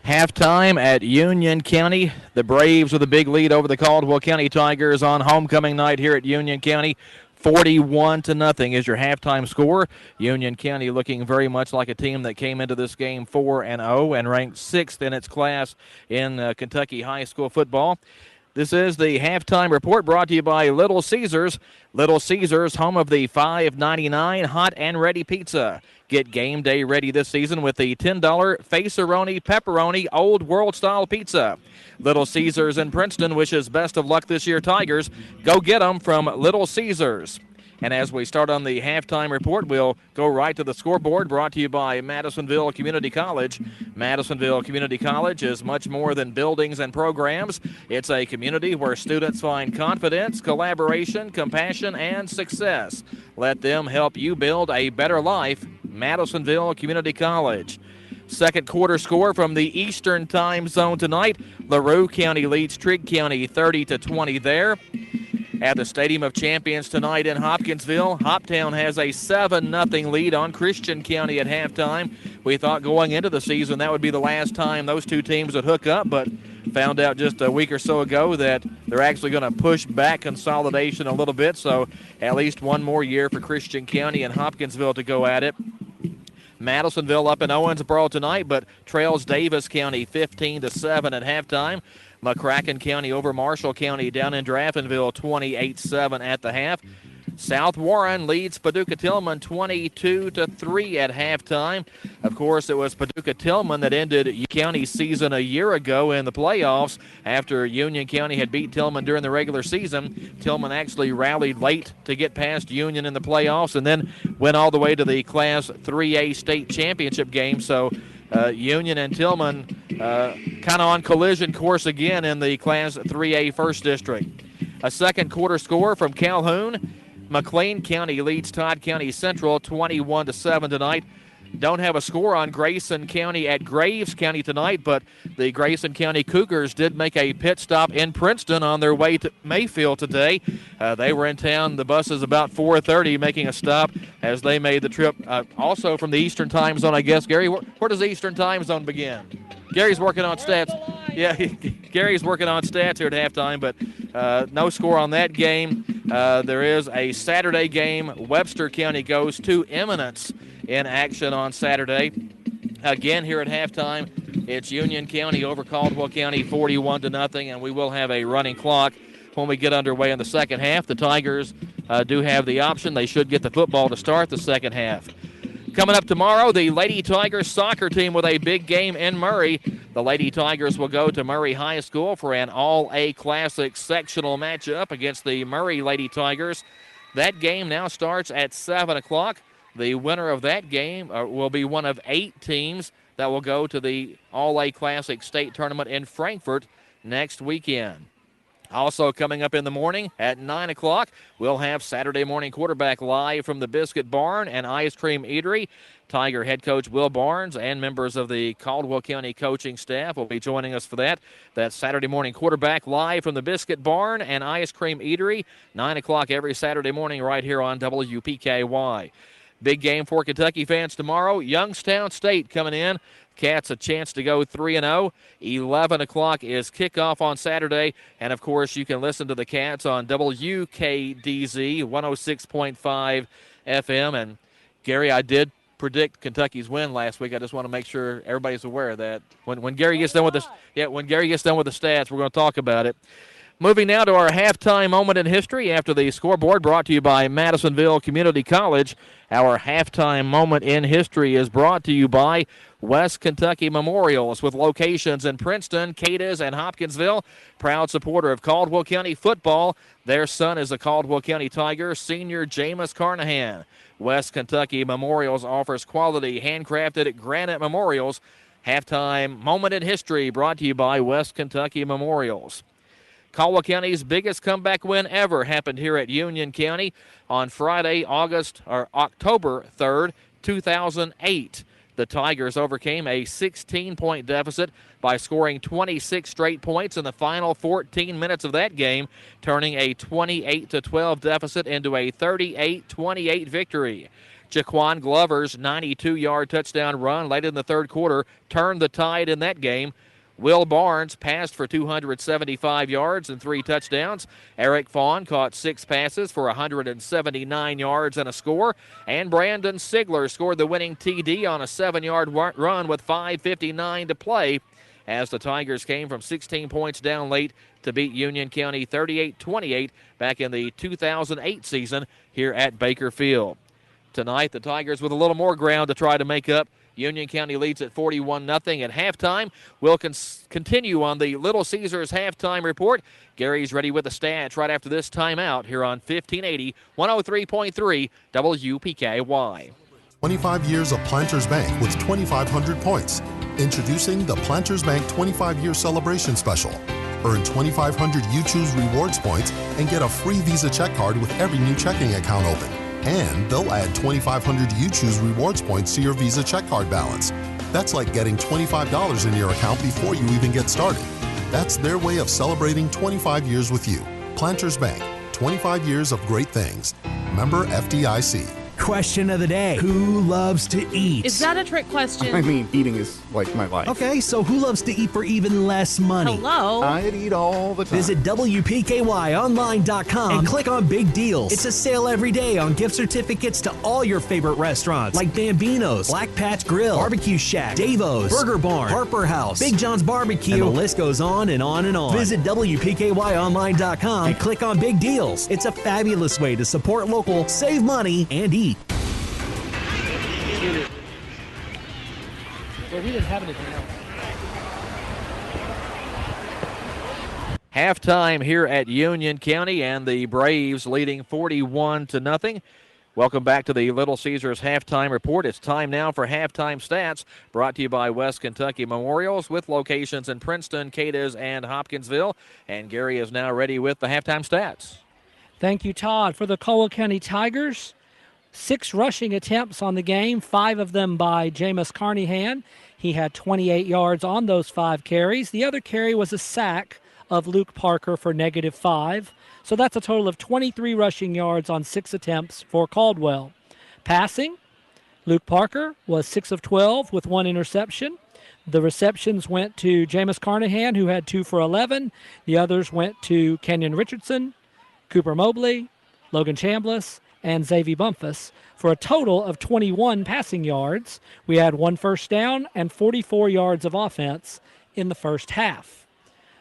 Halftime at Union County. The Braves with a big lead over the Caldwell County Tigers on homecoming night here at Union County. 41-0 is your halftime score. Union County looking very much like a team that came into this game 4-0 and ranked 6th in its class in Kentucky high school football. This is the halftime report brought to you by Little Caesars. Little Caesars, home of the $5.99 hot and ready pizza. Get game day ready this season with the $10 Face-A-Roni Pepperoni Old World Style Pizza. Little Caesars in Princeton wishes best of luck this year, Tigers. Go get them from Little Caesars. And as we start on the halftime report, we'll go right to the scoreboard, brought to you by Madisonville Community College. Madisonville Community College is much more than buildings and programs. It's a community where students find confidence, collaboration, compassion, and success. Let them help you build a better life. Madisonville Community College. Second quarter score from the Eastern Time Zone tonight. LaRue County leads Trigg County 30-20 there. At the Stadium of Champions tonight in Hopkinsville, Hoptown has a 7-0 lead on Christian County at halftime. We thought going into the season that would be the last time those two teams would hook up, but found out just a week or so ago that they're actually going to push back consolidation a little bit, so at least one more year for Christian County and Hopkinsville to go at it. Madisonville up in Owensboro tonight, but trails Davis County 15-7 at halftime. McCracken County over Marshall County down in Draftonville 28-7 at the half. South Warren leads Paducah-Tillman 22-3 at halftime. Of course, it was Paducah-Tillman that ended Union County's season a year ago in the playoffs after Union County had beat Tillman during the regular season. Tillman actually rallied late to get past Union in the playoffs and then went all the way to the Class 3A state championship game. So Union and Tillman kind of on collision course again in the Class 3A First District. A second quarter score from Calhoun. McLean County leads Todd County Central 21-7 tonight. don't have a score on Grayson County at Graves County tonight, but the Grayson County Cougars did make a pit stop in Princeton on their way to Mayfield today. They were in town. The bus is about 4:30 making a stop as they made the trip. Also from the Eastern Time Zone, I guess. Gary, where does the Eastern Time Zone begin? Gary's working on stats. Yeah, Gary's working on stats here at halftime, but no score on that game. There is a Saturday game. Webster County goes to Eminence in action on Saturday. Again, here at halftime, it's Union County over Caldwell County 41-0, and we will have a running clock when we get underway in the second half. The Tigers do have the option. They should get the football to start the second half. Coming up tomorrow, the Lady Tigers soccer team with a big game in Murray. The Lady Tigers will go to Murray High School for an All-A Classic sectional matchup against the Murray Lady Tigers. That game now starts at 7 o'clock. The winner of that game will be one of 8 teams that will go to the All-A Classic state tournament in Frankfort next weekend. Also coming up in the morning at 9 o'clock, we'll have Saturday morning quarterback live from the Biscuit Barn and Ice Cream Eatery. Tiger head coach Will Barnes and members of the Caldwell County coaching staff will be joining us for that. That's Saturday morning quarterback live from the Biscuit Barn and Ice Cream Eatery, 9 o'clock every Saturday morning right here on WPKY. Big game for Kentucky fans tomorrow. Youngstown State coming in. Cats a chance to go 3-0. 11 o'clock is kickoff on Saturday. And, of course, you can listen to the Cats on WKDZ 106.5 FM. And, Gary, I did predict Kentucky's win last week. I just want to make sure everybody's aware of that. When Gary gets done with the when Gary gets done with the stats, we're going to talk about it. Moving now to our halftime moment in history after the scoreboard, brought to you by Madisonville Community College. Our halftime moment in history is brought to you by West Kentucky Memorials, with locations in Princeton, Cadiz, and Hopkinsville. Proud supporter of Caldwell County football. Their son is a Caldwell County Tiger, senior Jameis Carnahan. West Kentucky Memorials offers quality handcrafted granite memorials. Halftime moment in history brought to you by West Kentucky Memorials. Caldwell County's biggest comeback win ever happened here at Union County on Friday, October 3rd, 2008. The Tigers overcame a 16-point deficit by scoring 26 straight points in the final 14 minutes of that game, turning a 28-12 deficit into a 38-28 victory. Jaquan Glover's 92-yard touchdown run late in the third quarter turned the tide in that game. Will Barnes passed for 275 yards and 3 touchdowns. Eric Fawn caught 6 passes for 179 yards and a score. And Brandon Sigler scored the winning TD on a 7-yard run with 5:59 to play as the Tigers came from 16 points down late to beat Union County 38-28 back in the 2008 season here at Baker Field. Tonight, the Tigers with a little more ground to try to make up. Union County leads at 41-0 at halftime. We'll continue on the Little Caesars halftime report. Gary's ready with the stats right after this timeout here on 1580, 103.3 WPKY. 25 years of Planters Bank with 2,500 points. Introducing the Planters Bank 25-year celebration special. Earn 2,500 You Choose Rewards points and get a free Visa check card with every new checking account open. And they'll add 2,500 You Choose Rewards points to your Visa check card balance. That's like getting $25 in your account before you even get started. That's their way of celebrating 25 years with you. Planters Bank, 25 years of great things. Member FDIC. Question of the day. Who loves to eat? Is that a trick question? I mean, eating is like my life. Okay, so who loves to eat for even less money? Hello? I'd eat all the time. Visit WPKYonline.com and click on Big Deals. It's a sale every day on gift certificates to all your favorite restaurants like Bambino's, Black Patch Grill, Barbecue Shack, Davo's, Burger Barn, Harper House, Big John's Barbecue, and the list goes on and on and on. Visit WPKYonline.com and click on Big Deals. It's a fabulous way to support local, save money, and eat. Well, we didn't have anything else. Halftime here at Union County, and the Braves leading 41-0. Welcome back to the Little Caesars halftime report. It's time now for halftime stats, brought to you by West Kentucky Memorials, with locations in Princeton, Cadiz, and Hopkinsville. And Gary is now ready with the halftime stats. Thank you, Todd. For the Caldwell County Tigers, 6 rushing attempts on the game, 5 of them by Jameis Carnahan. He had 28 yards on those 5 carries. The other carry was a sack of Luke Parker for -5. So that's a total of 23 rushing yards on 6 attempts for Caldwell. Passing, Luke Parker was 6 of 12 with 1 interception. The receptions went to Jameis Carnahan, who had 2 for 11. The others went to Kenyon Richardson, Cooper Mobley, Logan Chambliss, and Xavier Bumpus for a total of 21 passing yards. We had 1 first down and 44 yards of offense in the first half.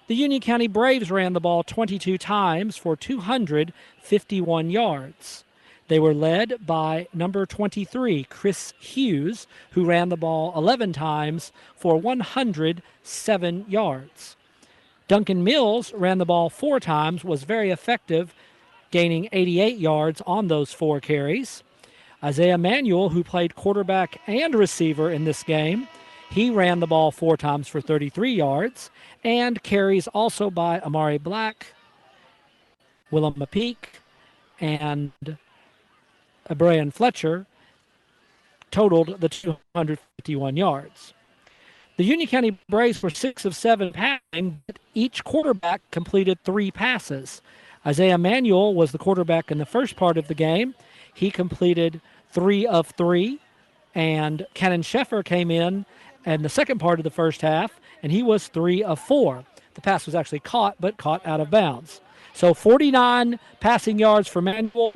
The Union County Braves ran the ball 22 times for 251 yards. They were led by number 23, Chris Hughes, who ran the ball 11 times for 107 yards. Duncan Mills ran the ball 4 times, was very effective, gaining 88 yards on those 4 carries. Isaiah Manuel, who played quarterback and receiver in this game, he ran the ball 4 times for 33 yards, and carries also by Amari Black, Willem McPeak, and Brian Fletcher totaled the 251 yards. The Union County Braves were 6 of 7 passing, but each quarterback completed 3 passes. Isaiah Manuel was the quarterback in the first part of the game. He completed 3 of 3, and Cannon Sheffer came in the second part of the first half, and he was 3 of 4. The pass was actually caught, but caught out of bounds. So 49 passing yards for Manuel,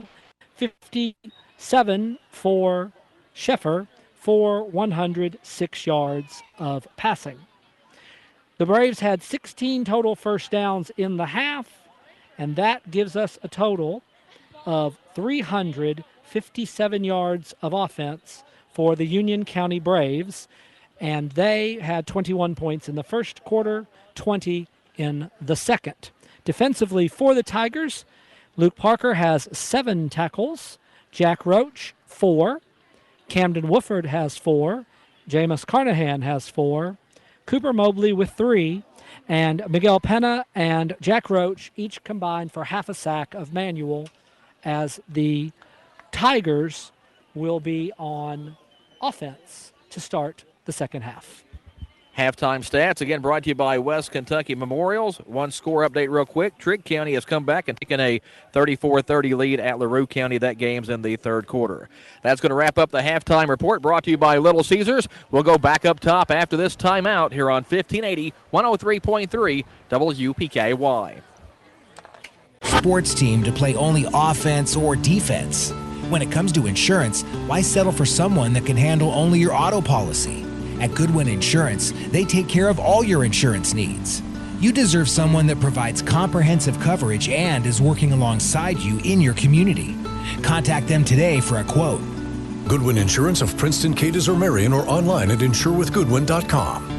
57 for Sheffer for 106 yards of passing. The Braves had 16 total first downs in the half, and that gives us a total of 357 yards of offense for the Union County Braves, and they had 21 points in the first quarter, 20 in the second. Defensively for the Tigers, Luke Parker has 7 tackles, Jack Roach 4, Camden Wooford has 4, Jameis Carnahan has 4, Cooper Mobley with 3, and Miguel Pena and Jack Roach each combined for half a sack of Manuel, as the Tigers will be on offense to start the second half. Halftime stats, again, brought to you by West Kentucky Memorials. One score update real quick. Trigg County has come back and taken a 34-30 lead at LaRue County. That game's in the third quarter. That's going to wrap up the halftime report, brought to you by Little Caesars. We'll go back up top after this timeout here on 1580, 103.3 WPKY. Sports team to play only offense or defense. When it comes to insurance, why settle for someone that can handle only your auto policy? At Goodwin Insurance, they take care of all your insurance needs. You deserve someone that provides comprehensive coverage and is working alongside you in your community. Contact them today for a quote. Goodwin Insurance of Princeton, Cadiz, or Marion, or online at insurewithgoodwin.com.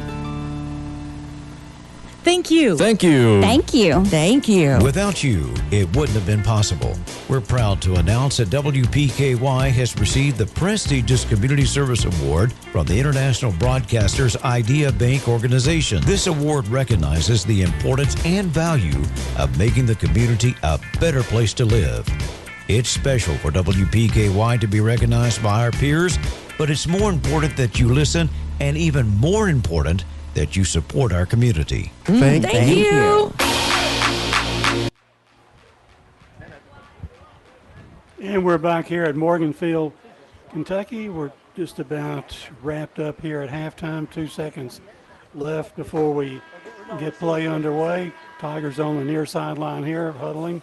Thank you. Thank you. Thank you. Thank you. Without you, it wouldn't have been possible. We're proud to announce that WPKY has received the prestigious Community Service Award from the International Broadcasters Idea Bank Organization. This award recognizes the importance and value of making the community a better place to live. It's special for WPKY to be recognized by our peers, but it's more important that you listen, and even more important that you support our community. Thank you. And we're back here at Morganfield, Kentucky. We're just about wrapped up here at halftime. 2 seconds left before we get play underway. Tigers on the near sideline here, huddling.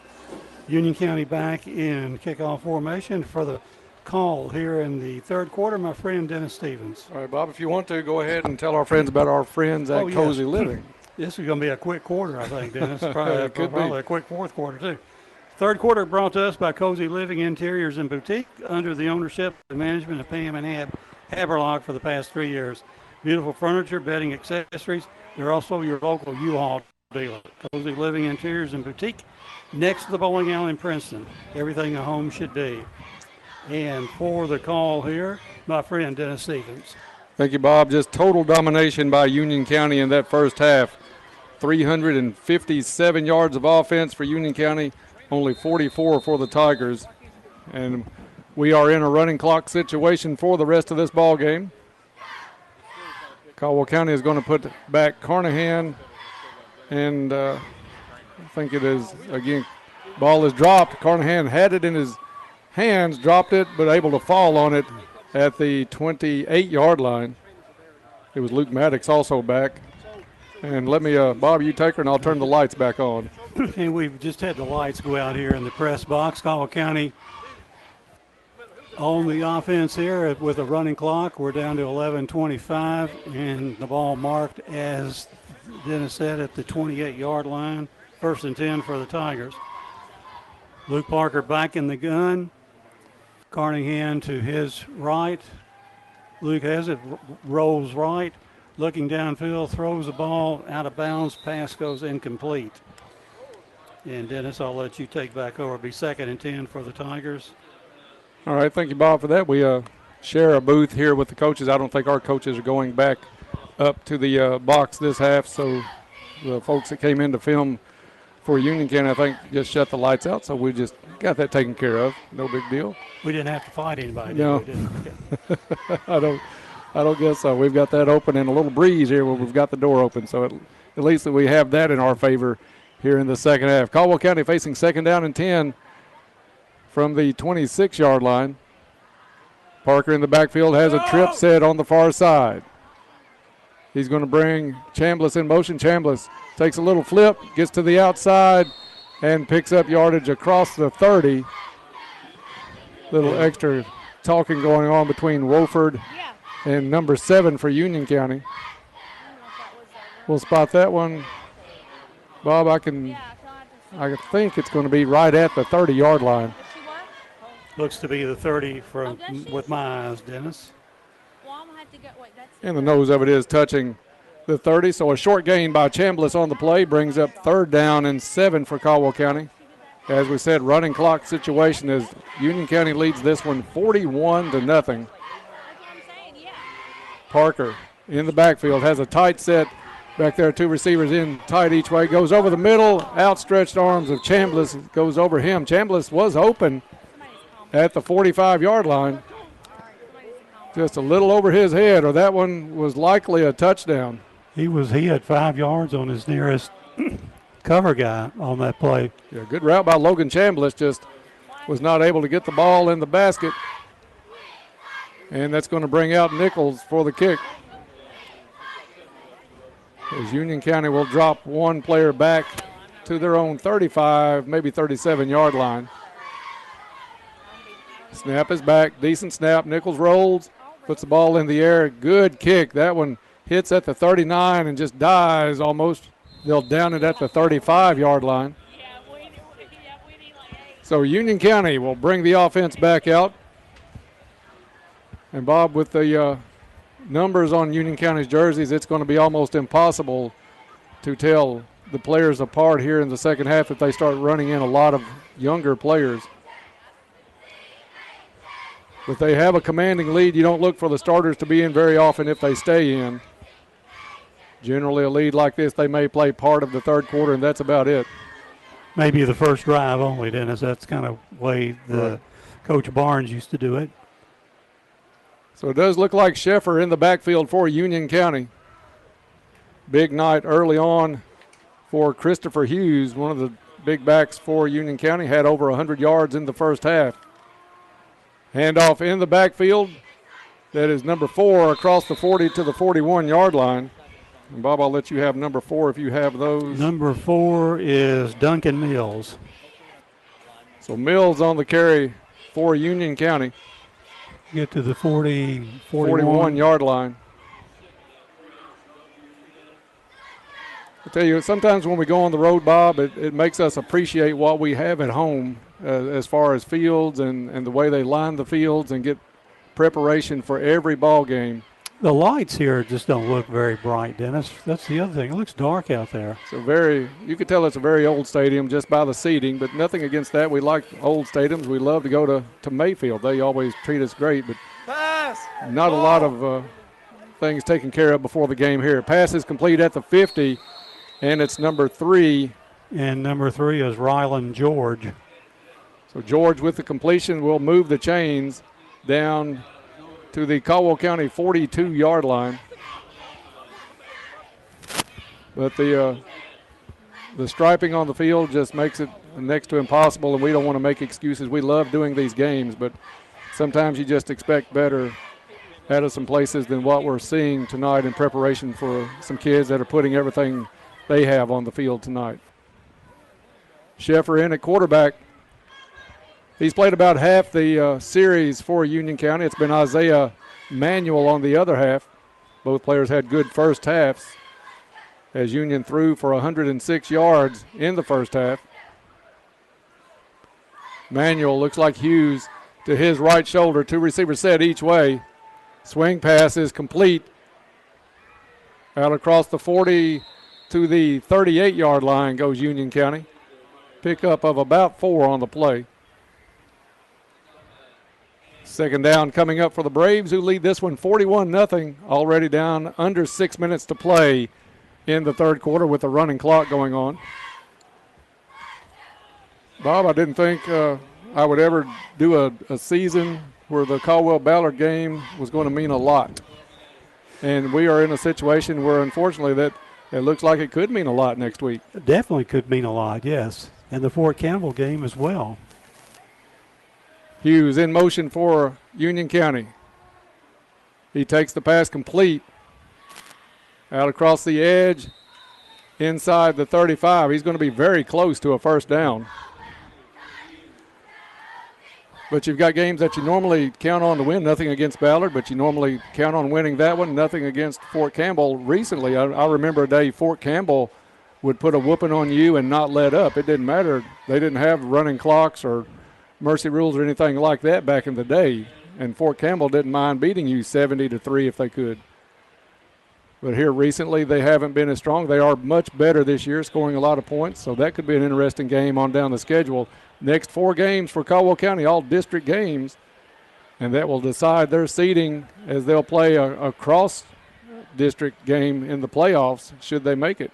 Union County back in kickoff formation for the call here in the third quarter. My friend Dennis Stevens. All right, Bob, if you want to, go ahead and tell our friends about our friends at Cozy Living. This is going to be a quick quarter, I think, Dennis. Probably a quick fourth quarter, too. Third quarter brought to us by Cozy Living Interiors and Boutique under the ownership and management of Pam and Haberlock for the past 3 years. Beautiful furniture, bedding, accessories. They're also your local U-Haul dealer. Cozy Living Interiors and Boutique next to the bowling alley in Princeton. Everything a home should be. And for the call here, my friend Dennis Stevens. Thank you, Bob. Just total domination by Union County in that first half. 357 yards of offense for Union County, only 44 for the Tigers. And we are in a running clock situation for the rest of this ball game. Caldwell County is going to put back Carnahan, and I think it is, again, ball is dropped. Carnahan had it in his hands, dropped it, but able to fall on it at the 28-yard line. It was Luke Maddox also back. And let me, Bob, you take her, and I'll turn the lights back on. And we've just had the lights go out here in the press box. Caldwell County on the offense here with a running clock. We're down to 11:25, and the ball marked, as Dennis said, at the 28-yard line. 1st and 10 for the Tigers. Luke Parker back in the gun. Carnahan to his right. Luke has it, rolls right. Looking downfield, throws the ball out of bounds. Pass goes incomplete. And Dennis, I'll let you take back over. It'll be 2nd and 10 for the Tigers. All right, thank you, Bob, for that. We share a booth here with the coaches. I don't think our coaches are going back up to the box this half, so the folks that came in to film for Union County, I think, just shut the lights out, so we just got that taken care of. No big deal. We didn't have to fight anybody, no. did we? I don't guess so. We've got that open and a little breeze here where we've got the door open, so at least we have that in our favor here in the second half. Caldwell County facing 2nd down and 10 from the 26-yard line. Parker in the backfield has a trip set on the far side. He's going to bring Chambliss in motion. Chambliss takes a little flip, gets to the outside, and picks up yardage across the 30. Little extra talking going on between Wofford and number 7 for Union County. We'll spot that one. Bob, I think it's going to be right at the 30-yard line. Looks to be the 30 from with my eyes, Dennis. And the nose of it is touching the 30. So a short gain by Chambliss on the play brings up 3rd down and 7 for Caldwell County. As we said, running clock situation as Union County leads this one 41-0. Parker in the backfield has a tight set back there. 2 receivers in tight each way. Goes over the middle. Outstretched arms of Chambliss goes over him. Chambliss was open at the 45-yard line. Just a little over his head, or that one was likely a touchdown. He had 5 yards on his nearest cover guy on that play. Yeah, good route by Logan Chambliss, just was not able to get the ball in the basket. And that's going to bring out Nichols for the kick. As Union County will drop one player back to their own 35, maybe 37-yard line. Snap is back, decent snap. Nichols rolls, puts the ball in the air. Good kick. That one hits at the 39 and just dies almost. They'll down it at the 35-yard line. So Union County will bring the offense back out. And Bob, with the numbers on Union County's jerseys, it's going to be almost impossible to tell the players apart here in the second half if they start running in a lot of younger players. But they have a commanding lead. You don't look for the starters to be in very often if they stay in. Generally, a lead like this, they may play part of the third quarter, and that's about it. Maybe the first drive only, Dennis. That's kind of the way Coach Barnes used to do it. So it does look like Sheffer in the backfield for Union County. Big night early on for Christopher Hughes, one of the big backs for Union County, had over 100 yards in the first half. Handoff in the backfield. That is number 4 across the 40 to the 41-yard line. And Bob, I'll let you have number 4 if you have those. Number 4 is Duncan Mills. So Mills on the carry for Union County. Get to the 41-yard line. I tell you, sometimes when we go on the road, Bob, it makes us appreciate what we have at home as far as fields and the way they line the fields and get preparation for every ball game. The lights here just don't look very bright, Dennis. That's the other thing. It looks dark out there. So you could tell it's a very old stadium just by the seating, but nothing against that. We like old stadiums. We love to go to Mayfield. They always treat us great, but not a lot of things taken care of before the game here. Pass is complete at the 50, and it's number 3. And number 3 is Ryland George. So George with the completion will move the chains down to the Caldwell County 42-yard line. But the striping on the field just makes it next to impossible, and we don't want to make excuses. We love doing these games, but sometimes you just expect better out of some places than what we're seeing tonight in preparation for some kids that are putting everything they have on the field tonight. Sheffer in at quarterback. He's played about half the series for Union County. It's been Isaiah Manuel on the other half. Both players had good first halves as Union threw for 106 yards in the first half. Manuel looks like Hughes to his right shoulder. Two receivers set each way. Swing pass is complete. Out across the 40 to the 38-yard line goes Union County. Pickup of about 4 on the play. Second down coming up for the Braves, who lead this one 41-0, already down under 6 minutes to play in the third quarter with the running clock going on. Bob, I didn't think I would ever do a season where the Caldwell-Ballard game was going to mean a lot. And we are in a situation where, unfortunately, that it looks like it could mean a lot next week. It definitely could mean a lot, yes. And the Fort Campbell game as well. Hughes in motion for Union County. He takes the pass complete. Out across the edge, inside the 35. He's going to be very close to a first down. But you've got games that you normally count on to win. Nothing against Ballard, but you normally count on winning that one. Nothing against Fort Campbell. Recently, I remember a day Fort Campbell would put a whooping on you and not let up. It didn't matter. They didn't have running clocks or mercy rules or anything like that back in the day. And Fort Campbell didn't mind beating you 70-3 if they could. But here recently, they haven't been as strong. They are much better this year, scoring a lot of points. So that could be an interesting game on down the schedule. Next 4 games for Caldwell County, all district games. And that will decide their seeding as they'll play a cross-district game in the playoffs, should they make it.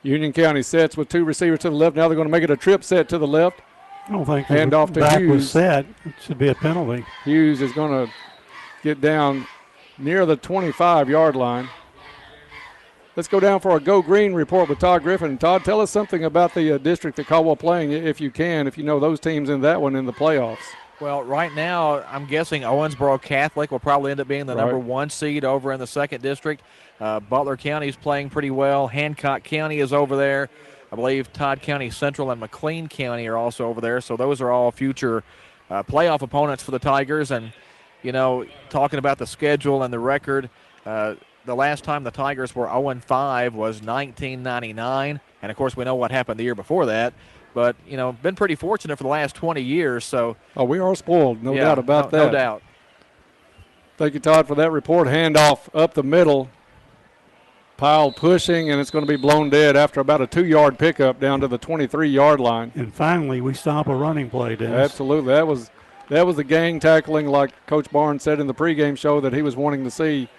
Union County sets with 2 receivers to the left. Now they're going to make it a trip set to the left. I don't think hand off to back Hughes. was set. It should be a penalty. Hughes is going to get down near the 25-yard line. Let's go down for a Go Green report with Todd Griffin. Todd, tell us something about the district that Caldwell playing, if you can, if you know those teams in that one in the playoffs. Well, right now, I'm guessing Owensboro Catholic will probably end up being the number 1 seed over in the 2nd district. Butler County is playing pretty well. Hancock County is over there. I believe Todd County Central and McLean County are also over there. So those are all future playoff opponents for the Tigers. And, you know, talking about the schedule and the record, the last time the Tigers were 0-5 was 1999. And, of course, we know what happened the year before that. But, you know, been pretty fortunate for the last 20 years. So, we are spoiled, no doubt about that. No doubt. Thank you, Todd, for that report. Handoff up the middle. Pile pushing, and it's going to be blown dead after about a 2-yard pickup down to the 23-yard line. And finally, we stop a running play, Dennis. Absolutely. That was the gang tackling, like Coach Barnes said in the pregame show, that he was wanting to see.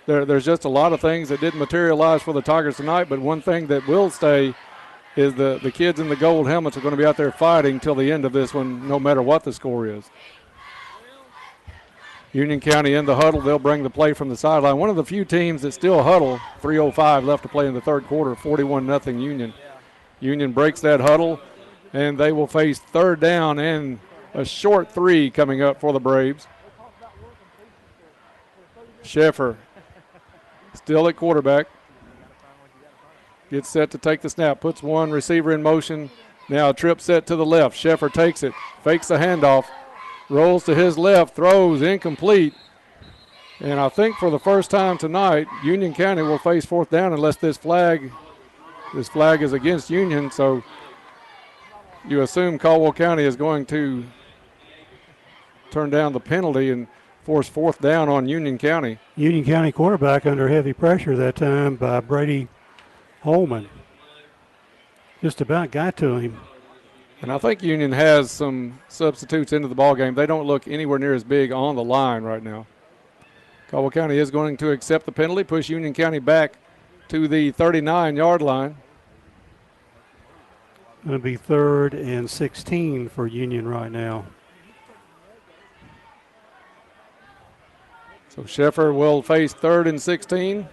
There's just a lot of things that didn't materialize for the Tigers tonight, but one thing that will stay is the kids in the gold helmets are going to be out there fighting till the end of this one, no matter what the score is. Union County in the huddle. They'll bring the play from the sideline. One of the few teams that still huddle. 3:05 left to play in the third quarter. 41-0 Union. Union breaks that huddle, and they will face third down and a short 3 coming up for the Braves. Sheffer still at quarterback. Gets set to take the snap. Puts one receiver in motion. Now a trip set to the left. Sheffer takes it. Fakes the handoff. Rolls to his left. Throws incomplete. And I think for the first time tonight, Union County will face fourth down unless this flag is against Union. So you assume Caldwell County is going to turn down the penalty and force fourth down on Union County. Union County quarterback under heavy pressure that time by Brady Holman. Just about got to him. And I think Union has some substitutes into the ballgame. They don't look anywhere near as big on the line right now. Caldwell County is going to accept the penalty, push Union County back to the 39-yard line. Going to be 3rd and 16 for Union right now. So Sheffer will face 3rd and 16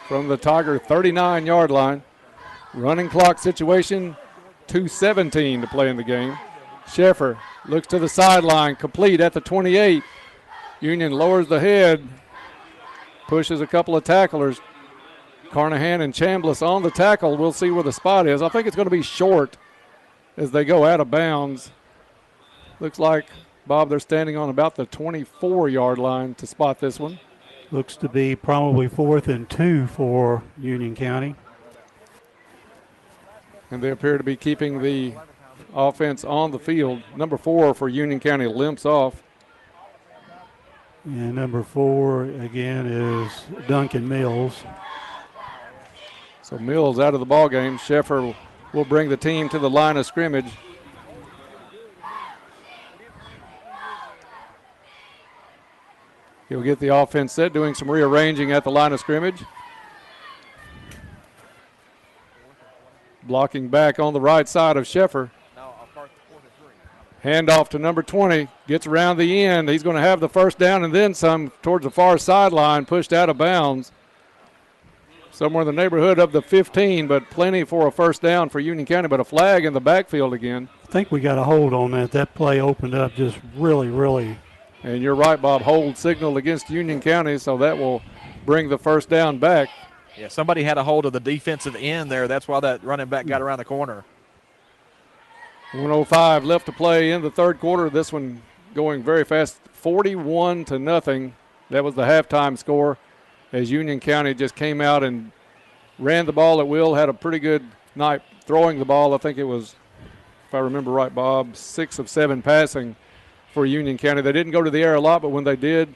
from the Tiger 39-yard line. Running clock situation, 2:17 to play in the game. Sheffer looks to the sideline, complete at the 28. Union lowers the head, pushes a couple of tacklers. Carnahan and Chambliss on the tackle. We'll see where the spot is. I think it's going to be short as they go out of bounds. Looks like, Bob, they're standing on about the 24-yard line to spot this one. Looks to be probably 4th and 2 for Union County. And they appear to be keeping the offense on the field. Number 4 for Union County limps off. And number 4, again, is Duncan Mills. So Mills out of the ball game. Sheffer will bring the team to the line of scrimmage. He'll get the offense set, doing some rearranging at the line of scrimmage. Blocking back on the right side of Sheffer. Handoff to number 20. Gets around the end. He's going to have the first down and then some towards the far sideline, pushed out of bounds. Somewhere in the neighborhood of the 15, but plenty for a first down for Union County, but a flag in the backfield again. I think we got a hold on that. That play opened up just really. And you're right, Bob. Hold signal against Union County, so that will bring the first down back. Yeah, somebody had a hold of the defensive end there. That's why that running back got around the corner. 1:05 left to play in the third quarter. This one going very fast, 41-0. That was the halftime score, as Union County just came out and ran the ball at will, had a pretty good night throwing the ball. I think it was, if I remember right, Bob, 6 of 7 passing for Union County. They didn't go to the air a lot, but when they did,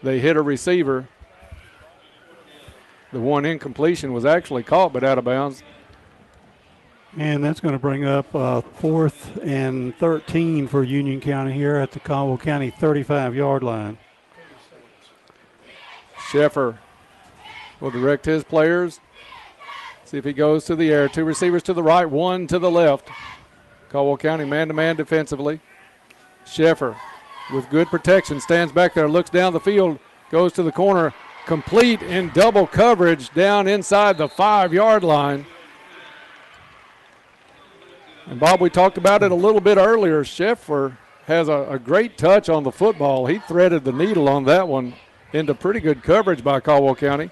they hit a receiver. The one incompletion was actually caught but out of bounds. And that's going to bring up 4th and 13 for Union County here at the Caldwell County 35-yard line. Sheffer will direct his players. See if he goes to the air. 2 receivers to the right, 1 to the left. Caldwell County man-to-man defensively. Sheffer with good protection stands back there, looks down the field, goes to the corner, complete in double coverage down inside the 5-yard line. And, Bob, we talked about it a little bit earlier. Sheffer has a great touch on the football. He threaded the needle on that one into pretty good coverage by Caldwell County.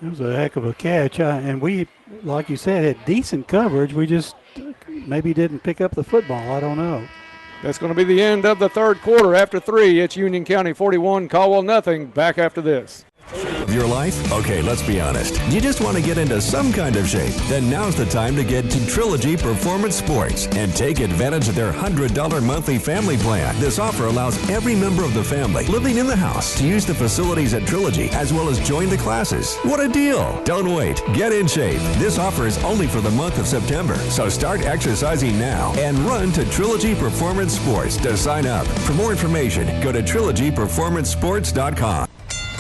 It was a heck of a catch. And we, like you said, had decent coverage. We just maybe didn't pick up the football. I don't know. That's going to be the end of the third quarter. After 3, it's Union County 41, Caldwell nothing. Back after this. Of your life? Okay, let's be honest. You just want to get into some kind of shape? Then now's the time to get to Trilogy Performance Sports and take advantage of their $100 monthly family plan. This offer allows every member of the family living in the house to use the facilities at Trilogy as well as join the classes. What a deal! Don't wait. Get in shape. This offer is only for the month of September, so start exercising now and run to Trilogy Performance Sports to sign up. For more information, go to trilogyperformancesports.com.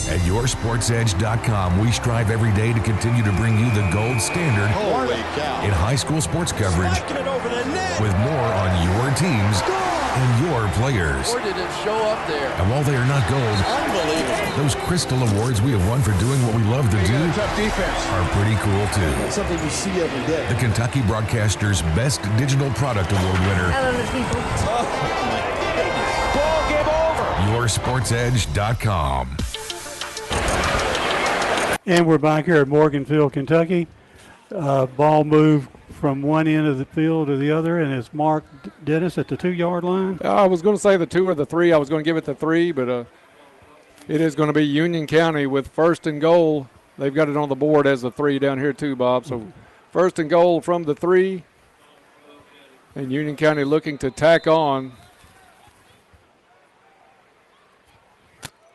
At YourSportsEdge.com, we strive every day to continue to bring you the gold standard in high school sports coverage with more on your teams and your players. Where did it show up there? And while they are not gold, Unbelievable. those crystal awards we have won for doing what we love to do Tough defense. are pretty cool too. That's something you see every day. The Kentucky Broadcasters Best Digital Product Award winner. Hello, people. Ball game over. YourSportsEdge.com. And we're back here at Morganfield, Kentucky. Ball moved from one end of the field to the other, and it's Mark Dennis at the 2-yard line. I was going to say the 2 or the 3. I was going to give it the 3, but it is going to be Union County with first and goal. They've got it on the board as the 3 down here too, Bob. So first and goal from the 3. And Union County looking to tack on.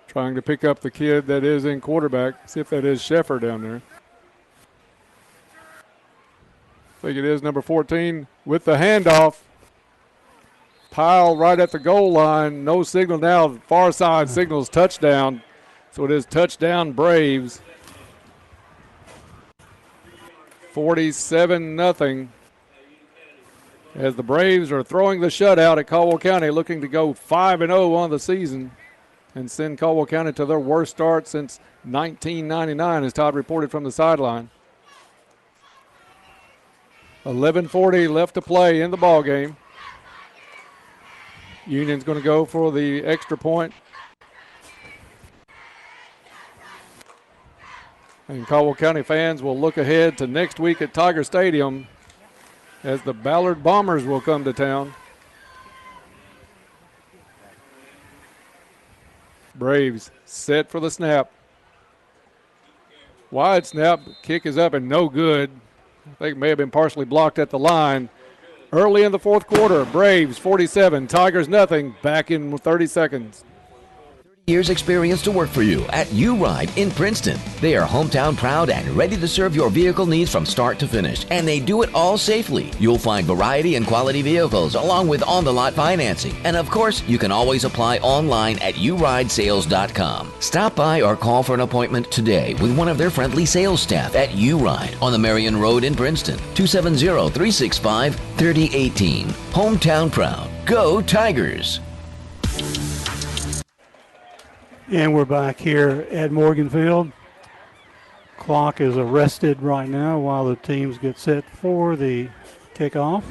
Trying to pick up the kid that is in quarterback. See if that is Sheffer down there. I think it is number 14 with the handoff. Pile right at the goal line. No signal now. Far side signals touchdown. So it is touchdown Braves. 47-0. As the Braves are throwing the shutout at Caldwell County, looking to go 5-0 on the season and send Caldwell County to their worst start since 1999, as Todd reported from the sideline. 11:40 left to play in the ball game. Union's going to go for the extra point. And Caldwell County fans will look ahead to next week at Tiger Stadium as the Ballard Bombers will come to town. Braves set for the snap. Wide snap, kick is up and no good. I think it may have been partially blocked at the line. Early in the fourth quarter, Braves 47, Tigers nothing. Back in 30 seconds. Years experience to work for you at U-Ride in Princeton. They are hometown proud and ready to serve your vehicle needs from start to finish, and they do it all safely. You'll find variety and quality vehicles along with on-the-lot financing. And of course, you can always apply online at uridesales.com. Stop by or call for an appointment today with one of their friendly sales staff at U-Ride on the Marion Road in Princeton, 270-365-3018. Hometown proud. Go Tigers! And we're back here at Morgan Field. Clock is arrested right now while the teams get set for the kickoff.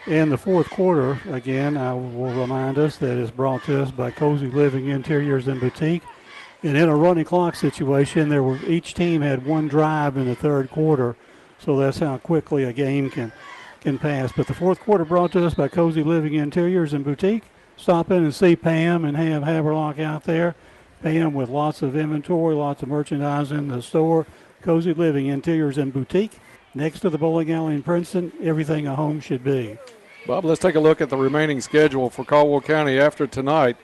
In the fourth quarter, again, I will remind us that it's brought to us by Cozy Living Interiors and Boutique. And in a running clock situation, each team had one drive in the third quarter, so that's how quickly a game can pass. But the fourth quarter brought to us by Cozy Living Interiors and Boutique. Stop in and see Pam and Haverlock out there. Pam with lots of inventory, lots of merchandise in the store. Cozy Living Interiors and Boutique. Next to the bowling alley in Princeton, everything a home should be. Bob, let's take a look at the remaining schedule for Caldwell County after tonight.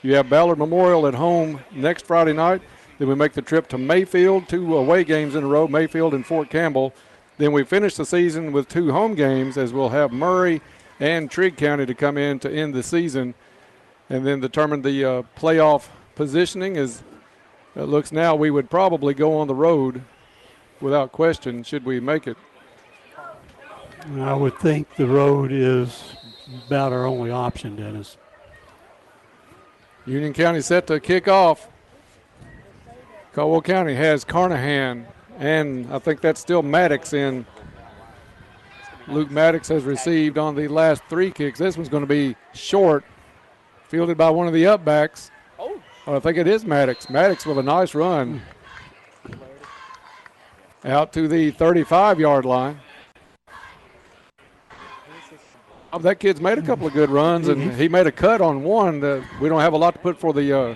You have Ballard Memorial at home next Friday night. Then we make the trip to Mayfield, 2 away games in a row, Mayfield and Fort Campbell. Then we finish the season with 2 home games, as we'll have Murray and Trigg County to come in to end the season and then determine the playoff positioning. As it looks now, we would probably go on the road without question should we make it. I would think the road is about our only option, Dennis. Union County set to kick off. Caldwell County has Carnahan, and I think that's still Maddox in. Luke Maddox has received on the last 3 kicks. This one's going to be short, fielded by one of the upbacks. Oh, I think it is Maddox. Maddox with a nice run. Out to the 35-yard line. Oh, that kid's made a couple of good runs, and he made a cut on one. We don't have a lot to put for the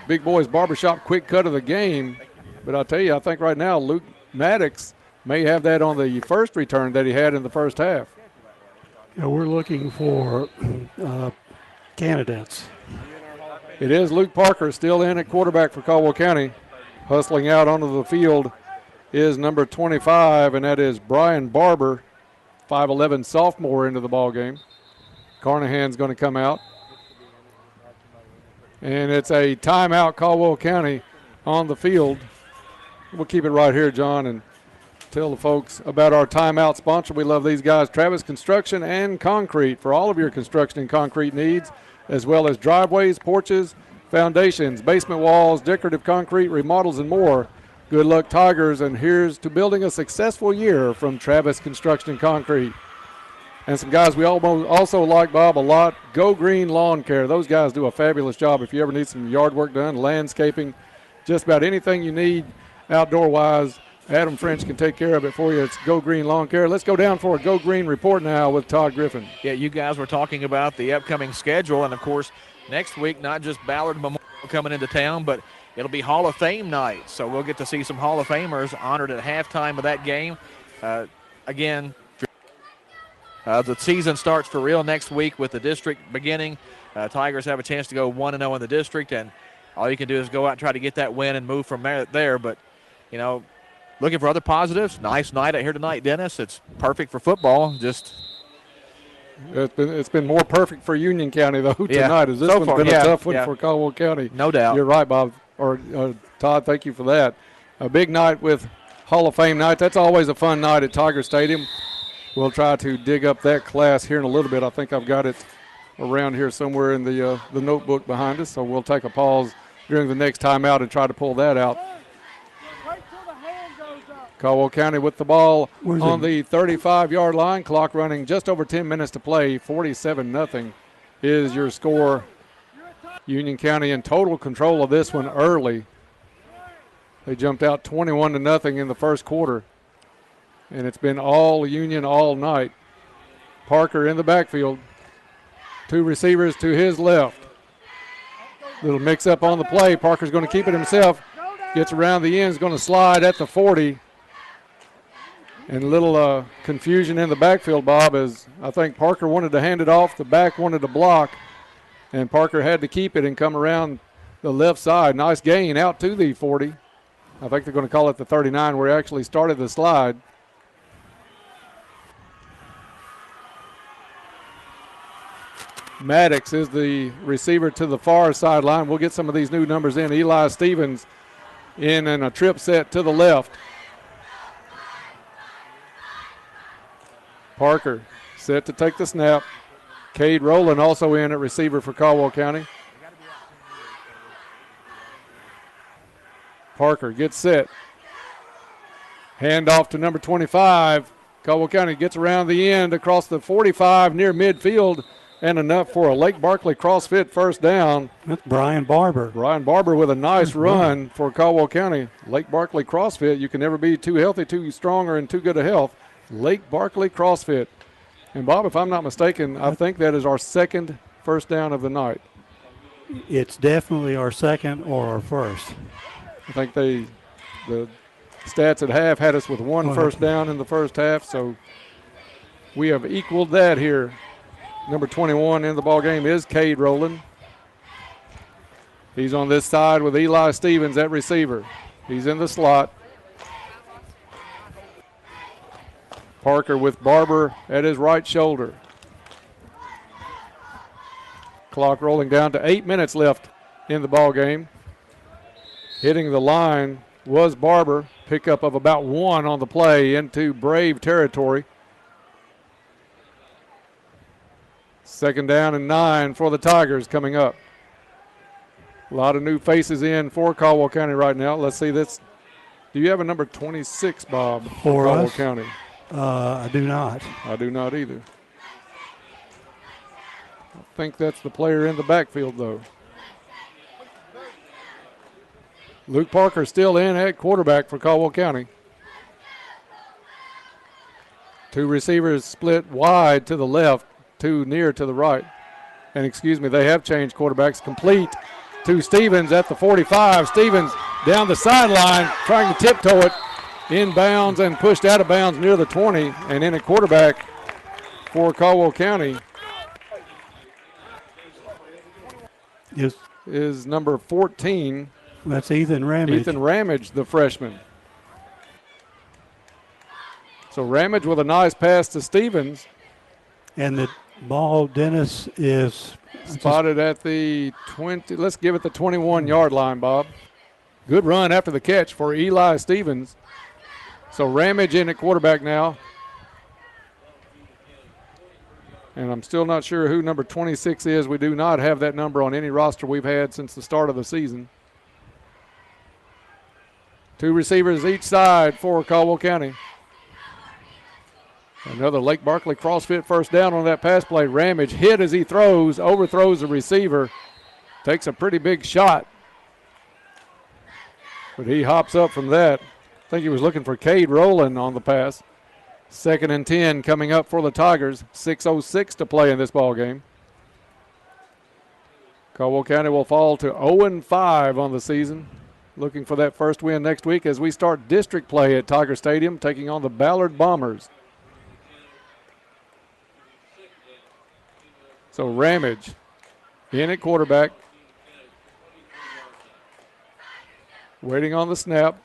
Big Boys Barbershop quick cut of the game. But I'll tell you, I think right now Luke Maddox may have that on the first return that he had in the first half. Yeah, we're looking for candidates. It is Luke Parker still in at quarterback for Caldwell County. Hustling out onto the field is number 25, and that is Brian Barber, 5'11" sophomore into the ball game. Carnahan's going to come out. And it's a timeout, Caldwell County on the field. We'll keep it right here, John, and tell the folks about our timeout sponsor. We love these guys, Travis Construction and Concrete, for all of your construction and concrete needs, as well as driveways, porches, foundations, basement walls, decorative concrete, remodels, and more. Good luck, Tigers, and here's to building a successful year from Travis Construction and Concrete. And some guys we also like, Bob, a lot, Go Green Lawn Care. Those guys do a fabulous job. If you ever need some yard work done, landscaping, just about anything you need outdoor-wise, Adam French can take care of it for you. It's Go Green Lawn Care. Let's go down for a Go Green report now with Todd Griffin. Yeah, you guys were talking about the upcoming schedule, and, of course, next week, not just Ballard Memorial coming into town, but it'll be Hall of Fame night. So we'll get to see some Hall of Famers honored at halftime of that game. Again, the season starts for real next week with the district beginning. Tigers have a chance to go 1-0 in the district, and all you can do is go out and try to get that win and move from there. But, you know, looking for other positives. Nice night out here tonight, Dennis. It's perfect for football. It's been more perfect for Union County, though, tonight. Yeah, As this so one's far, been a tough one for Caldwell County. No doubt. You're right, Bob. Todd, thank you for that. A big night with Hall of Fame night. That's always a fun night at Tiger Stadium. We'll try to dig up that class here in a little bit. I think I've got it around here somewhere in the notebook behind us, so we'll take a pause during the next timeout and try to pull that out. Caldwell County with the ball on the 35-yard line. Clock running just over 10 minutes to play. 47-0 is your score. Union County in total control of this one early. They jumped out 21-0 in the first quarter. And it's been all Union all night. Parker in the backfield. Two receivers to his left. Little mix-up on the play. Parker's going to keep it himself. Gets around the end. Is going to slide at the 40. And a little confusion in the backfield, Bob, as I think Parker wanted to hand it off. The back wanted to block. And Parker had to keep it and come around the left side. Nice gain out to the 40. I think they're going to call it the 39 where he actually started the slide. Maddox is the receiver to the far sideline. We'll get some of these new numbers in. Eli Stevens in and a trip set to the left. Parker set to take the snap. Cade Rowland also in at receiver for Caldwell County. Parker gets set. Hand off to number 25. Caldwell County gets around the end across the 45 near midfield and enough for a Lake Barkley CrossFit first down. That's Brian Barber. Brian Barber with a nice run for Caldwell County. Lake Barkley CrossFit, you can never be too healthy, too strong, or in too good a health. Lake Barkley CrossFit. And Bob, if I'm not mistaken, I think that is our second first down of the night. It's definitely our second or our first. I think the stats at half had us with one first down in the first half, so we have equaled that here. Number 21 in the ball game is Cade Rowland. He's on this side with Eli Stevens at receiver. He's in the slot. Parker with Barber at his right shoulder. Clock rolling down to 8 minutes left in the ball game. Hitting the line was Barber. Pickup of about 1 on the play into Brave territory. Second down and 9 for the Tigers coming up. A lot of new faces in for Caldwell County right now. Let's see this. Do you have a number 26, Bob, for Caldwell us? County? I do not. I do not either. I think that's the player in the backfield, though. Luke Parker still in at quarterback for Caldwell County. Two receivers split wide to the left, two near to the right. And excuse me, they have changed quarterbacks. Complete to Stevens at the 45. Stevens down the sideline, trying to tiptoe it. Inbounds and pushed out of bounds near the 20. And in a quarterback for Caldwell County is number 14. That's Ethan Ramage. Ethan Ramage, the freshman. So Ramage with a nice pass to Stevens. And the ball, Dennis, is spotted at the 20. Let's give it the 21-yard line, Bob. Good run after the catch for Eli Stevens. So Ramage in at quarterback now. And I'm still not sure who number 26 is. We do not have that number on any roster we've had since the start of the season. Two receivers each side for Caldwell County. Another Lake Barkley CrossFit first down on that pass play. Ramage hit as he throws, overthrows the receiver. Takes a pretty big shot. But he hops up from that. I think he was looking for Cade Rowland on the pass. 2nd and 10 coming up for the Tigers. 6:06 to play in this ball game. Caldwell County will fall to 0-5 on the season. Looking for that first win next week as we start district play at Tiger Stadium, taking on the Ballard Bombers. So Ramage in at quarterback. Waiting on the snap.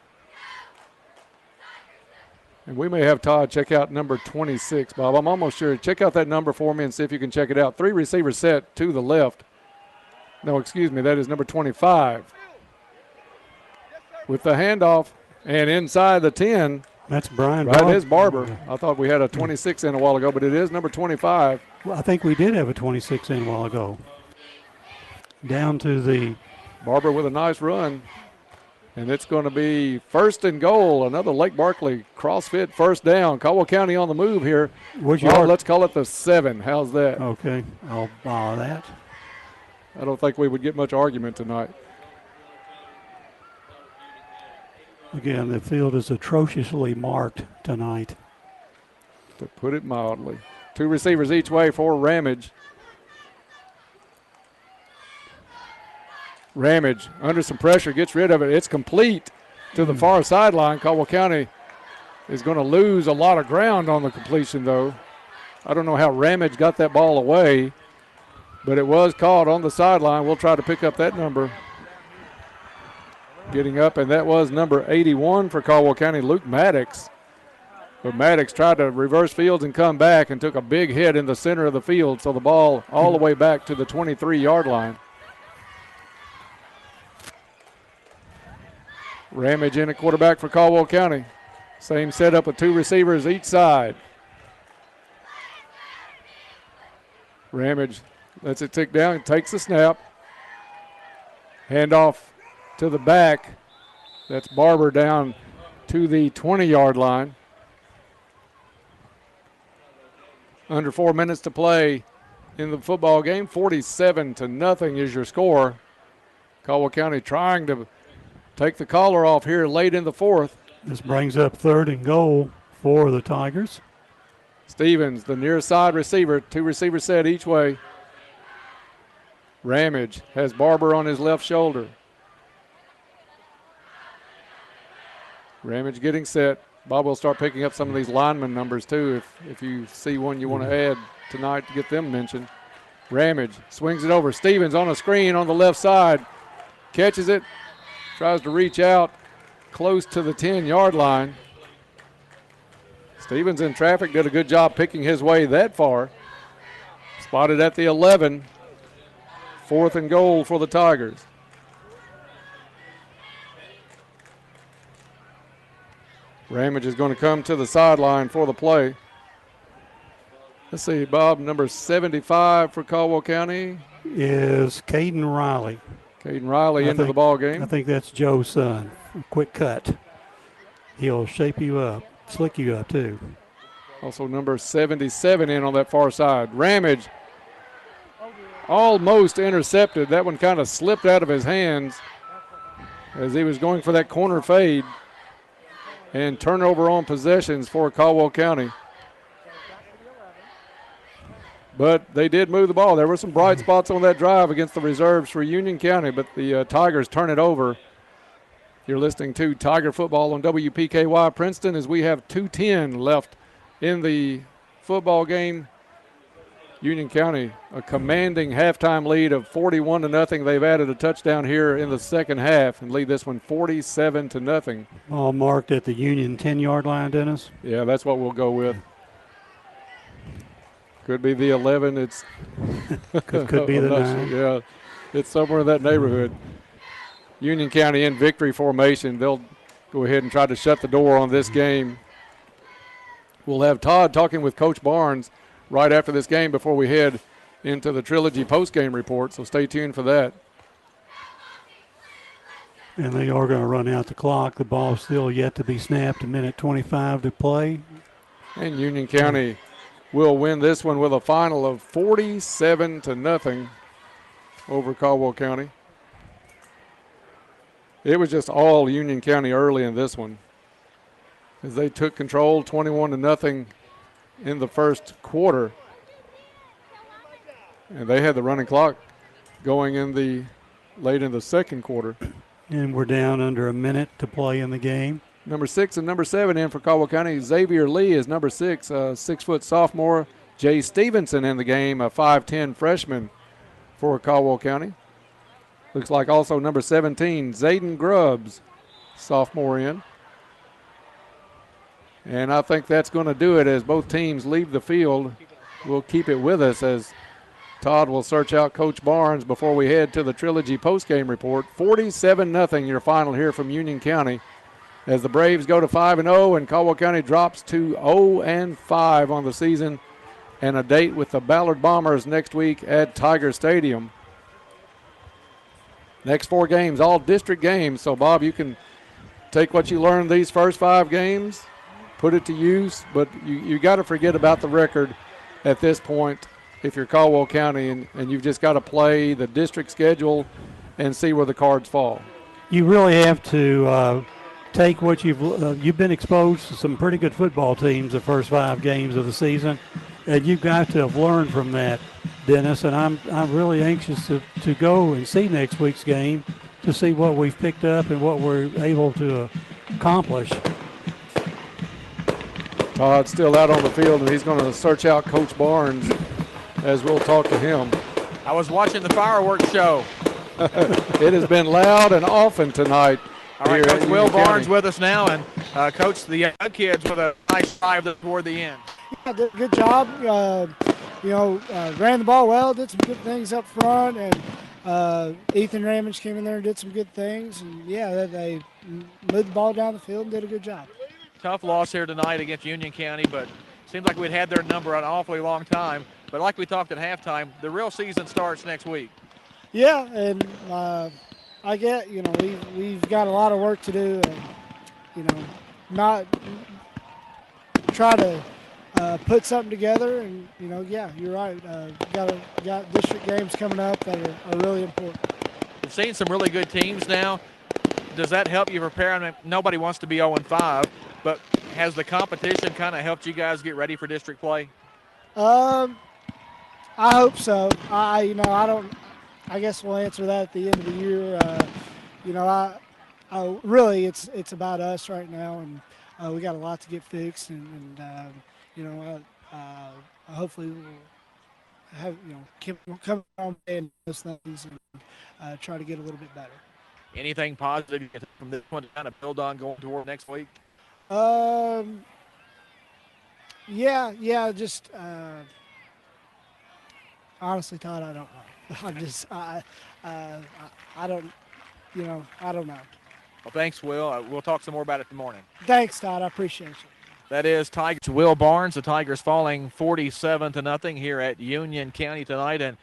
And we may have Todd check out number 26, Bob. I'm almost sure. Check out that number for me and see if you can check it out. 3 receivers set to the left. No, excuse me, that is number 25. With the handoff And inside the 10. That's Brian Right, Barber. it is Barber. I thought we had a 26 in a while ago, but it is number 25. Well, I think we did have a 26 in a while ago. Down to the... Barber with a nice run. And it's going to be first and goal. Another Lake Barkley CrossFit first down. Caldwell County on the move here. Let's call it the 7. How's that? Okay, I'll borrow that. I don't think we would get much argument tonight. Again, the field is atrociously marked tonight. To put it mildly. 2 receivers each way for Ramage. Ramage under some pressure, gets rid of it. It's complete to the far sideline. Caldwell County is going to lose a lot of ground on the completion, though. I don't know how Ramage got that ball away, but it was caught on the sideline. We'll try to pick up that number. Getting up, and that was number 81 for Caldwell County, Luke Maddox. But Maddox tried to reverse fields and come back and took a big hit in the center of the field, so the ball all the way back to the 23-yard line. Ramage in at quarterback for Caldwell County. Same setup with 2 receivers each side. Ramage lets it tick down, takes the snap. Handoff to the back. That's Barber down to the 20-yard line. Under 4 minutes to play in the football game. 47-0 is your score. Caldwell County trying to take the collar off here late in the 4th. This brings up 3rd and goal for the Tigers. Stevens, the near side receiver. 2 receivers set each way. Ramage has Barber on his left shoulder. Ramage getting set. Bob will start picking up some of these lineman numbers too if you see one you want to add tonight to get them mentioned. Ramage swings it over. Stevens on a screen on the left side. Catches it. Tries to reach out close to the 10-yard line. Stevens in traffic, did a good job picking his way that far. Spotted at the 11. 4th and goal for the Tigers. Ramage is going to come to the sideline for the play. Let's see, Bob, number 75 for Caldwell County is Caden Riley. Caden Riley into the ball game. I think that's Joe's son. Quick cut. He'll shape you up, slick you up too. Also number 77 in on that far side. Ramage almost intercepted. That one kind of slipped out of his hands as he was going for that corner fade. And turnover on possessions for Caldwell County. But they did move the ball. There were some bright spots on that drive against the reserves for Union County, but the Tigers turn it over. You're listening to Tiger Football on WPKY Princeton as we have 2:10 left in the football game. Union County, a commanding halftime lead of 41-0. They've added a touchdown here in the second half and lead this one 47-0. All marked at the Union 10-yard line, Dennis? Yeah, that's what we'll go with. Could be the 11. It's could be the 9. Yeah, it's somewhere in that neighborhood. Union County in victory formation. They'll go ahead and try to shut the door on this game. We'll have Todd talking with Coach Barnes right after this game before we head into the Trilogy postgame report, so stay tuned for that. And they are going to run out the clock. The ball still yet to be snapped, 1:25 to play. And Union County will win this one with a final of 47-0 over Caldwell County. It was just all Union County early in this one as they took control 21-0 in the first quarter. And they had the running clock going in the late in the second quarter. And we're down under a minute to play in the game. Number 6 and number 7 in for Caldwell County. Xavier Lee is number 6, a 6-foot sophomore. Jay Stevenson in the game, a 5'10 freshman for Caldwell County. Looks like also number 17, Zayden Grubbs, sophomore in. And I think that's going to do it as both teams leave the field. We'll keep it with us as Todd will search out Coach Barnes before we head to the Trilogy postgame report. 47-0 your final here from Union County as the Braves go to 5-0 and Caldwell County drops to 0-5 on the season, and a date with the Ballard Bombers next week at Tiger Stadium. Next 4 games, all district games. So, Bob, you can take what you learned these first 5 games, put it to use, but you got to forget about the record at this point if you're Caldwell County, and you've just got to play the district schedule and see where the cards fall. You really have to take what you've been exposed to some pretty good football teams the first 5 games of the season, and you've got to have learned from that, Dennis. And I'm really anxious to go and see next week's game to see what we've picked up and what we're able to accomplish. Todd's still out on the field, and he's going to search out Coach Barnes as we'll talk to him. I was watching the fireworks show. It has been loud and often tonight. All right, Coach Will Barnes with us now, and Coach the young kids with a nice drive toward the end. Yeah, did a good job. Ran the ball well, did some good things up front, and Ethan Ramage came in there and did some good things. And, yeah, they moved the ball down the field and did a good job. Tough loss here tonight against Union County, but seems like we'd had their number an awfully long time. But like we talked at halftime, the real season starts next week. Yeah, and I get, we've got a lot of work to do, and, not try to put something together. And, yeah, you're right. Got district games coming up that are really important. We've seen some really good teams now. Does that help you prepare? I mean, nobody wants to be 0-5, but has the competition kind of helped you guys get ready for district play? I hope so. I guess we'll answer that at the end of the year. Really, it's about us right now, and we got a lot to get fixed, and hopefully we'll have come on and those things and try to get a little bit better. Anything positive from this one to kind of build on going toward next week? Yeah, just honestly, Todd, I don't know. I don't know. Well, thanks, Will. We'll talk some more about it in the morning. Thanks, Todd. I appreciate you. That is Tigers Will Barnes. The Tigers falling 47-0 here at Union County tonight. And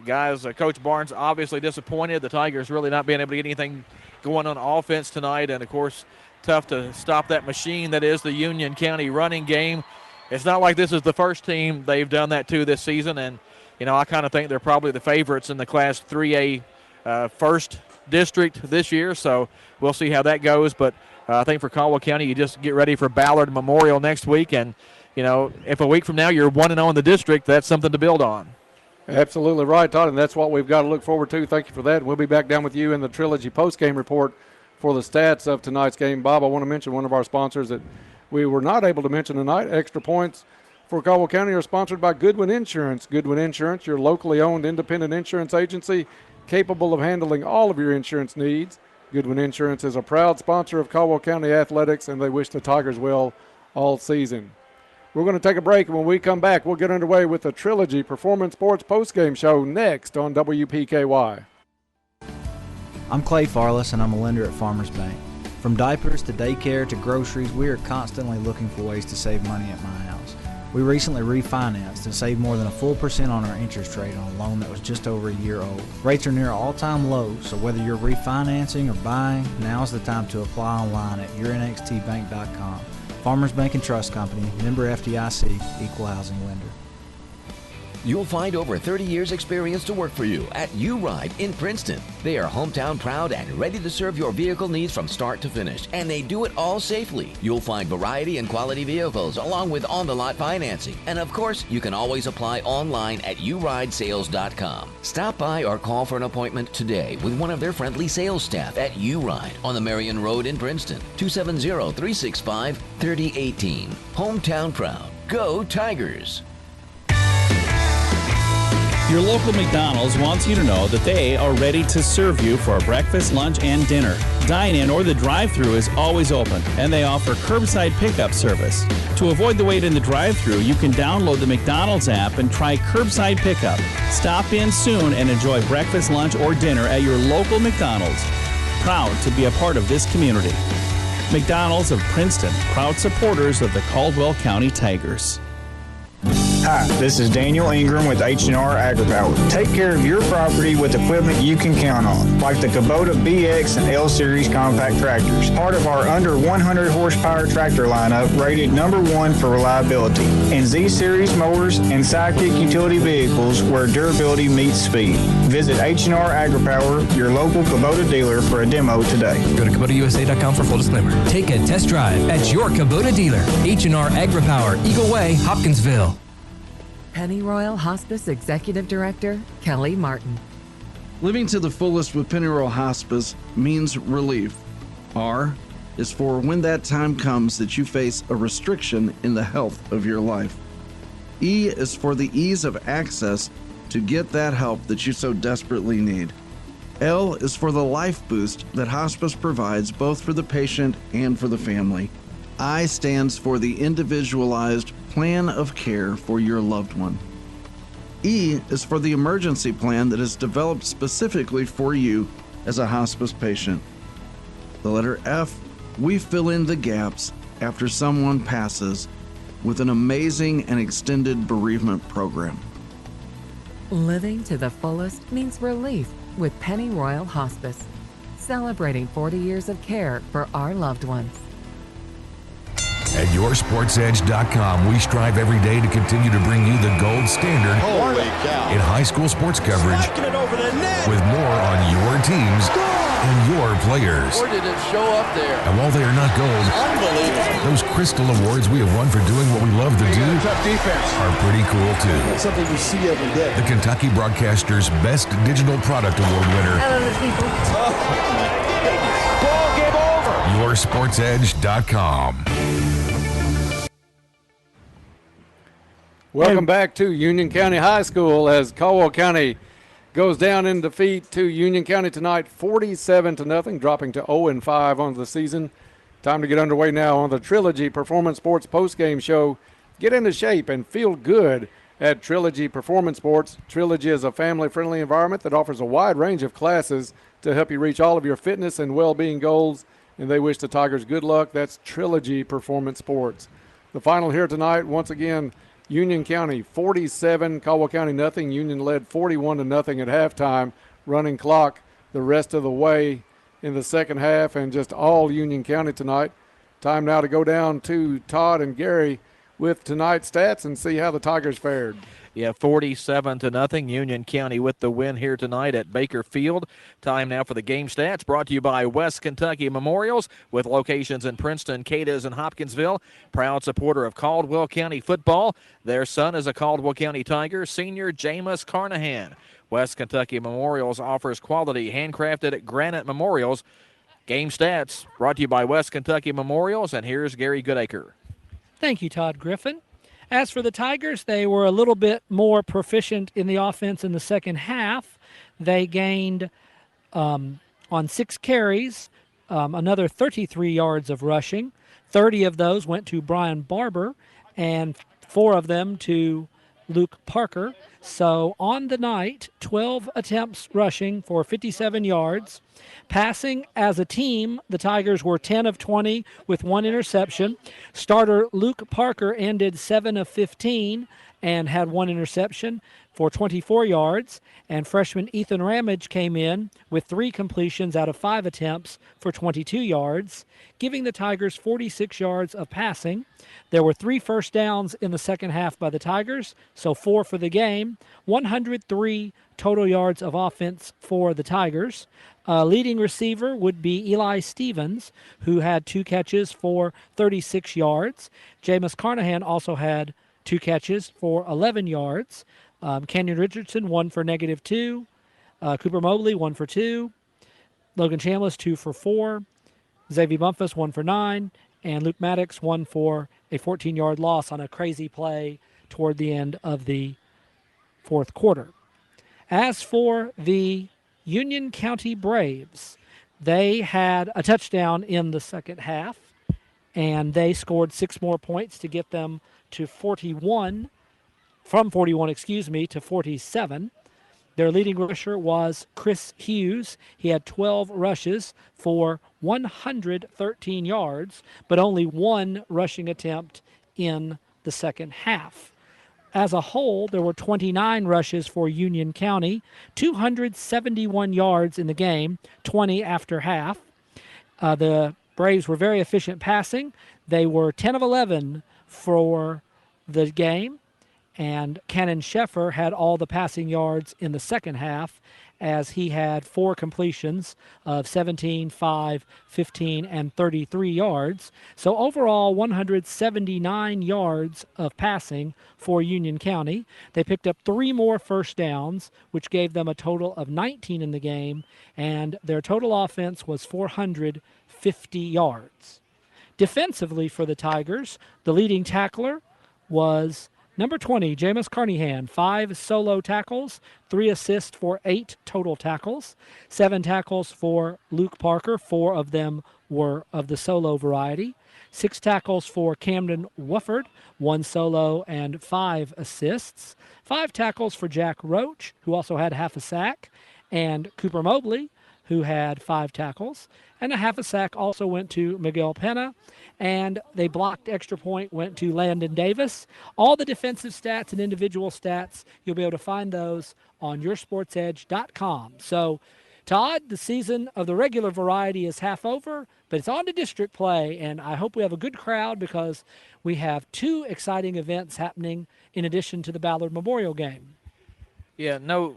guys, Coach Barnes obviously disappointed. The Tigers really not being able to get anything going on offense tonight. And, of course, tough to stop that machine that is the Union County running game. It's not like this is the first team they've done that to this season. And, I kind of think they're probably the favorites in the Class 3A first district this year. So we'll see how that goes. But I think for Caldwell County, you just get ready for Ballard Memorial next week. And, if a week from now you're 1-0 in the district, that's something to build on. Absolutely right, Todd, and that's what we've got to look forward to. Thank you for that. We'll be back down with you in the Trilogy post-game report for the stats of tonight's game. Bob, I want to mention one of our sponsors that we were not able to mention tonight. Extra Points for Caldwell County are sponsored by Goodwin Insurance. Goodwin Insurance, your locally owned independent insurance agency capable of handling all of your insurance needs. Goodwin Insurance is a proud sponsor of Caldwell County Athletics, and they wish the Tigers well all season. We're going to take a break, and when we come back, we'll get underway with the Trilogy Performance Sports postgame show next on WPKY. I'm Clay Farless, and I'm a lender at Farmers Bank. From diapers to daycare to groceries, we are constantly looking for ways to save money at my house. We recently refinanced and saved more than a full % on our interest rate on a loan that was just over a year old. Rates are near all-time lows, so whether you're refinancing or buying, now's the time to apply online at yournxtbank.com. Farmers Bank and Trust Company, member FDIC, equal housing lender. You'll find over 30 years experience to work for you at U-Ride in Princeton. They are hometown proud and ready to serve your vehicle needs from start to finish, and they do it all safely. You'll find variety and quality vehicles along with on-the-lot financing. And of course, you can always apply online at uridesales.com. Stop by or call for an appointment today with one of their friendly sales staff at U-Ride on the Marion Road in Princeton, 270-365-3018. Hometown proud. Go Tigers! Your local McDonald's wants you to know that they are ready to serve you for breakfast, lunch, and dinner. Dine-in or the drive-thru is always open, and they offer curbside pickup service. To avoid the wait in the drive-thru, you can download the McDonald's app and try curbside pickup. Stop in soon and enjoy breakfast, lunch, or dinner at your local McDonald's. Proud to be a part of this community. McDonald's of Princeton, proud supporters of the Caldwell County Tigers. Hi, this is Daniel Ingram with H&R AgriPower. Take care of your property with equipment you can count on, like the Kubota BX and L Series compact tractors. Part of our under 100 horsepower tractor lineup, rated #1 for reliability. And Z Series mowers and Sidekick utility vehicles where durability meets speed. Visit H&R AgriPower, your local Kubota dealer, for a demo today. Go to KubotaUSA.com for full disclaimer. Take a test drive at your Kubota dealer. H&R AgriPower, Eagle Way, Hopkinsville. Pennyroyal Hospice Executive Director Kelly Martin. Living to the fullest with Pennyroyal Hospice means relief. R is for when that time comes that you face a restriction in the health of your life. E is for the ease of access to get that help that you so desperately need. L is for the life boost that hospice provides both for the patient and for the family. I stands for the individualized plan of care for your loved one. E is for the emergency plan that is developed specifically for you as a hospice patient. The letter F, we fill in the gaps after someone passes with an amazing and extended bereavement program. Living to the fullest means relief with Pennyroyal Hospice, celebrating 40 years of care for our loved ones. At YourSportsEdge.com, we strive every day to continue to bring you the gold standard in high school sports coverage with more on your teams and your players. Or did it show up there? And while they are not gold, those Crystal Awards we have won for doing what we love to do are pretty cool too. That's something we see every day. The Kentucky Broadcasters Best Digital Product Award winner. Ball game over. YourSportsEdge.com. Welcome back to Union County High School as Caldwell County goes down in defeat to Union County tonight, 47-0, dropping to 0-5 on the season. Time to get underway now on the Trilogy Performance Sports postgame show. Get into shape and feel good at Trilogy Performance Sports. Trilogy is a family-friendly environment that offers a wide range of classes to help you reach all of your fitness and well-being goals, and they wish the Tigers good luck. That's Trilogy Performance Sports. The final here tonight, once again, Union County 47, Caldwell County nothing. Union led 41-0 at halftime, running clock the rest of the way in the second half, and just all Union County tonight. Time now to go down to Todd and Gary with tonight's stats and see how the Tigers fared. Yeah, 47-0. Union County with the win here tonight at Baker Field. Time now for the game stats, brought to you by West Kentucky Memorials, with locations in Princeton, Cadiz, and Hopkinsville. Proud supporter of Caldwell County football. Their son is a Caldwell County Tiger, senior Jameis Carnahan. West Kentucky Memorials offers quality handcrafted granite memorials. Game stats brought to you by West Kentucky Memorials, and here's Gary Goodacre. Thank you, Todd Griffin. As for the Tigers, they were a little bit more proficient in the offense in the second half. They gained on 6 carries, another 33 yards of rushing. 30 of those went to Brian Barber, and 4 of them to Luke Parker. So on the night, 12 attempts rushing for 57 yards. Passing as a team, the Tigers were 10 of 20 with 1 interception. Starter Luke Parker ended 7 of 15 and had 1 interception for 24 yards. And freshman Ethan Ramage came in with 3 completions out of 5 attempts for 22 yards, giving the Tigers 46 yards of passing. There were 3 first downs in the second half by the Tigers, so 4 for the game. 103 total yards of offense for the Tigers. Leading receiver would be Eli Stevens, who had 2 catches for 36 yards. Jameis Carnahan also had 2 catches for 11 yards. Kenyon Richardson, 1 for -2. Cooper Mobley, 1 for 2. Logan Chambliss, 2 for 4. Xavier Bumpus, 1 for 9. And Luke Maddox, 1 for a 14-yard loss on a crazy play toward the end of the fourth quarter. As for the Union County Braves, they had a touchdown in the second half, and they scored 6 more points to get them to 41 to 47. Their leading rusher was Chris Hughes. He had 12 rushes for 113 yards, but only one rushing attempt in the second half. As a whole, there were 29 rushes for Union County, 271 yards in the game, 20 after half. The Braves were very efficient passing. They were 10 of 11 for the game, and Cannon Sheffer had all the passing yards in the second half, as he had 4 completions of 17, 5, 15, and 33 yards. So overall, 179 yards of passing for Union County. They picked up 3 more first downs, which gave them a total of 19 in the game, and their total offense was 450 yards. Defensively for the Tigers, the leading tackler was number 20, Jameis Carnahan, 5 solo tackles, 3 assists for 8 total tackles, 7 tackles for Luke Parker, 4 of them were of the solo variety, 6 tackles for Camden Wofford, 1 solo and 5 assists, 5 tackles for Jack Roach, who also had half a sack, and Cooper Mobley, who had 5 tackles, and a half a sack also went to Miguel Pena, and they blocked extra point went to Landon Davis. All the defensive stats and individual stats, you'll be able to find those on yoursportsedge.com. So, Todd, the season of the regular variety is half over, but it's on to district play, and I hope we have a good crowd because we have 2 exciting events happening in addition to the Ballard Memorial Game. Yeah, no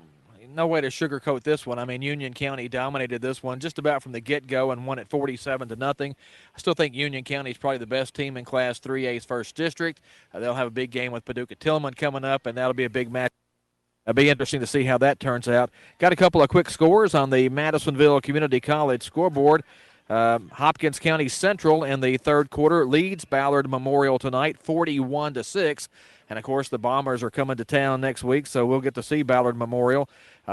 way to sugarcoat this one. I mean, Union County dominated this one just about from the get-go and won it 47-0. I still think Union County is probably the best team in Class 3A's first district. They'll have a big game with Paducah Tillman coming up, and that'll be a big match. It'll be interesting to see how that turns out. Got a couple of quick scores on the Madisonville Community College scoreboard. Hopkins County Central in the third quarter leads Ballard Memorial tonight 41-6. And, of course, the Bombers are coming to town next week, so we'll get to see Ballard Memorial.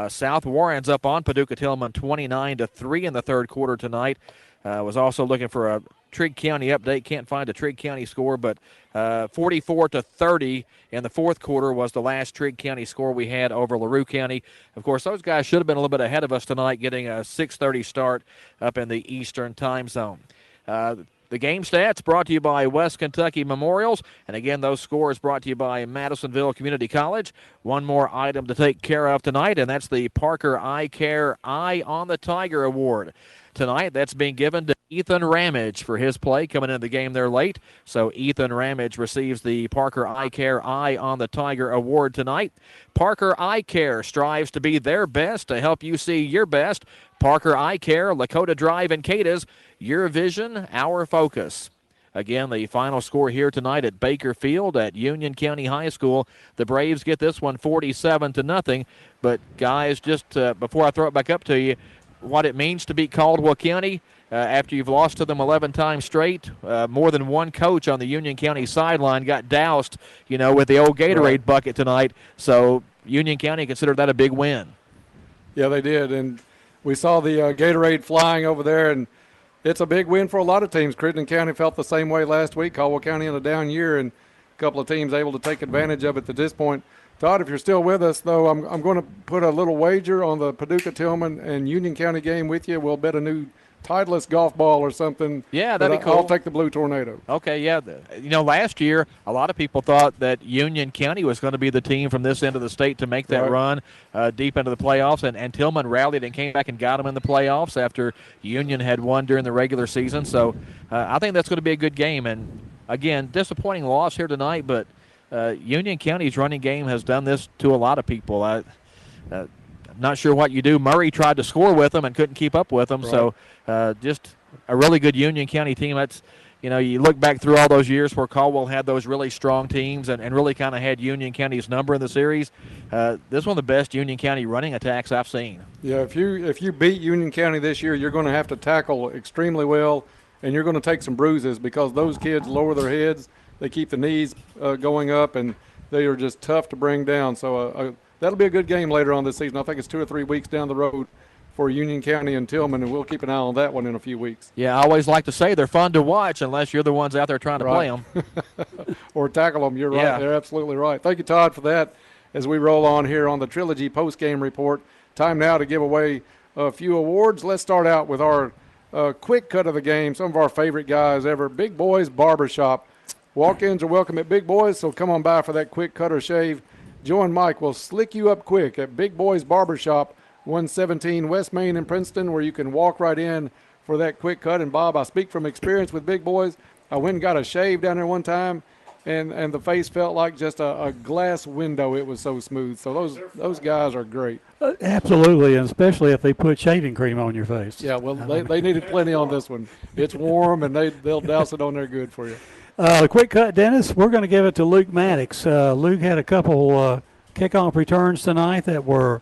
South Warren's up on Paducah Tillman 29-3 in the third quarter tonight. Was also looking for a Trigg County update. Can't find a Trigg County score, but 44-30 in the fourth quarter was the last Trigg County score we had over LaRue County. Of course, those guys should have been a little bit ahead of us tonight, getting a 6:30 start up in the Eastern time zone. The game stats brought to you by West Kentucky Memorials. And again, those scores brought to you by Madisonville Community College. One more item to take care of tonight, and that's the Parker Eye Care Eye on the Tiger Award. Tonight, that's being given to Ethan Ramage for his play coming into the game there late. So Ethan Ramage receives the Parker Eye Care Eye on the Tiger Award tonight. Parker Eye Care strives to be their best to help you see your best. Parker Eye Care, Lakota Drive in Cadiz, your vision, our focus. Again, the final score here tonight at Baker Field at Union County High School. The Braves get this one 47-0. But, guys, just before I throw it back up to you, what it means to beat Caldwell County after you've lost to them 11 times straight. More than one coach on the Union County sideline got doused, with the old Gatorade bucket tonight. So Union County considered that a big win. Yeah, they did. And we saw the Gatorade flying over there, and it's a big win for a lot of teams. Crittenden County felt the same way last week. Caldwell County in a down year, and a couple of teams able to take advantage of it at this point. Todd, if you're still with us, though, I'm going to put a little wager on the Paducah Tillman and Union County game with you. We'll bet a new Titleist golf ball or something. Yeah, that'd be cool. I'll take the Blue Tornado. Okay, yeah. Last year, a lot of people thought that Union County was going to be the team from this end of the state to make that run deep into the playoffs, and Tillman rallied and came back and got them in the playoffs after Union had won during the regular season. So I think that's going to be a good game. And, again, disappointing loss here tonight, but Union County's running game has done this to a lot of people. I'm not sure what you do. Murray tried to score with them and couldn't keep up with them. Right. So just a really good Union County team. That's, you look back through all those years where Caldwell had those really strong teams and really kind of had Union County's number in the series. This is one of the best Union County running attacks I've seen. Yeah, if you beat Union County this year, you're going to have to tackle extremely well, and you're going to take some bruises because those kids lower their heads. They keep the knees going up, and they are just tough to bring down. So that'll be a good game later on this season. I think it's 2 or 3 weeks down the road for Union County and Tillman, and we'll keep an eye on that one in a few weeks. Yeah, I always like to say they're fun to watch unless you're the ones out there trying to play them. Or tackle them. You're right. Yeah. They're absolutely right. Thank you, Todd, for that. as we roll on here on the Trilogy post-game report. Time now to give away a few awards. Let's start out with our quick cut of the game, some of our favorite guys ever, Big Boys Barbershop. Walk-ins are welcome at Big Boys, so come on by for that quick cut or shave. Joe and Mike will slick you up quick at Big Boys Barbershop, 117 West Main in Princeton, where you can walk right in for that quick cut. And, Bob, I speak from experience with Big Boys. I went and got a shave down there one time, and the face felt like just a glass window. It was so smooth. So those guys are great. Absolutely, and especially if they put shaving cream on your face. Yeah, well, they needed plenty on this one. It's warm, and they'll douse it on there good for you. Quick cut, Dennis. We're going to give it to Luke Maddox. Luke had a couple kickoff returns tonight that were,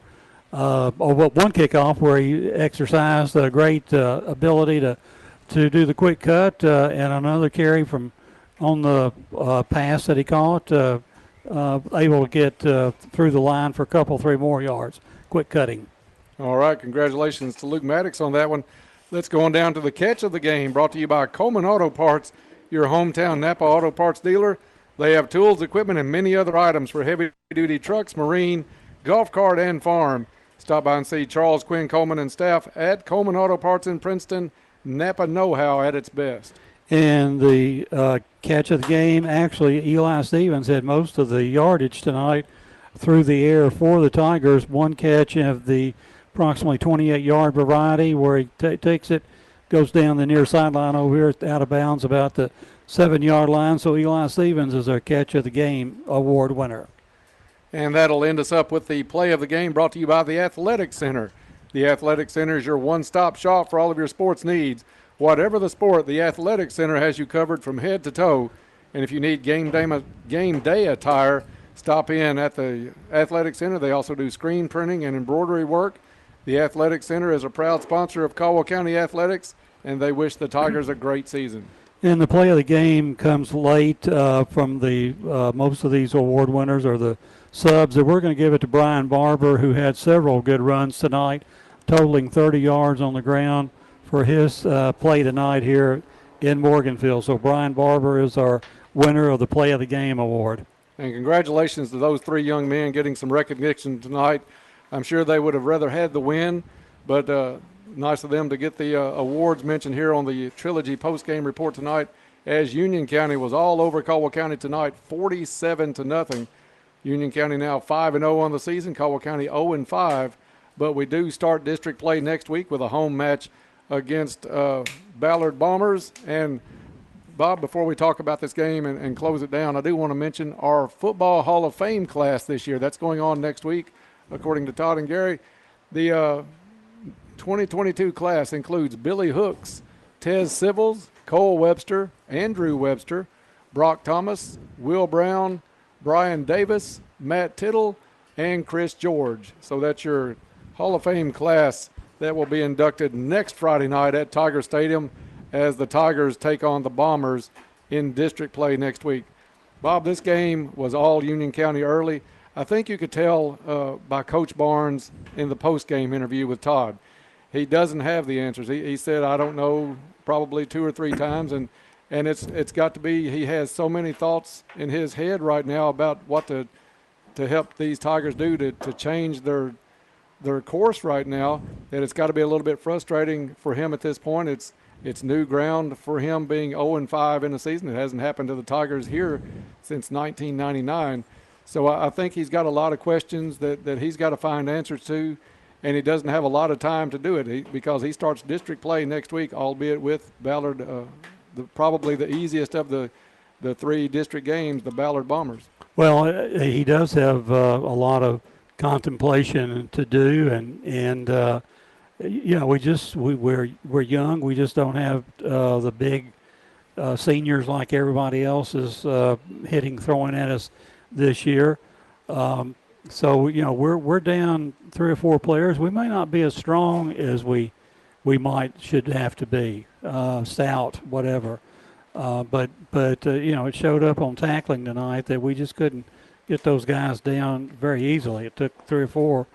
one kickoff where he exercised a great ability to do the quick cut, and another carry from on the pass that he caught, able to get through the line for a couple, 3 more yards. Quick cutting. All right, congratulations to Luke Maddox on that one. Let's go on down to the catch of the game, brought to you by Coleman Auto Parts, your hometown Napa Auto Parts dealer. They have tools, equipment, and many other items for heavy-duty trucks, marine, golf cart, and farm. Stop by and see Charles Quinn Coleman and staff at Coleman Auto Parts in Princeton. Napa know-how at its best. And the catch of the game, actually, Eli Stevens had most of the yardage tonight through the air for the Tigers. One catch of the approximately 28-yard variety where he takes it, goes down the near sideline over here out of bounds about the 7-yard line. So Eli Stevens is our catch of the game award winner. And that'll end us up with the play of the game brought to you by the Athletic Center. The Athletic Center is your one-stop shop for all of your sports needs. Whatever the sport, the Athletic Center has you covered from head to toe. And if you need game day attire, stop in at the Athletic Center. They also do screen printing and embroidery work. The Athletic Center is a proud sponsor of Caldwell County Athletics, and they wish the Tigers a great season. And the play of the game comes late from the most of these award winners are the subs. And we're going to give it to Brian Barber, who had several good runs tonight, totaling 30 yards on the ground for his play tonight here in Morganfield. So Brian Barber is our winner of the Play of the Game award. And congratulations to those 3 young men getting some recognition tonight. I'm sure they would have rather had the win, but nice of them to get the awards mentioned here on the Trilogy post-game report tonight, as Union County was all over Caldwell County tonight, 47-0. Union County now 5-0 on the season, Caldwell County 0-5, but we do start district play next week with a home match against Ballard Bombers. And Bob, before we talk about this game and close it down, I do want to mention our Football Hall of Fame class this year. That's going on next week, according to Todd and Gary. The 2022 class includes Billy Hooks, Tez Sibbles, Cole Webster, Andrew Webster, Brock Thomas, Will Brown, Brian Davis, Matt Tittle, and Chris George. So that's your Hall of Fame class that will be inducted next Friday night at Tiger Stadium as the Tigers take on the Bombers in district play next week. Bob, this game was all Union County early. I think you could tell by Coach Barnes in the post-game interview with Todd. He doesn't have the answers. He said, I don't know, probably 2 or 3 times, and it's got to be, he has so many thoughts in his head right now about what to help these Tigers do to change their course right now, that it's got to be a little bit frustrating for him at this point. It's new ground for him being 0-5 in the season. It hasn't happened to the Tigers here since 1999. So I think he's got a lot of questions that he's got to find answers to, and he doesn't have a lot of time to do it because he starts district play next week, albeit with Ballard, probably the easiest of the 3 district games, the Ballard Bombers. Well, he does have a lot of contemplation to do, and we're young. We just don't have the big seniors like everybody else is throwing at us this year. So we're down 3 or 4 players. We may not be as strong as we should have to be, stout, whatever. But it showed up on tackling tonight that we just couldn't get those guys down very easily. It took 3 or 4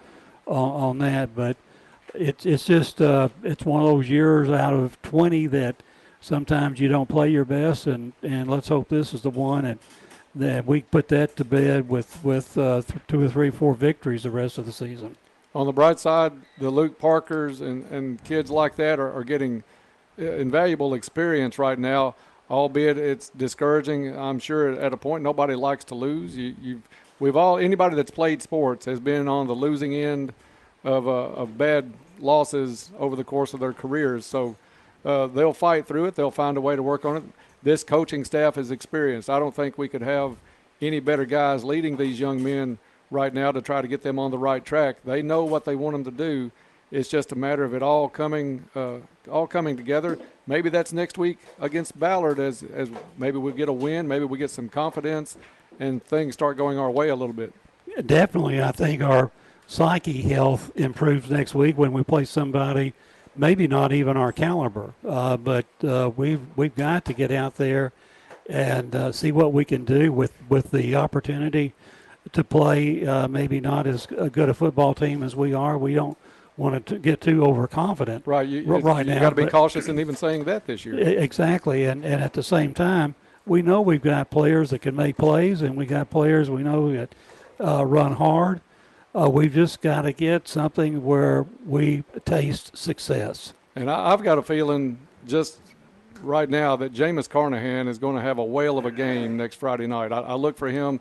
on that, but it's just it's one of those years out of 20 that sometimes you don't play your best, and let's hope this is the one. And that we put that to bed with 2 or 3, 4 victories the rest of the season. On the bright side, the Luke Parkers and kids like that are getting invaluable experience right now, albeit it's discouraging. I'm sure at a point nobody likes to lose. Anybody that's played sports has been on the losing end of bad losses over the course of their careers. So they'll fight through it. They'll find a way to work on it. This coaching staff is experienced. I don't think we could have any better guys leading these young men right now to try to get them on the right track. They know what they want them to do. It's just a matter of it all coming together. Maybe that's next week against Ballard as maybe we get a win, maybe we get some confidence, and things start going our way a little bit. Definitely, I think our psyche health improves next week when we play somebody maybe not even our caliber, but we've got to get out there and see what we can do with the opportunity to play maybe not as good a football team as we are. We don't want to get too overconfident right now. You've got to be cautious in even saying that this year. Exactly, and at the same time, we know we've got players that can make plays, and we got players we know that run hard. We've just got to get something where we taste success. And I've got a feeling just right now that Jameis Carnahan is going to have a whale of a game next Friday night. I look for him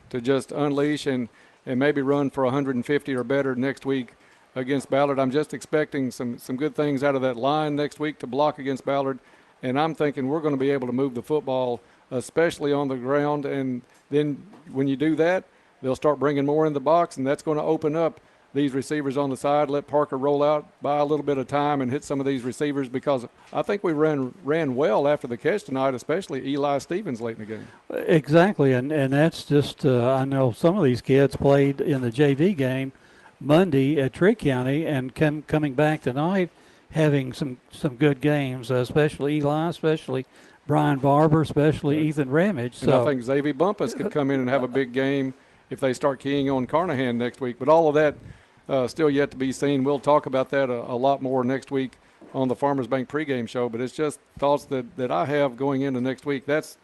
to just unleash and maybe run for 150 or better next week against Ballard. I'm just expecting some good things out of that line next week to block against Ballard, and I'm thinking we're going to be able to move the football, especially on the ground, and then when you do that, they'll start bringing more in the box, and that's going to open up these receivers on the side, let Parker roll out, buy a little bit of time, and hit some of these receivers, because I think we ran well after the catch tonight, especially Eli Stevens late in the game. Exactly, and that's just I know some of these kids played in the JV game Monday at Trigg County and coming back tonight having some good games, especially Eli, especially Brian Barber, especially Ethan Ramage. So, and I think Xavier Bumpus could come in and have a big game if they start keying on Carnahan next week. But all of that still yet to be seen. We'll talk about that a lot more next week on the Farmers Bank pregame show. But it's just thoughts that I have going into next week. That's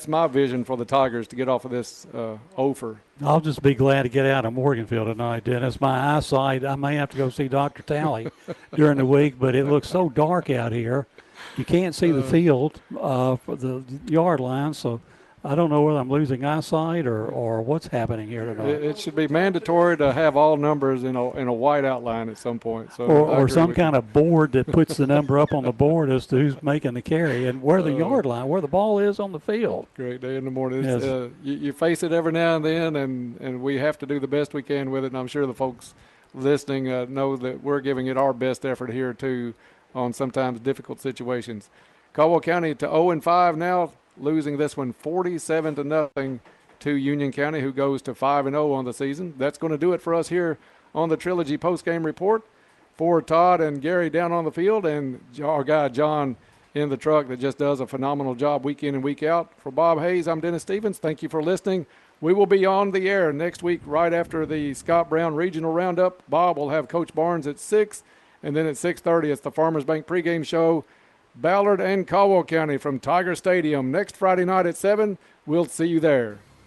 my vision for the Tigers to get off of this offer. I'll just be glad to get out of Morganfield tonight, Dennis. My eyesight, I may have to go see Dr. Talley during the week, but it looks so dark out here. You can't see the field for the yard line, so I don't know whether I'm losing eyesight or what's happening here tonight. It should be mandatory to have all numbers in a white outline at some point. So or some kind of board that puts the number up on the board as to who's making the carry and where the yard line, where the ball is on the field. Great day in the morning. Yes. You face it every now and then, and we have to do the best we can with it. And I'm sure the folks listening know that we're giving it our best effort here, too, on sometimes difficult situations. Caldwell County to 0-5 now, losing this one 47-0 to Union County, who goes to 5-0 on the season. That's going to do it for us here on the Trilogy postgame report. For Todd and Gary down on the field, and our guy John in the truck that just does a phenomenal job week in and week out. For Bob Hayes, I'm Dennis Stevens. Thank you for listening. We will be on the air next week right after the Scott Brown Regional Roundup. Bob will have Coach Barnes at 6, and then at 6:30 it's the Farmers Bank pregame show. Ballard and Caldwell County from Tiger Stadium next Friday night at 7. We'll see you there.